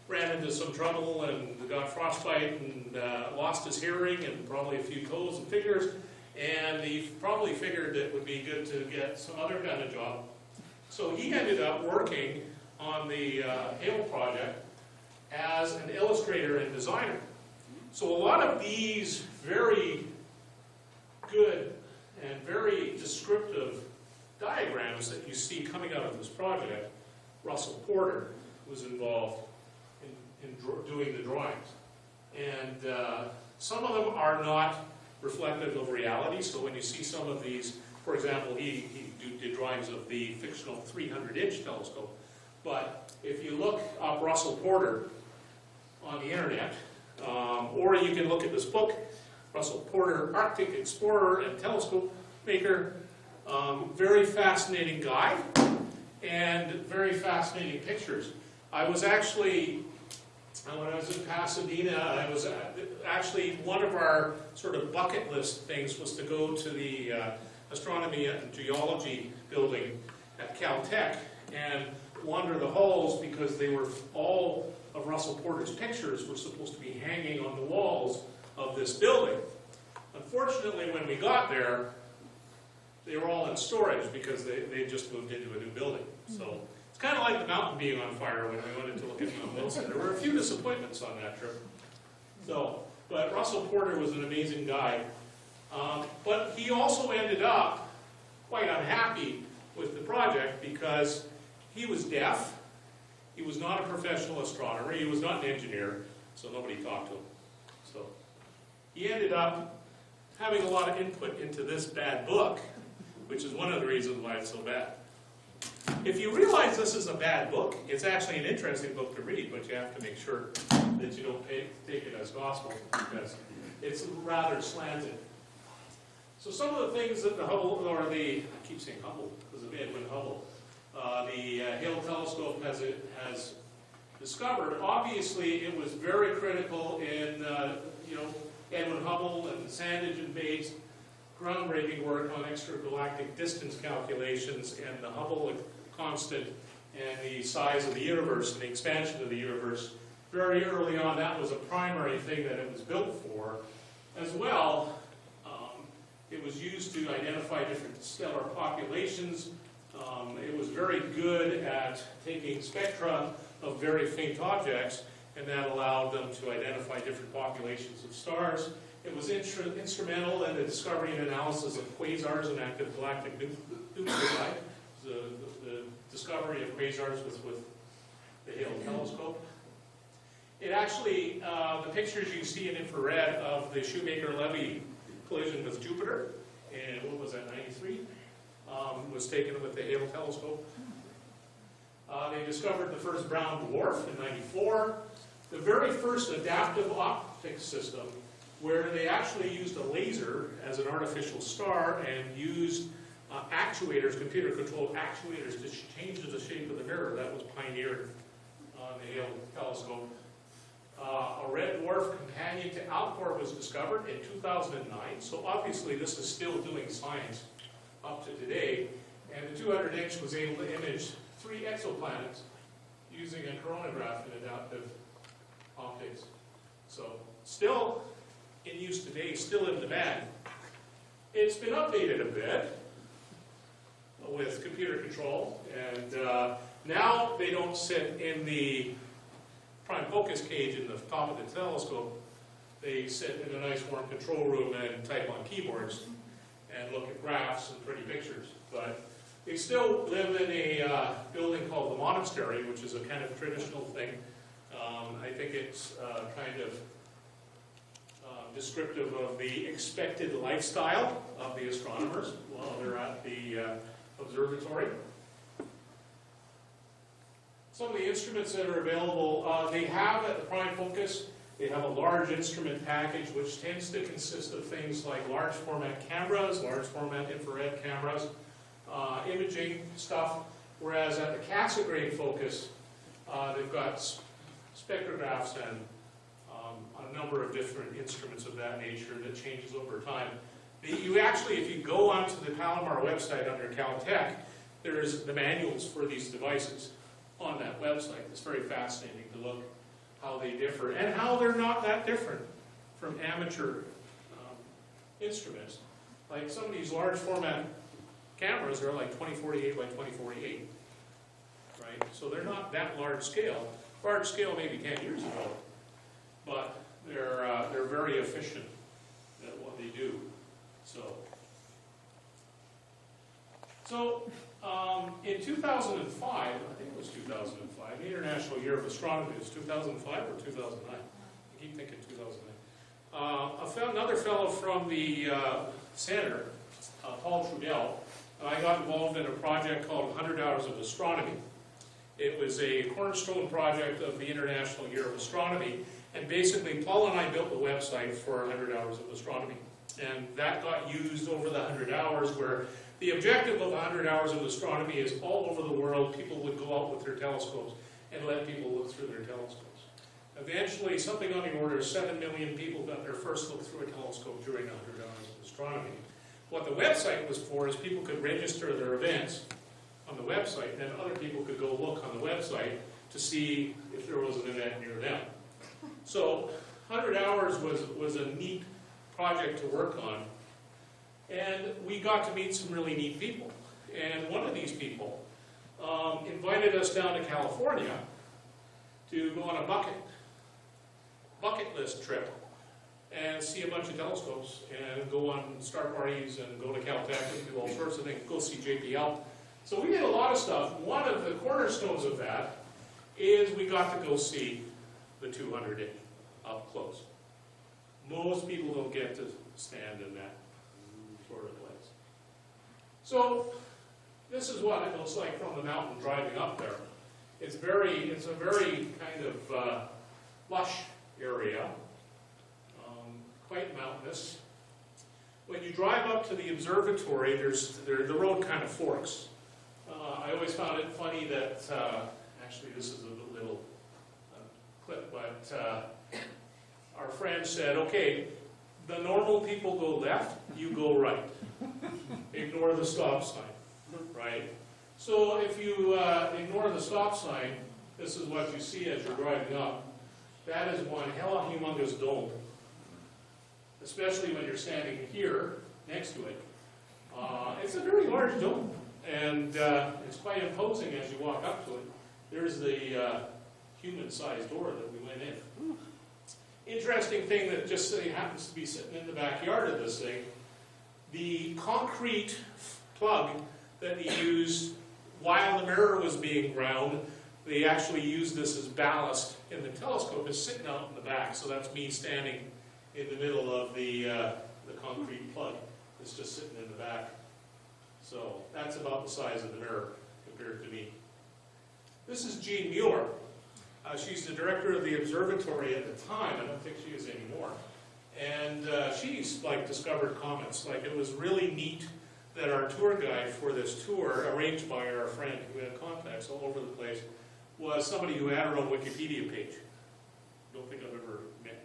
Speaker 12: ran into some trouble and got frostbite and lost his hearing and probably a few toes and fingers, and he probably figured it would be good to get some other kind of job. So he ended up working on the Hale project as an illustrator and designer. So a lot of these very good and very descriptive diagrams that you see coming out of this project, Russell Porter was involved in doing the drawings. And some of them are not reflective of reality, so when you see some of these, for example, he did drawings of the fictional 300-inch telescope, but if you look up Russell Porter on the internet, or you can look at this book, Russell Porter, Arctic Explorer and Telescope Maker, very fascinating guy, and very fascinating pictures. I was actually, when I was in Pasadena, I was actually, one of our sort of bucket list things was to go to the Astronomy and Geology building at Caltech and wander the halls, because they were, all of Russell Porter's pictures were supposed to be hanging on the walls of this building. Unfortunately, when we got there, they were all in storage because they just moved into a new building. So it's kind of like the mountain being on fire when we went in to look at Mount Wilson. There were a few disappointments on that trip. So, but Russell Porter was an amazing guy. But he also ended up quite unhappy with the project because he was deaf, he was not a professional astronomer, he was not an engineer, so nobody talked to him. So he ended up having a lot of input into this bad book, which is one of the reasons why it's so bad. If you realize this is a bad book, it's actually an interesting book to read, but you have to make sure that you don't take it as gospel, because it's rather slanted. So some of the things that the Hubble, or the, I keep saying Hubble because of Edwin Hubble, the Hale telescope has discovered, obviously it was very critical in, Edwin Hubble and Sandage and Bates' groundbreaking work on extragalactic distance calculations and the Hubble constant and the size of the universe and the expansion of the universe. Very early on, that was a primary thing that it was built for. As well, it was used to identify different stellar populations. It was very good at taking spectra of very faint objects, and that allowed them to identify different populations of stars. It was instrumental in the discovery and analysis of quasars and active galactic nuclei. The discovery of quasars was with the Hale telescope. It actually, the pictures you see in infrared of the Shoemaker-Levy collision with Jupiter, and what was that, 93, was taken with the Hale telescope. They discovered the first brown dwarf in 94. The very first adaptive optics system, where they actually used a laser as an artificial star and used actuators, computer-controlled actuators, to change the shape of the mirror. That was pioneered on the Hale telescope. A red dwarf companion to Alcor was discovered in 2009, so obviously this is still doing science up to today. And the 200-inch was able to image 3 exoplanets using a coronagraph and adaptive optics. So still in use today, still in demand. It's been updated a bit with computer control, and now they don't sit in the prime focus cage in the top of the telescope. They sit in a nice warm control room and type on keyboards and look at graphs and pretty pictures. But they still live in a building called the monastery, which is a kind of traditional thing. I think it's kind of descriptive of the expected lifestyle of the astronomers while they're at the observatory. Some of the instruments that are available, they have at the prime focus, they have a large instrument package which tends to consist of things like large format cameras, large format infrared cameras, imaging stuff, whereas at the Cassegrain focus, they've got spectrographs and a number of different instruments of that nature that changes over time. You actually, if you go onto the Palomar website under Caltech, there's the manuals for these devices on that website. It's very fascinating to look how they differ and how they're not that different from amateur instruments. Like some of these large format cameras are like 2048 by 2048, right? So they're not that large scale. Large scale maybe 10 years ago, but they're very efficient at what they do. So in 2005, I think it was 2005, the International Year of Astronomy, was 2005 or 2009? I keep thinking 2009. Another fellow from the center, Paul Trudell, and I got involved in a project called 100 Hours of Astronomy. It was a cornerstone project of the International Year of Astronomy, and basically Paul and I built the website for 100 Hours of Astronomy. And that got used over the 100 hours, where the objective of 100 Hours of Astronomy is all over the world, people would go out with their telescopes and let people look through their telescopes. Eventually, something on the order of 7 million people got their first look through a telescope during 100 Hours of Astronomy. What the website was for is people could register their events on the website, and then other people could go look on the website to see if there was an event near them. So 100 Hours was a neat project to work on, and we got to meet some really neat people. And one of these people invited us down to California to go on a bucket list trip and see a bunch of telescopes and go on star parties and go to Caltech and do all sorts of things, go see JPL. So we did a lot of stuff. One of the cornerstones of that is we got to go see the 200 inch up close. Most people don't get to stand in that sort of place. So this is what it looks like from the mountain driving up there. It's a very kind of lush area, quite mountainous. When you drive up to the observatory, the road kind of forks. I always found it funny that, actually this is a little clip, but our friend said, okay, the normal people go left, you go right. Ignore the stop sign, right? So if you ignore the stop sign, this is what you see as you're driving up. That is one hell of a humongous dome, especially when you're standing here next to it. It's a very large dome, and it's quite imposing as you walk up to it. There's the human-sized door that we went in. Interesting thing that just happens to be sitting in the backyard of this thing, the concrete plug that they used while the mirror was being ground, they actually used this as ballast in the telescope, is sitting out in the back. So that's me standing in the middle of the concrete plug. It's just sitting in the back. So that's about the size of the mirror compared to me. This is Jean Mueller. She's the director of the observatory at the time. I don't think she is anymore. And she's like discovered comets. Like, it was really neat that our tour guide for this tour, arranged by our friend who had contacts all over the place, was somebody who had her own Wikipedia page. Don't think I've ever met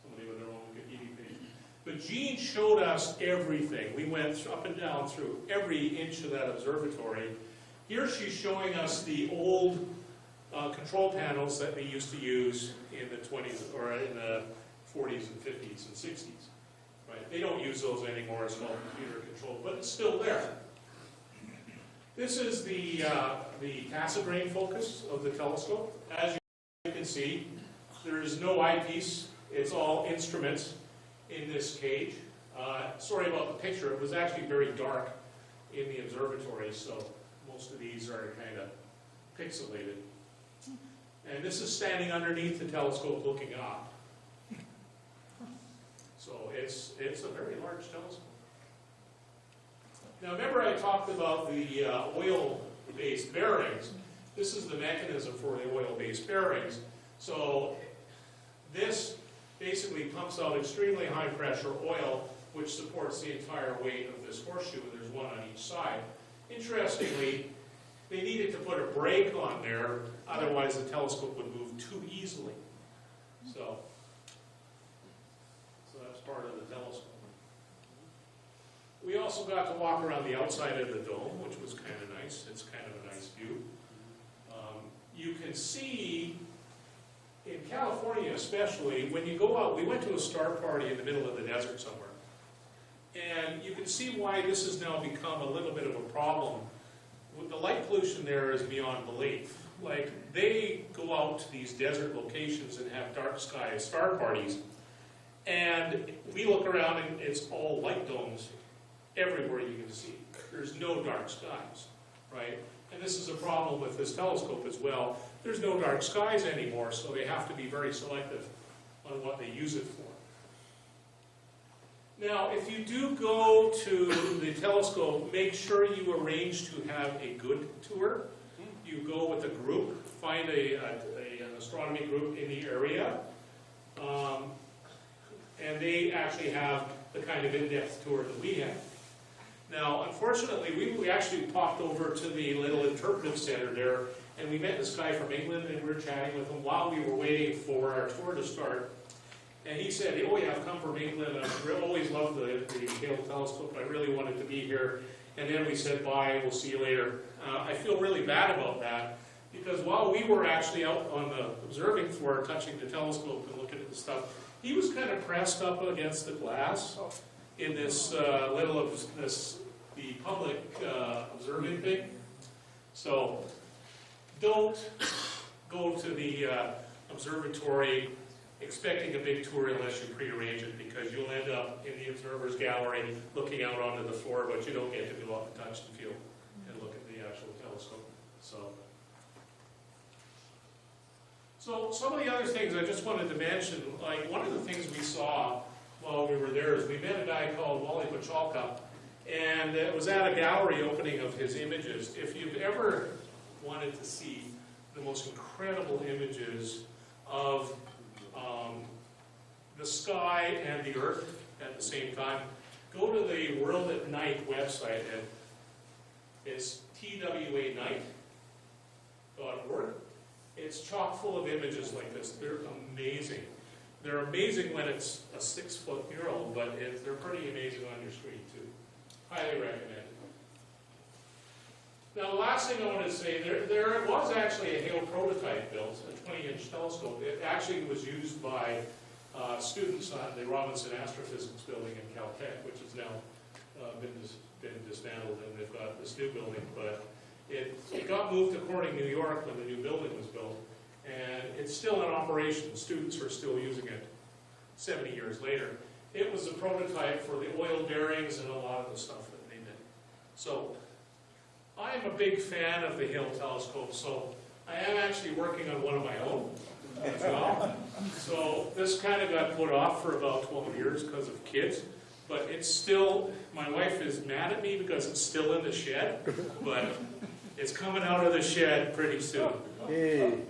Speaker 12: somebody with their own Wikipedia page. But Jean showed us everything. We went up and down through every inch of that observatory. Here she's showing us the old control panels that they used to use in the 20s or in the 40s and 50s and 60s. Right? They don't use those anymore. It's all computer controlled, but it's still there. This is the Cassegrain focus of the telescope. As you can see, there is no eyepiece. It's all instruments in this cage. Sorry about the picture. It was actually very dark in the observatory, so most of these are kind of pixelated. And this is standing underneath the telescope looking up. So it's a very large telescope. Now remember I talked about the oil-based bearings. This is the mechanism for the oil-based bearings. So this basically pumps out extremely high pressure oil, which supports the entire weight of this horseshoe, and there's one on each side. Interestingly, they needed to put a brake on there, otherwise the telescope would move too easily. So that's part of the telescope. We also got to walk around the outside of the dome, which was kind of nice. It's kind of a nice view. You can see, in California especially, when you go out, we went to a star party in the middle of the desert somewhere. And you can see why this has now become a little bit of a problem. The light pollution there is beyond belief. Like, they go out to these desert locations and have dark sky star parties, and we look around and it's all light domes everywhere you can see. There's no dark skies, right? And this is a problem with this telescope as well. There's no dark skies anymore, so they have to be very selective on what they use it for. Now, if you do go to the telescope, make sure you arrange to have a good tour. You go with a group, find an astronomy group in the area, and they actually have the kind of in-depth tour that we have. Now, unfortunately, we actually popped over to the little interpretive center there, and we met this guy from England, and we were chatting with him while we were waiting for our tour to start. And he said, oh yeah, I've come from England, I've always loved the Hale telescope, I really wanted to be here. And then we said, bye, we'll see you later. I feel really bad about that, because while we were actually out on the observing floor touching the telescope and looking at the stuff, he was kind of pressed up against the glass in this the public observing thing. So don't go to the observatory expecting a big tour unless you prearrange it, because you'll end up in the observer's gallery looking out onto the floor, but you don't get to go up and touch and feel and look at the actual telescope. So some of the other things I just wanted to mention, like one of the things we saw while we were there is we met a guy called Wally Pachalka, and it was at a gallery opening of his images. If you've ever wanted to see the most incredible images of the sky and the Earth at the same time, go to the World at Night website, and it's twanight.org. It's chock full of images like this. They're amazing. They're amazing when it's a 6-foot mural, but they're pretty amazing on your screen too. Highly recommend it. Now, the last thing I want to say, there was actually a Hale prototype built, a 20-inch telescope. It actually was used by students at the Robinson Astrophysics building in Caltech, which has now been dismantled, and they've got this new building. But it got moved to Corning, New York when the new building was built, and it's still in operation. Students are still using it 70 years later. It was a prototype for the oil bearings and a lot of the stuff that they did. So I am a big fan of the Hale telescope, so I am actually working on one of my own as well. So this kind of got put off for about 12 years because of kids, but it's still, my wife is mad at me because it's still in the shed, but it's coming out of the shed pretty soon. And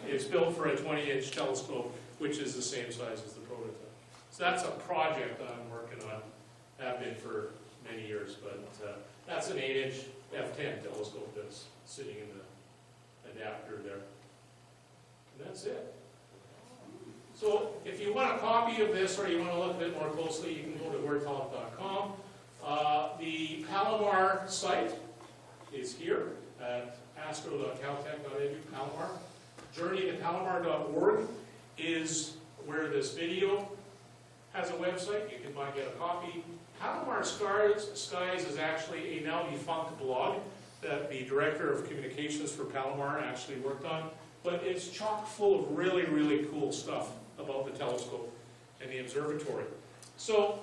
Speaker 12: it's built for a 20-inch telescope, which is the same size as the prototype. So that's a project that I'm working on, have been for many years, but that's an 8-inch f10 telescope that's sitting in the adapter there. And that's it. So if you want a copy of this or you want to look at it more closely, you can go to wordtalk.com. The Palomar site is here at astro.caltech.edu, Palomar. JourneyToPalomar.org is where this video has a website. You can get a copy. Palomar Skies is actually a now defunct blog that the director of communications for Palomar actually worked on. But it's chock full of really, really cool stuff about the telescope and the observatory. So,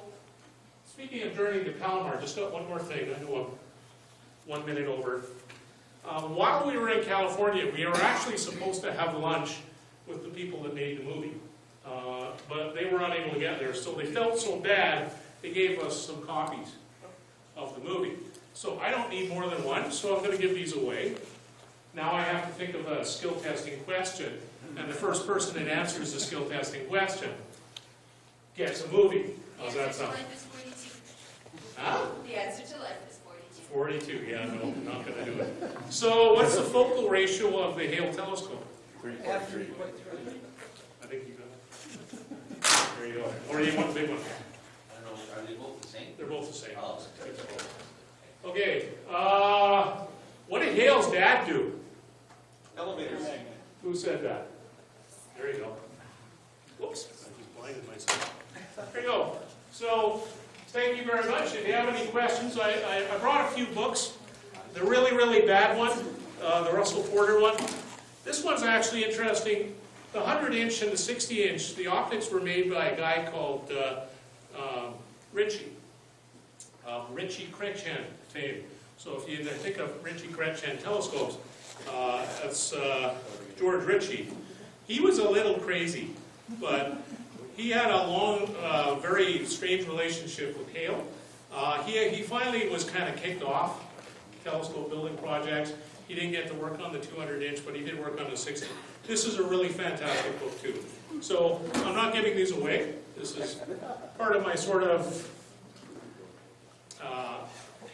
Speaker 12: speaking of Journey to Palomar, just got one more thing. I know I'm 1 minute over. While we were in California, we were actually supposed to have lunch with the people that made the movie. But they were unable to get there, so they felt so bad, they gave us some copies of the movie. So I don't need more than one, so I'm going to give these away. Now I have to think of a skill testing question, and the first person that answers the skill testing question gets a movie. How's that sound? Huh?
Speaker 2: The answer to life is 42.
Speaker 12: 42, yeah, no, not going to do it. So what's the focal ratio of the Hale telescope?
Speaker 1: 3.3.
Speaker 12: I think you got it. There you go. Or do you want the big one?
Speaker 1: I don't know, are they both the same?
Speaker 12: They're both the same.
Speaker 1: Oh,
Speaker 12: okay, what did Hale's dad do?
Speaker 1: Elevators.
Speaker 12: Who said that? There you go. Whoops, I just blinded myself. There you go. So, thank you very much. If you have any questions, I brought a few books. The really, really bad one, the Russell Porter one. This one's actually interesting. The 100-inch and the 60-inch, the optics were made by a guy called Ritchie Criterion fame. So if you think of Ritchie Criterion telescopes, that's George Ritchie. He was a little crazy, but he had a long, very strange relationship with Hale. He finally was kind of kicked off telescope building projects. He didn't get to work on the 200-inch, but he did work on the 60. This is a really fantastic book, too. So I'm not giving these away. This is part of my sort of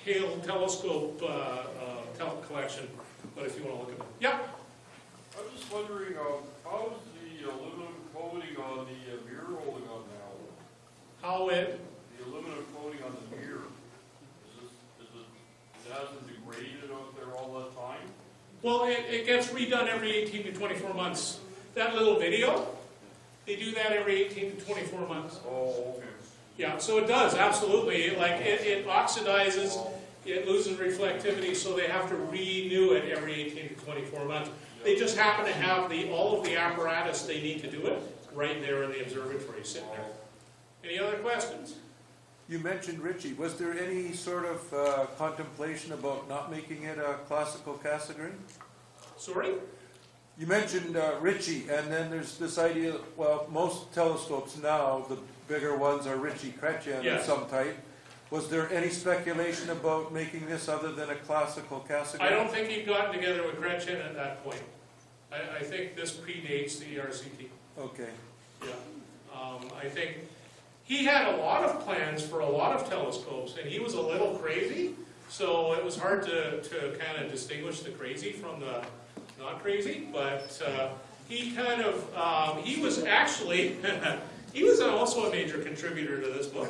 Speaker 12: Hale telescope collection, but if you want to look at them. Yeah?
Speaker 4: I'm just wondering, how's the aluminum coating on the mirror holding on now?
Speaker 12: How it?
Speaker 4: The aluminum coating on the mirror. It hasn't degraded out there all the time?
Speaker 12: Well, it gets redone every 18 to 24 months. That little video, they do that every 18 to 24 months.
Speaker 4: Oh, okay.
Speaker 12: Yeah, so it does, absolutely. Like, it oxidizes, it loses reflectivity, so they have to renew it every 18 to 24 months. They just happen to have all of the apparatus they need to do it. right there in the observatory, sitting there. Any other questions?
Speaker 18: You mentioned Ritchie. Was there any sort of contemplation about not making it a classical Cassegrain?
Speaker 12: Sorry?
Speaker 18: You mentioned Ritchie, and then there's this idea, well, most telescopes now, the bigger ones are Ritchie Criterion
Speaker 12: Yes.
Speaker 18: of some type. Was there any speculation about making this other than a classical Cassegrain?
Speaker 12: I don't think he'd gotten together with Gretchen at that point. I think this predates the RCT.
Speaker 18: Okay.
Speaker 12: Yeah. I think he had a lot of plans for a lot of telescopes, and he was a little crazy, so it was hard to kind of distinguish the crazy from the not crazy, but he kind of, he was actually, he was also a major contributor to this book.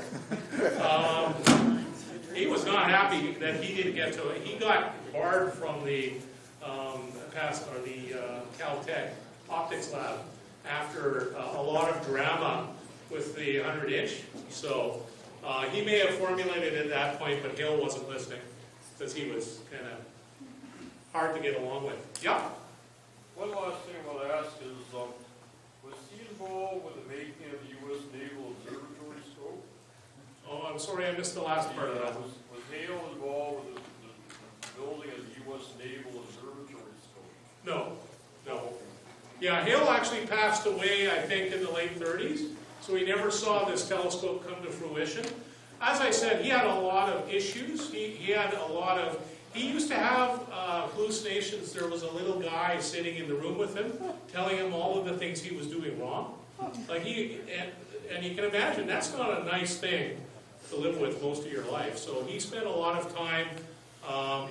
Speaker 12: He was not happy that he didn't get to it. He got barred from the Caltech optics lab after a lot of drama with the 100-inch. So he may have formulated it at that point, but Hill wasn't listening because he was kind of hard to get along with. Yeah?
Speaker 4: One last thing I want to ask is, was he involved with the making of the U.S. Naval Observatory scope?
Speaker 12: Oh, I'm sorry, I missed the last part of that.
Speaker 4: Was Hale involved with the building of the U.S. Naval Observatory scope?
Speaker 12: No, no. Yeah, Hale actually passed away, I think, in the late 30s, so he never saw this telescope come to fruition. As I said, he had a lot of issues. He had a lot of... He used to have hallucinations. There was a little guy sitting in the room with him, telling him all of the things he was doing wrong. Like and you can imagine, that's not a nice thing to live with most of your life. So he spent a lot of time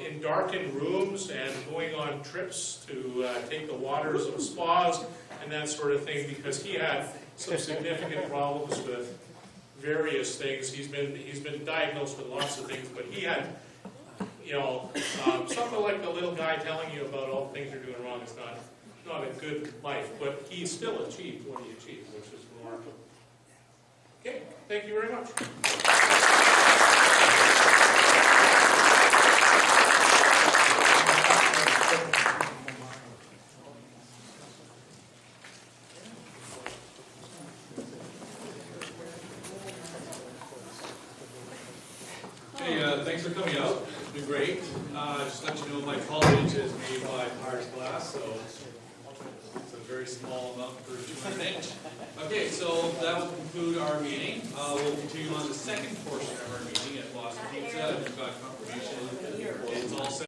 Speaker 12: in darkened rooms and going on trips to take the waters of spas and that sort of thing, because he had some significant problems with various things. He's been diagnosed with lots of things, but he had, you know, something like the little guy telling you about all the things you're doing wrong is not a good life, but he still achieved what he achieved, which is remarkable. Okay, thank you very much.
Speaker 3: Hey, thanks for coming out. It's been great. Just let you know my college is made by Powers Glass, so it's a very small amount per 200 inch. Okay, so that will conclude our meeting. We'll continue on the second portion of our meeting at Boston Pizza. We've got confirmation. It's all set.